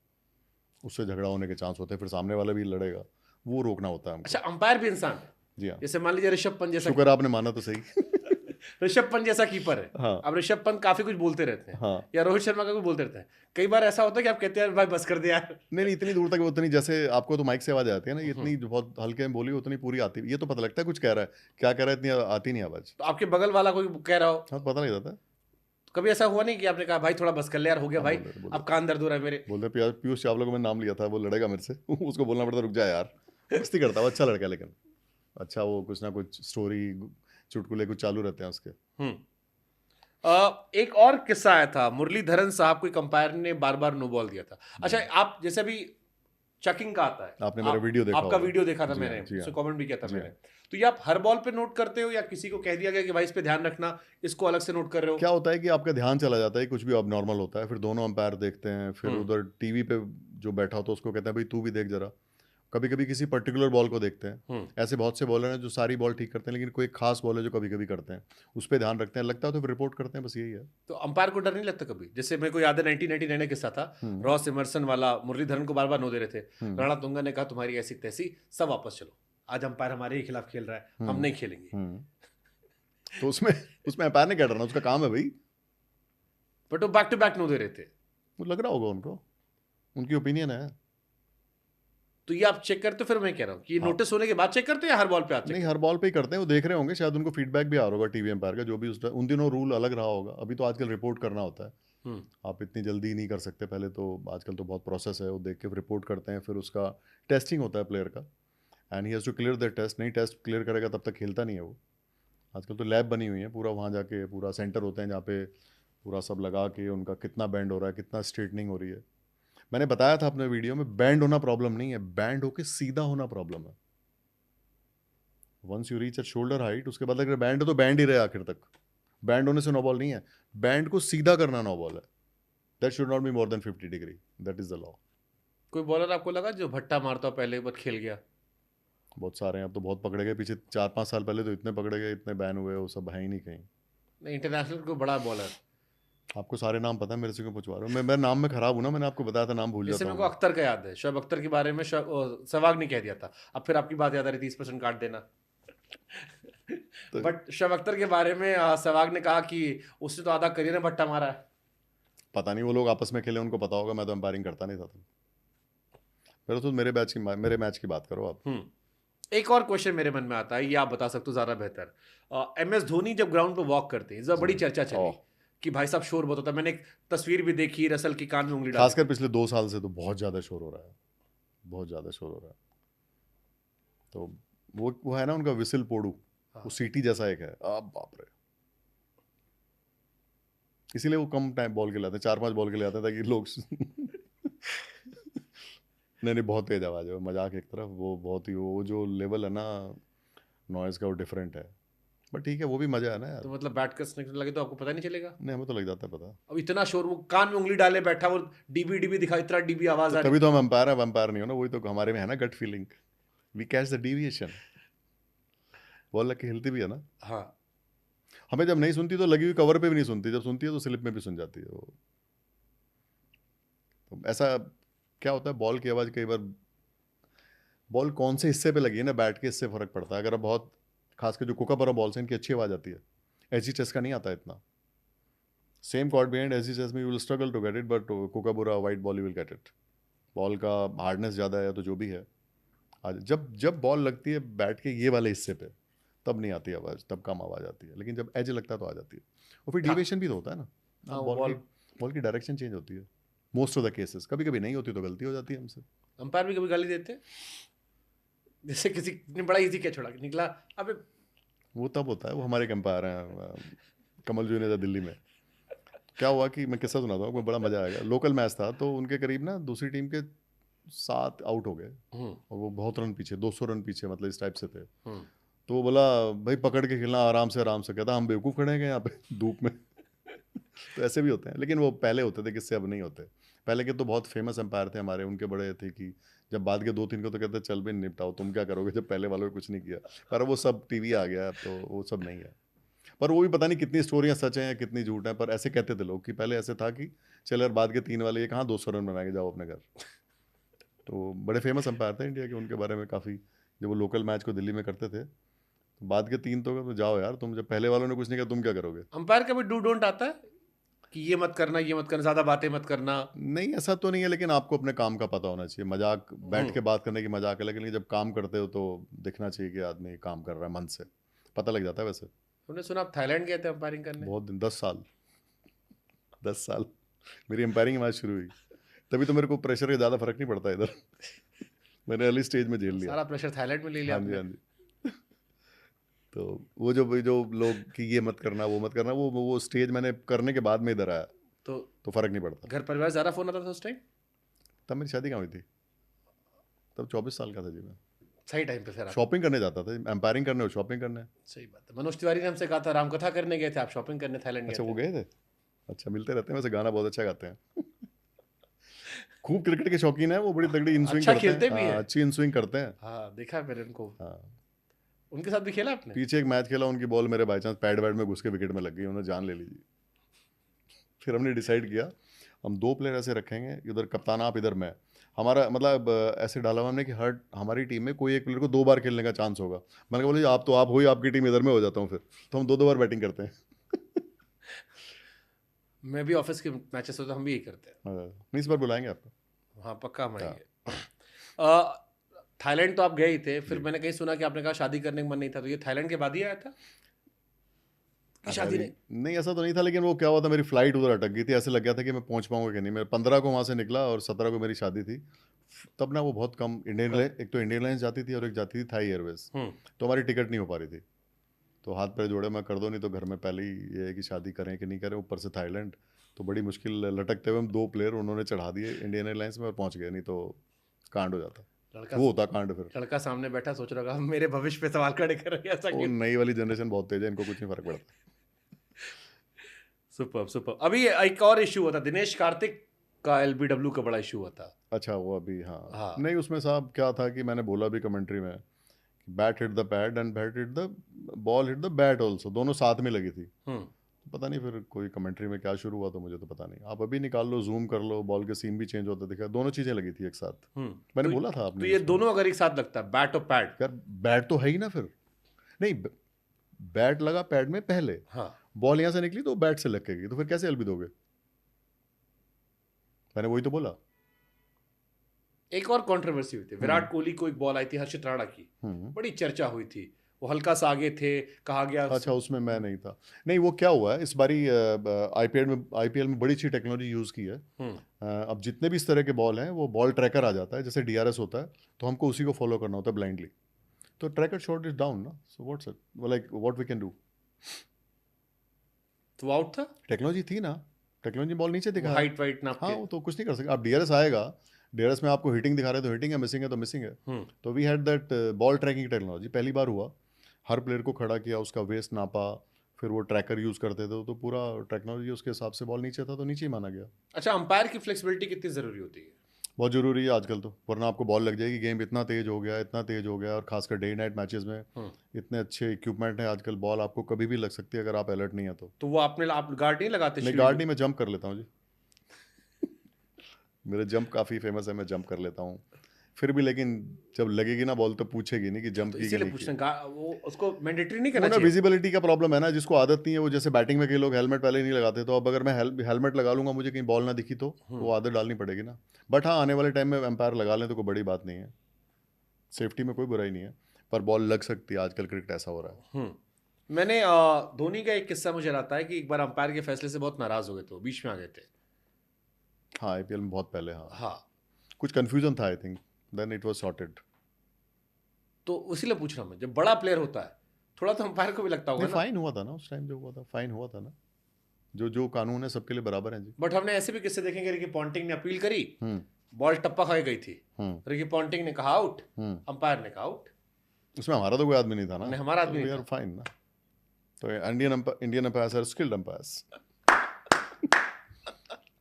उससे झगड़ा होने के चांस होते हैं, फिर सामने वाला भी लड़ेगा, वो रोकना होता है हमको। अच्छा, अंपायर भी इंसान है। जी हाँ, जैसे मान लीजिए ऋषभ पंत जैसा, शुक्र आपने माना तो सही। ऋषभ पंत जैसा कीपर है। हाँ, अब ऋषभ पंत काफी कुछ बोलते रहते हैं, हाँ। या रोहित शर्मा का कुछ बोलते रहते हैं। कई बार ऐसा होता है कि आप कहते हैं भाई बस कर दे यार। नहीं नहीं, इतनी दूर तक उतनी, जैसे आपको तो माइक से आवाज आती है ना, इतनी जो बहुत हल्के में बोली उतनी पूरी आती, ये तो पता लगता है कुछ कह रहा है, क्या कह रहा है, इतनी आती नहीं आवाज। तो आपके बगल वाला कोई कह रहा हो, हाँ, पता नहीं जाता। तो कभी ऐसा हुआ नहीं कि आपने कहा भाई थोड़ा बस कर ले यार, हो गया भाई, बोल अब कान दर्द हो रहा है मेरे? बोलते पीयूष चावला को मैंने नाम लिया था, वो लड़ेगा मेरे से। उसको बोलना पड़ता रुक जा यार। मस्ती करता, वो अच्छा लड़का है, लेकिन अच्छा वो कुछ ना कुछ स्टोरी चुटकुले कुछ चालू रहते हैं उसके। एक और किस्सा आया था, मुरलीधरन साहब को कंपायर ने बार बार नो बॉल दिया था। अच्छा, आप जैसे अभी चेकिंग का आता है, आपने मेरा वीडियो देखा आपका होगा। वीडियो देखा था जी मैंने, हाँ, जी हाँ। उसको कमेंट भी किया था जी मैंने। हाँ। तो ये आप हर बॉल पे नोट करते हो, या किसी को कह दिया गया कि भाई इस पे ध्यान रखना, इसको अलग से नोट कर रहे हो? क्या होता है कि आपका ध्यान चला जाता है, कुछ भी अब नॉर्मल होता है, फिर दोनों अंपायर देखते हैं, फिर उधर टीवी पे जो बैठा होता है उसको कहते हैं भाई तू भी देख जरा। कभी कभी किसी पर्टिकुलर बॉल को देखते हैं। ऐसे बहुत से बॉलर हैं जो सारी बॉल ठीक करते हैं, लेकिन कोई खास बॉल है जो कभी कभी करते हैं, उस पर ध्यान रखते हैं, लगता है तो फिर रिपोर्ट करते हैं, बस यही है। तो अंपायर को डर नहीं लगता कभी? जैसे मेरे को याद है 1999 किस्सा था, रॉस इमरसन वाला, मुरलीधरन को बार बार नो दे रहे थे, राणा तुंगा ने कहा तुम्हारी ऐसी तैसी, सब वापस चलो, आज अंपायर हमारे ही खिलाफ खेल रहा है, हम नहीं खेलेंगे। तो उसमें अंपायर ने क्या डरना, उसका काम है भाई। बट वो बैक टू बैक नो दे रहे थे। वो लग रहा होगा उनको, उनकी ओपिनियन है। तो ये आप चेक करते हो? फिर मैं कह रहा हूँ कि नोटिस होने के बाद चेक करते हैं या हर बॉल पे आते नहीं, हर बॉल पे ही करते हैं। वो देख रहे होंगे, शायद उनको फीडबैक भी आ रहा होगा टीवी एम्पायर का, जो भी उन दिनों रूल अलग रहा होगा। अभी तो आजकल रिपोर्ट करना होता है, आप इतनी जल्दी नहीं कर सकते। पहले तो, आजकल तो बहुत प्रोसेस है, वो देख के रिपोर्ट करते हैं, फिर उसका टेस्टिंग होता है प्लेयर का, and he has to clear the test. नहीं टेस्ट क्लियर करेगा तब तक खेलता नहीं है वो। आजकल तो लैब बनी हुई है पूरा, वहाँ जाके पूरा सेंटर होते हैं जहाँ पे पूरा सब लगा के उनका कितना बेंड हो रहा है, कितना स्ट्रेटनिंग हो रही है। मैंने बताया था अपने वीडियो में, बैंड होना प्रॉब्लम नहीं है, बैंड होके सीधा होना प्रॉब्लम है। Once you reach at shoulder height, उसके बाद अगर बैंड है तो बैंड ही रहे आखिर तक। बैंड होने से नो बॉल नहीं है, बैंड को सीधा करना नो बॉल है। That should not be more than 50 degree, that is the law. कोई बॉलर आपको लगा जो भट्टा मारता हो पहले बार खेल गया? बहुत सारे हैं, अब तो बहुत पकड़े गए, पीछे 4-5 साल पहले तो इतने पकड़े गए, इतने बैन हुए, वो सब है ही नहीं कहीं। नहीं, इंटरनेशनल कोई बड़ा बॉलर? आपको सारे नाम पता है, मेरे से क्यों पूछवा रहे हो? मैं नाम में खराब हूँ ना, मैंने आपको बताया था, नाम भूल जैसे जाता मेरे हूँ को मैं। अख्तर का याद है, शोएब अख्तर के बारे में सहवाग ने कह दिया था। अब फिर आपकी बात याद आ रही, 30% काट देना। तो बट शोएब अख्तर के बारे में सहवाग ने कहा कि उसने तो आधा करियर में भट्टा मारा है। पता नहीं, वो लोग आपस में खेले, उनको पता होगा, मैं तो एम्पायरिंग करता नहीं था। मेरे मैच की बात करो आप। एक और क्वेश्चन मेरे मन में आता है, ये आप बता सकते हो ज्यादा बेहतर। MS धोनी जब ग्राउंड पे वॉक करते हैं, जब बड़ी चर्चा चली ओह, कि भाई साहब शोर बहुत होता है। मैंने एक तस्वीर भी देखी, रसल की कान में उंगली डाली। खासकर पिछले 2 साल से तो बहुत ज़्यादा शोर हो रहा है, बहुत ज़्यादा शोर हो रहा है। तो वो है ना उनका विसिल पोडू, हाँ। वो सीटी जैसा एक है, अब बाप रे। इसीलिए वो कम टाइम बॉल के लिए आते हैं, 4-5 बॉल के लिए आते हैं, ताकि लोग नहीं नहीं, बहुत तेज आवाज़ है, मजाक एक तरफ, वो बहुत ही, वो जो लेवल है ना नॉइज़ का, वो डिफरेंट है। बट ठीक है, वो भी मज़ा है ना यार। तो मतलब बैट कसने लगे तो आपको पता नहीं चलेगा? नहीं, हमें तो लग जाता है पता। अब इतना शोर, वो कान में उंगली डाले बैठा, वो डीबी डीबी दिखा, इतना डीबी आवाज तो आ रही। तभी तो हम एम्पायर है, एम्पायर नहीं हो ना, वही तो हमारे में है ना gut feeling, we catch the deviation. Ball लग के हिलती भी है ना, हाँ। हमें जब नहीं सुनती तो लगी हुई कवर पे भी नहीं सुनती, जब सुनती है तो स्लिप में भी सुन जाती है वो। तो ऐसा क्या होता है, बॉल की आवाज़ कई बार, बॉल कौन से हिस्से पे लगी है ना बैट के, इससे फर्क पड़ता है। अगर आप बहुत, खासकर जो कुकाबरा बॉल्स हैं, इनकी अच्छी आवाज़ आती है, एजी चेस का नहीं आता इतना। Same cord behind SG chase में you will struggle to get it, but Kookaburra white ball you will get it. Ball का हार्डनेस ज़्यादा है तो जो भी है, आज जब जब बॉल लगती है बैट के ये वाले हिस्से पे, तब नहीं आती आवाज़, तब कम आवाज़ आती है, लेकिन जब एज लगता है तो आ जाती है। और फिर डिविएशन भी तो होता है ना, हाँ, वो बॉल की डायरेक्शन चेंज होती है मोस्ट ऑफ द केसेस। कभी कभी नहीं होती तो गलती हो जाती है हमसे। अंपायर भी कभी गाली देते हैं? जैसे किसी ने बड़ा इजी क्या छोड़ा निकला, अबे। वो तब होता है, वो हमारे एक एम्पायर हैं, कमल जुनेजा, दिल्ली में। क्या हुआ कि मैं किस्सा सुनाता हूँ आपको, बड़ा मजा आएगा। लोकल मैच था, तो उनके करीब ना दूसरी टीम के 7 आउट हो गए, और वो बहुत रन पीछे, 200 रन पीछे, मतलब इस टाइप से थे। तो वो बोला, भाई पकड़ के खेलना, आराम से आराम से। कहता, हम बेवकूफ़ खड़े हैं यहाँ पे धूप में। तो ऐसे भी होते हैं, लेकिन वो पहले होते थे, किससे अब नहीं होते। पहले के तो बहुत फेमस एम्पायर थे हमारे, उनके बड़े थे कि जब बाद के 2-3 को तो कहते चल भी निपटाओ, तुम क्या करोगे जब पहले वालों ने कुछ नहीं किया। पर वो सब टीवी आ गया, अब तो वो सब नहीं है। पर वो भी पता नहीं कितनी स्टोरियाँ सच हैं या कितनी झूठ हैं, पर ऐसे कहते थे लोग कि पहले ऐसे था कि चल यार, बाद के 3 वाले ये कहाँ 200 रन बनाएंगे, जाओ अपने घर। तो बड़े फेमस एम्पायर थे इंडिया के, उनके बारे में काफ़ी, जब वो लोकल मैच को दिल्ली में करते थे, तो बाद के 3 तो जाओ यार तुम, जब पहले वालों ने कुछ नहीं किया तुम क्या करोगे। अंपायर का भी डू डोंट आता है कि ये मत करना, ये मत करना, ज्यादा बातें मत करना? नहीं, ऐसा तो नहीं है, लेकिन आपको अपने काम का पता होना चाहिए। मजाक बैठ के बात करने की मजाक है, लेकिन जब काम करते हो तो दिखना चाहिए कि आदमी काम कर रहा है मन से, पता लग जाता है। वैसे हमने सुना आप थाईलैंड गए थे अंपायरिंग करने। बहुत दिन, 10 साल, 10 साल मेरी एम्पायरिंग की बात शुरू हुई, तभी तो मेरे को प्रेशर का ज़्यादा फर्क नहीं पड़ता इधर। मैंने अर्ली स्टेज में झेल लिया। सारा प्रेशर थाईलैंड में ले लिया हाँ जी, आपने। हाँ जी। तो वो जो लोग कि ये मत करना, वो मत करना, वो स्टेज मैंने करने के बाद में इधर आया, तो फर्क नहीं पड़ता। घर परिवार ज्यादा फोन आता था उस टाइम? तब मेरी शादी कहाँ हुई थी, तब 24 साल का था जी मैं। सही टाइम पे फिर आप। शॉपिंग करने जाता था, एम्पायरिंग करने और शॉपिंग करने। सही बात है। मनोज तिवारी ने हमसे कहा था रामकथा करने गए थे, आप शॉपिंग करने थाईलैंड अच्छा, गए वो थे। गए थे। अच्छा, मिलते रहते हैं वैसे, गाना बहुत अच्छा गाते हैं। खूब क्रिकेट के शौकीन है वो, बड़ी तगड़ी इन स्विंग अच्छा करते हैं। खेलते भी हाँ, हैं। अच्छी इन स्विंग करते हैं। हाँ, देखा है मैंने उनको। हाँ, उनके साथ भी खेला आपने? पीछे एक मैच खेला, उनकी बॉल मेरे बाई चांस पैड वैड में घुस के विकेट में लग गई, उन्होंने जान ले ली जी। फिर हमने डिसाइड किया, हम 2 प्लेयर ऐसे रखेंगे, इधर कप्तान आप, इधर मैं। हमारा मतलब ऐसे डाला हुआ हमने कि हर हमारी टीम में कोई एक प्लेयर को 2 बार खेलने का चांस होगा। मैंने कहा, बोले आप तो आप हो ही, आपकी टीम, इधर में हो जाता हूँ फिर। तो हम 2-2 बार बैटिंग करते हैं। मैं भी ऑफिस के मैचेस होते हम भी यही करते हैं। नहीं, इस बार बुलाएंगे आपको। हाँ, पक्का हम आएंगे। थाईलैंड तो आप गए ही थे, फिर मैंने कहीं सुना कि आपने कहा शादी करने का मन नहीं था, तो ये थाईलैंड के बाद ही आया था कि शादी नहीं? नहीं, ऐसा तो नहीं था, लेकिन वो क्या हुआ था, मेरी फ्लाइट उधर अटक गई थी। ऐसे लग गया था कि मैं पहुंच पाऊंगा कि नहीं। मैं 15 को वहाँ से निकला और 17 को मेरी शादी थी। तब ना वो बहुत कम इंडियन, एक तो इंडियन एयरलाइंस जाती थी और एक जाती थी थाई एयरवेज, तो हमारी टिकट नहीं हो पा रही थी। तो हाथ पैर जोड़े, मैं कर दो, नहीं तो घर में पहले ही ये है कि शादी करें कि नहीं करें, ऊपर से थाईलैंड, तो बड़ी मुश्किल लटकते हुए हम 2 प्लेयर उन्होंने चढ़ा दिए इंडियन एयरलाइंस में और पहुंच गए, नहीं तो कांड हो जाता। लड़का वो होता कांड फिर। लड़का सामने बैठा सोच रहा होगा मेरे भविष्य पे सवाल खड़े कर रहे हैं, ऐसा वो क्यों? नई वाली जनरेशन बहुत तेज है, इनको कुछ नहीं फर्क पड़ता। Super super. अभी एक और इशू हुआ था, दिनेश कार्तिक का एलबीडब्ल्यू का बड़ा इशू हुआ था। अच्छा वो अभी हाँ, हाँ। नहीं उसमें साहब क्या था कि मैंने बोला भी कमेंट्री में, bat hit the pad and bat hit the ball hit the bat also, दोनों साथ में लगी थी। पता नहीं फिर कोई कमेंट्री में क्या शुरू हुआ, तो मुझे तो पता नहीं। आप अभी निकाल लो, जूम कर लो, बॉल के सीन भी चेंज होता दिखा, दोनों चीजें लगी थी एक साथ। मैंने तो, बोला था आपने। तो ये दोनों अगर एक साथ लगता है, बैट और पैड। यार बैट तो है ही ना फिर, नहीं बैट लगा पैड में पहले, हाँ। बॉल यहाँ से निकली तो बैट से लग के गई, तो फिर कैसे एलबी दोगे? मैंने वही तो बोला। एक और कंट्रोवर्सी हुई थी, विराट कोहली को एक बॉल आई थी हर्षित राणा की, बड़ी चर्चा हुई थी, वो हल्का सा आगे थे, कहा गया। अच्छा उसमें मैं नहीं था। नहीं वो क्या हुआ है इस बारी आईपीएल में बड़ी अच्छी टेक्नोलॉजी यूज़ की है। अब जितने भी इस तरह के बॉल हैं वो बॉल ट्रैकर आ जाता है, जैसे डीआरएस होता है, तो हमको उसी को फॉलो करना होता है ब्लाइंडली। तो ट्रैकर शॉट इज डाउन ना, so what's it, like what we can do. तो आउट था, टेक्नोलॉजी थी ना, टेक्नोलॉजी बॉल नीचे दिखा, हाइट वाइट नाप हाँ के। वो तो कुछ नहीं कर सकते। अब डीआरएस आएगा, डीआरएस में आपको हिटिंग दिखा रहे हैं तो हिटिंग है, मिसिंग है तो मिसिंग है। तो we had that ball tracking technology, पहली बार हुआ। हर प्लेयर को खड़ा किया, उसका वेस्ट नापा, फिर वो ट्रैकर यूज करते थे, तो पूरा टेक्नोलॉजी उसके हिसाब से, बॉल नीचे था तो नीचे ही माना गया। अच्छा, अंपायर की फ्लेक्सिबिलिटी कितनी जरूरी होती है? बहुत जरूरी है आजकल तो, वरना आपको बॉल लग जाएगी। गेम इतना तेज हो गया, इतना तेज हो गया, और खासकर डे नाइट मैचेस में इतने अच्छे इक्विपमेंट है आजकल, बॉल आपको कभी भी लग सकती है अगर आप अलर्ट नहीं है तो। वो आप गार्ड नहीं लगाते? नहीं गार्ड नहीं, मैं जंप कर लेता हूँ जी। मेरे जंप काफ़ी फेमस है, मैं जंप कर लेता हूँ फिर भी, लेकिन जब लगेगी ना बॉल तो पूछेगी नहीं कि जंप की कि नहीं की। वो उसको मैंडेटरी नहीं करना वो ना चाहिए। विजिबिलिटी का प्रॉब्लम है ना, जिसको आदत नहीं है, वो जैसे बैटिंग में कई लोग हेलमेट पहले नहीं लगाते, तो अब अगर मैं हेलमेट लगा लूंगा, मुझे कहीं बॉल ना दिखी तो वो आदत डालनी पड़ेगी ना। बट हाँ, आने वाले टाइम में एम्पायर लगा लें तो कोई बड़ी बात नहीं है, सेफ्टी में कोई बुराई नहीं है, पर बॉल लग सकती है, आजकल क्रिकेट ऐसा हो रहा है। मैंने धोनी का एक किस्सा मुझे आता है कि एक बार अंपायर के फैसले से बहुत नाराज हो गए थे, बीच में आ गए थे। हाँ आईपीएल में बहुत पहले, हाँ कुछ कंफ्यूजन था I think, then it was sorted. तो उसीलिए पूछ रहा हूँ मैं, जब बड़ा प्लेयर होता है थोड़ा तो अंपायर को भी लगता होगा ना। फाइन हुआ था ना उस टाइम, जो हुआ था फाइन हुआ था ना, जो कानून है सबके लिए बराबर है जी। बट हमने ऐसे भी किस्से देखेंगे, रिकी पॉन्टिंग ने अपील करी, बॉल टप्पा खाई गई थी, रिकी पॉन्टिंग ने कहा आउट, अंपायर ने कहा आउट। उसमें हमारा तो कोई आदमी नहीं था ना, हमारा आदमी नहीं था, फाइन ना। तो Indian umpires are skilled umpires,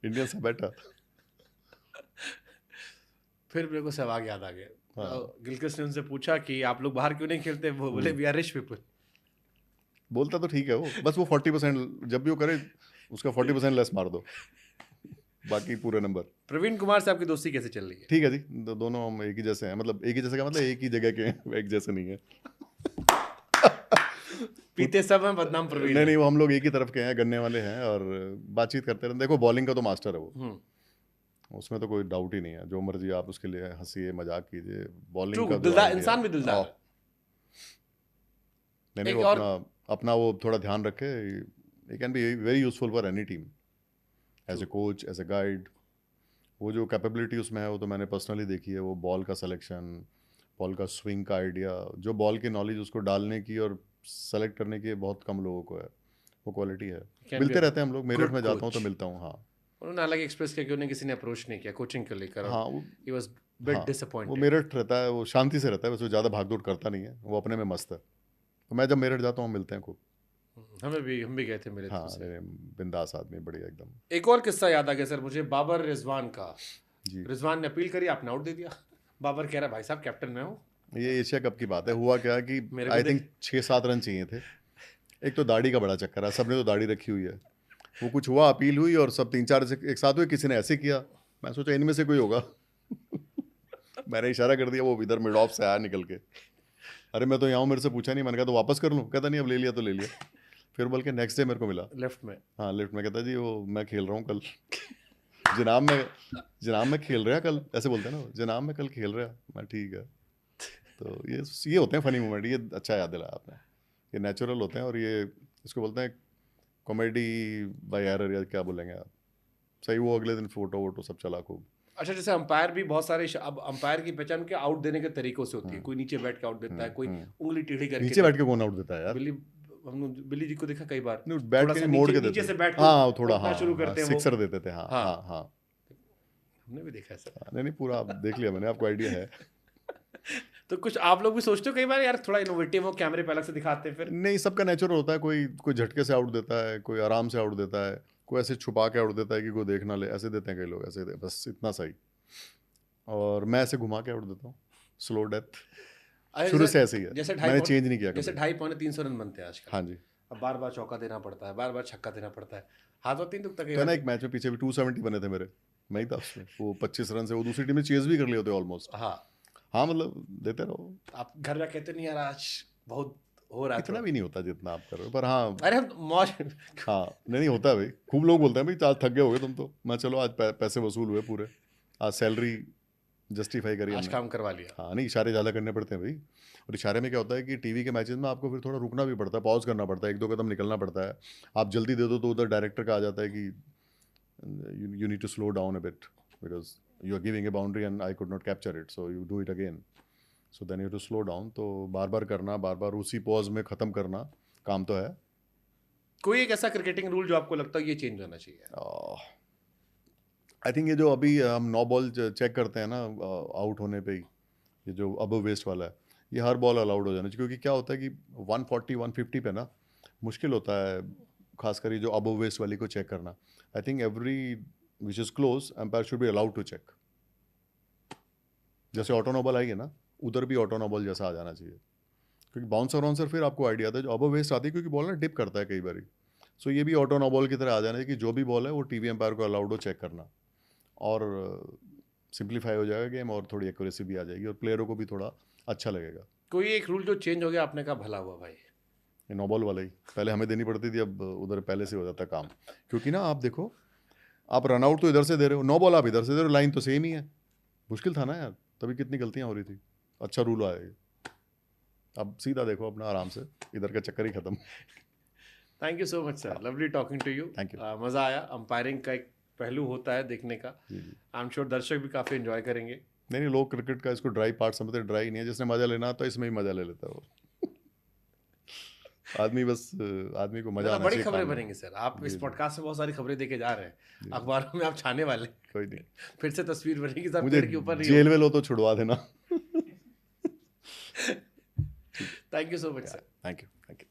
Indians are better. फिर मेरे को सहवाग याद आ गया। गिलक्रिस्ट ने उनसे पूछा कि आप लोग बाहर क्यों नहीं खेलते, वो बोले वी आर रिच पीपल। बोलता तो ठीक है वो, बस वो 40% जब भी वो करे उसका 40% लेस मार दो, बाकी पूरे नंबर। प्रवीण कुमार से आपकी दोस्ती कैसे चल रही है? ठीक है जी, दोनों हम एक ही जैसे हैं, मतलब एक ही जैसे का मतलब एक ही जगह के हैं, एक जैसे नहीं है। पीते सब हैं, बदनाम प्रवीण। नहीं वो हम लोग एक ही तरफ के हैं, गन्ने वाले हैं, और बातचीत करते रहते। देखो बॉलिंग का तो मास्टर है वो, उसमें तो कोई डाउट ही नहीं है, जो मर्जी आप उसके लिए हंसिए मजाक कीजिए, बॉलिंग का दिलदार इंसान भी दिलदार है। नहीं वो अपना वो थोड़ा ध्यान रखे, he can be very useful for any team, as a coach, as a guide. वो जो कैपेबिलिटी उसमें है वो तो मैंने पर्सनली देखी है, वो बॉल का सिलेक्शन, बॉल का स्विंग का आइडिया, जो बॉल की नॉलेज उसको डालने की और सेलेक्ट करने की बहुत कम लोगों को है, वो क्वालिटी है। मिलते रहते हैं हम लोग, मेरठ में जाता हूँ तो मिलता हूँ। हाँ उन्होंने अलग एक्सप्रेस किया कि उन्हें किसी ने अप्रोच नहीं किया कोचिंग को लेकर। हाँ ही वाज बिट डिसअपॉइंटेड। वो मेरठ रहता है, वो शांति से रहता है, बस वो ज़्यादा भागदौड़ करता नहीं है, वो अपने में मस्त है। तो मैं जब मेरठ जाता हूँ मिलते हैं खूब। हम भी गए थे मेरठ। हाँ बिंदास आदमी, बढ़िया एकदम। एक और किस्सा याद आ गया सर मुझे, बाबर रिजवान का जी। रिजवान ने अपील करी, आपने आउट दे दिया। बाबर कह रहा भाई साहब कैप्टन मैं हूँ। ये एशिया कप की बात है, हुआ क्या कि आई थिंक 6-7 रन चाहिए थे। एक तो दाढ़ी का बड़ा चक्कर है, सबने तो दाढ़ी रखी हुई है, वो कुछ हुआ, अपील हुई और सब 3-4 एक साथ हुए, किसी ने ऐसे किया, मैं सोचा इनमें से कोई होगा। मैंने इशारा कर दिया, वो इधर मिड ऑफ से आया निकल के, अरे मैं तो यहाँ हूँ, मेरे से पूछा नहीं, मैंने कहा तो वापस कर लूँ, कहता नहीं अब ले लिया तो ले लिया। फिर बल्कि नेक्स्ट डे मेरे को मिला लेफ्ट में, हाँ लेफ्ट में, कहता जी वो मैं खेल रहा हूँ कल। जनाब में खेल रहा कल, ऐसे बोलते हैं ना, जनाब में कल खेल रहा। मैं ठीक है। तो ये होते हैं फनी मोमेंट, ये अच्छा याद दिलाया आपने, ये नेचुरल होते हैं, और ये इसको बोलते हैं कॉमेडी बाय एरर, या क्या बोलेंगे आप, सही। वो अगले दिन फोटो वोटो सब चला खूब। अच्छा, जैसे अंपायर भी बहुत सारे, अब अंपायर की पहचान के आउट देने के तरीकों से होती है, कोई नीचे बैठ के आउट देता है, कोई उंगली टेढ़ी करके। नीचे बैठ के कौन आउट देता है यार? हमने बिली जी को देखा कई बार, नहीं बैट थोड़ा के सा नहीं मोड़ के नीचे देते से बैट हाँ थोड़ा ठोकना हाँ शुरू करते हैं वो। सिक्सर देते थे हाँ हाँ। हाँ हाँ हमने भी देखा है सर। नहीं नहीं पूरा आप देख लिया मैंने, आपको आइडिया है। तो कुछ आप लोग भी सोचते हो कई बार यार थोड़ा इनोवेटिव हो, कैमरे पे अलग से दिखाते हैं फिर? नहीं सबका नेचर होता है, कोई कोई झटके से आउट देता है, कोई आराम से आउट देता है, कोई ऐसे छुपा के आउट देता है कि कोई देख ना ले, ऐसे देते हैं कई लोग, ऐसे बस इतना सही। और मैं ऐसे घुमा के आउट देता हूँ, स्लो डेथ अरे शुरू से ऐसे ही है, जैसे मैंने चेंज नहीं किया जैसे कभी। 250-300 रन बनते हैं आजकल, हाँ जी, अब बार बार चौका देना पड़ता है, बार बार छक्का देना पड़ता है, हाथ और तीन दुखता कई तो है ना बार। एक मैच में पीछे भी 270 बने थे मेरे, मैं ही था उसमें, वो 25 रन से वो दूसरी टीम ने चेज भी कर लिए होते ऑलमोस्ट। हाँ, हाँ मतलब देते रहो, आप घर जाके कहते नहीं यार आज बहुत हो रहा है इतना थोड़ा। भी नहीं होता जितना आप कर रहे हो, पर हाँ अरे हम मौज हाँ नहीं होता है भाई, खूब लोग बोलते हैं भाई आज थक गए होगे तुम तो, मैं चलो आज पैसे वसूल हुए पूरे, आज सैलरी जस्टिफाई करी आज हमने। काम करवा लिया। हाँ नहीं इशारे ज़्यादा करने पड़ते हैं भाई, और इशारे में क्या होता है कि टीवी के मैचेस में आपको फिर थोड़ा रुकना भी पड़ता है, पॉज करना पड़ता है, एक दो कदम निकलना पड़ता है। आप जल्दी दे दो तो उधर डायरेक्टर का आ जाता है कि you need to slow down a bit because you are giving a boundary and I could not capture it so you do it again, so then you to slow down. तो बार बार करना, बार बार उसी pause में ख़त्म करना, काम तो है। कोई एक ऐसा क्रिकेटिंग रूल जो आपको लगता है ये चेंज होना चाहिए? आई थिंक ये जो अभी हम 9 बॉल चेक करते हैं ना आउट होने पे ही, ये जो अबव वेस्ट वाला है, ये हर बॉल अलाउड हो जाना चाहिए, क्योंकि क्या होता है कि 140 150 पे ना मुश्किल होता है, खासकर ये जो अबव वेस्ट वाली को चेक करना। I think every which is close umpire should be allowed to check. जैसे ऑटो नो बॉल आई है ना, उधर भी ऑटो नो बॉल जैसा आ जाना चाहिए, क्योंकि बाउंसर वाउंसर फिर आपको आइडिया आता है जो अबव वेस्ट आती है, क्योंकि बॉल ना डिप करता है कई बार। सो ये भी ऑटो नो बॉल की तरह आ जाना चाहिए कि जो भी बॉल है वो टीवी एम्पायर को अलाउड हो चेक करना, और सिंप्लीफाई हो जाएगा गेम और थोड़ी एक्यूरेसी भी आ जाएगी और प्लेयरों को भी थोड़ा अच्छा लगेगा। कोई एक रूल जो चेंज हो गया आपने कहा भला हुआ भाई? ये नो बॉल वाला ही, पहले हमें देनी पड़ती थी, अब उधर पहले से हो जाता है काम, क्योंकि ना आप देखो, आप रन आउट तो इधर से दे रहे हो, नो बॉल आप इधर से दे रहे हो, लाइन तो सेम ही है, मुश्किल था ना यार, तभी कितनी गलतियां हो रही थी। अच्छा रूल आया ये, अब सीधा देखो अपना आराम से, इधर का चक्कर ही खत्म। Thank you so much sir, lovely talking to you. Thank you. मज़ा आया, अंपायरिंग का एक पहलू होता है देखने का, जी जी, आई एम श्योर दर्शक भी काफ़ी एंजॉय करेंगे। नहीं नहीं लोग क्रिकेट का इसको ड्राई पार्ट समझते, ड्राई नहीं है, जिसने मजा लेना तो इसमें ही मजा ले लेता है वो। आदमी बस आदमी को मजा आना बड़ी चाहिए खबरें काम में। बनेंगी सर, आप इस जी, जी। पॉडकास्ट में बहुत सारी खबरें देके जा रहे हैं, जी। अखबारों में आप छाने वाले हैं। कोई नहीं, फिर से तस्वीर बनेगी सर मुझे पेड़ के ऊपर नहीं जेल में लो तो छुड़वा देना। Thank you so much sir. Thank you thank you.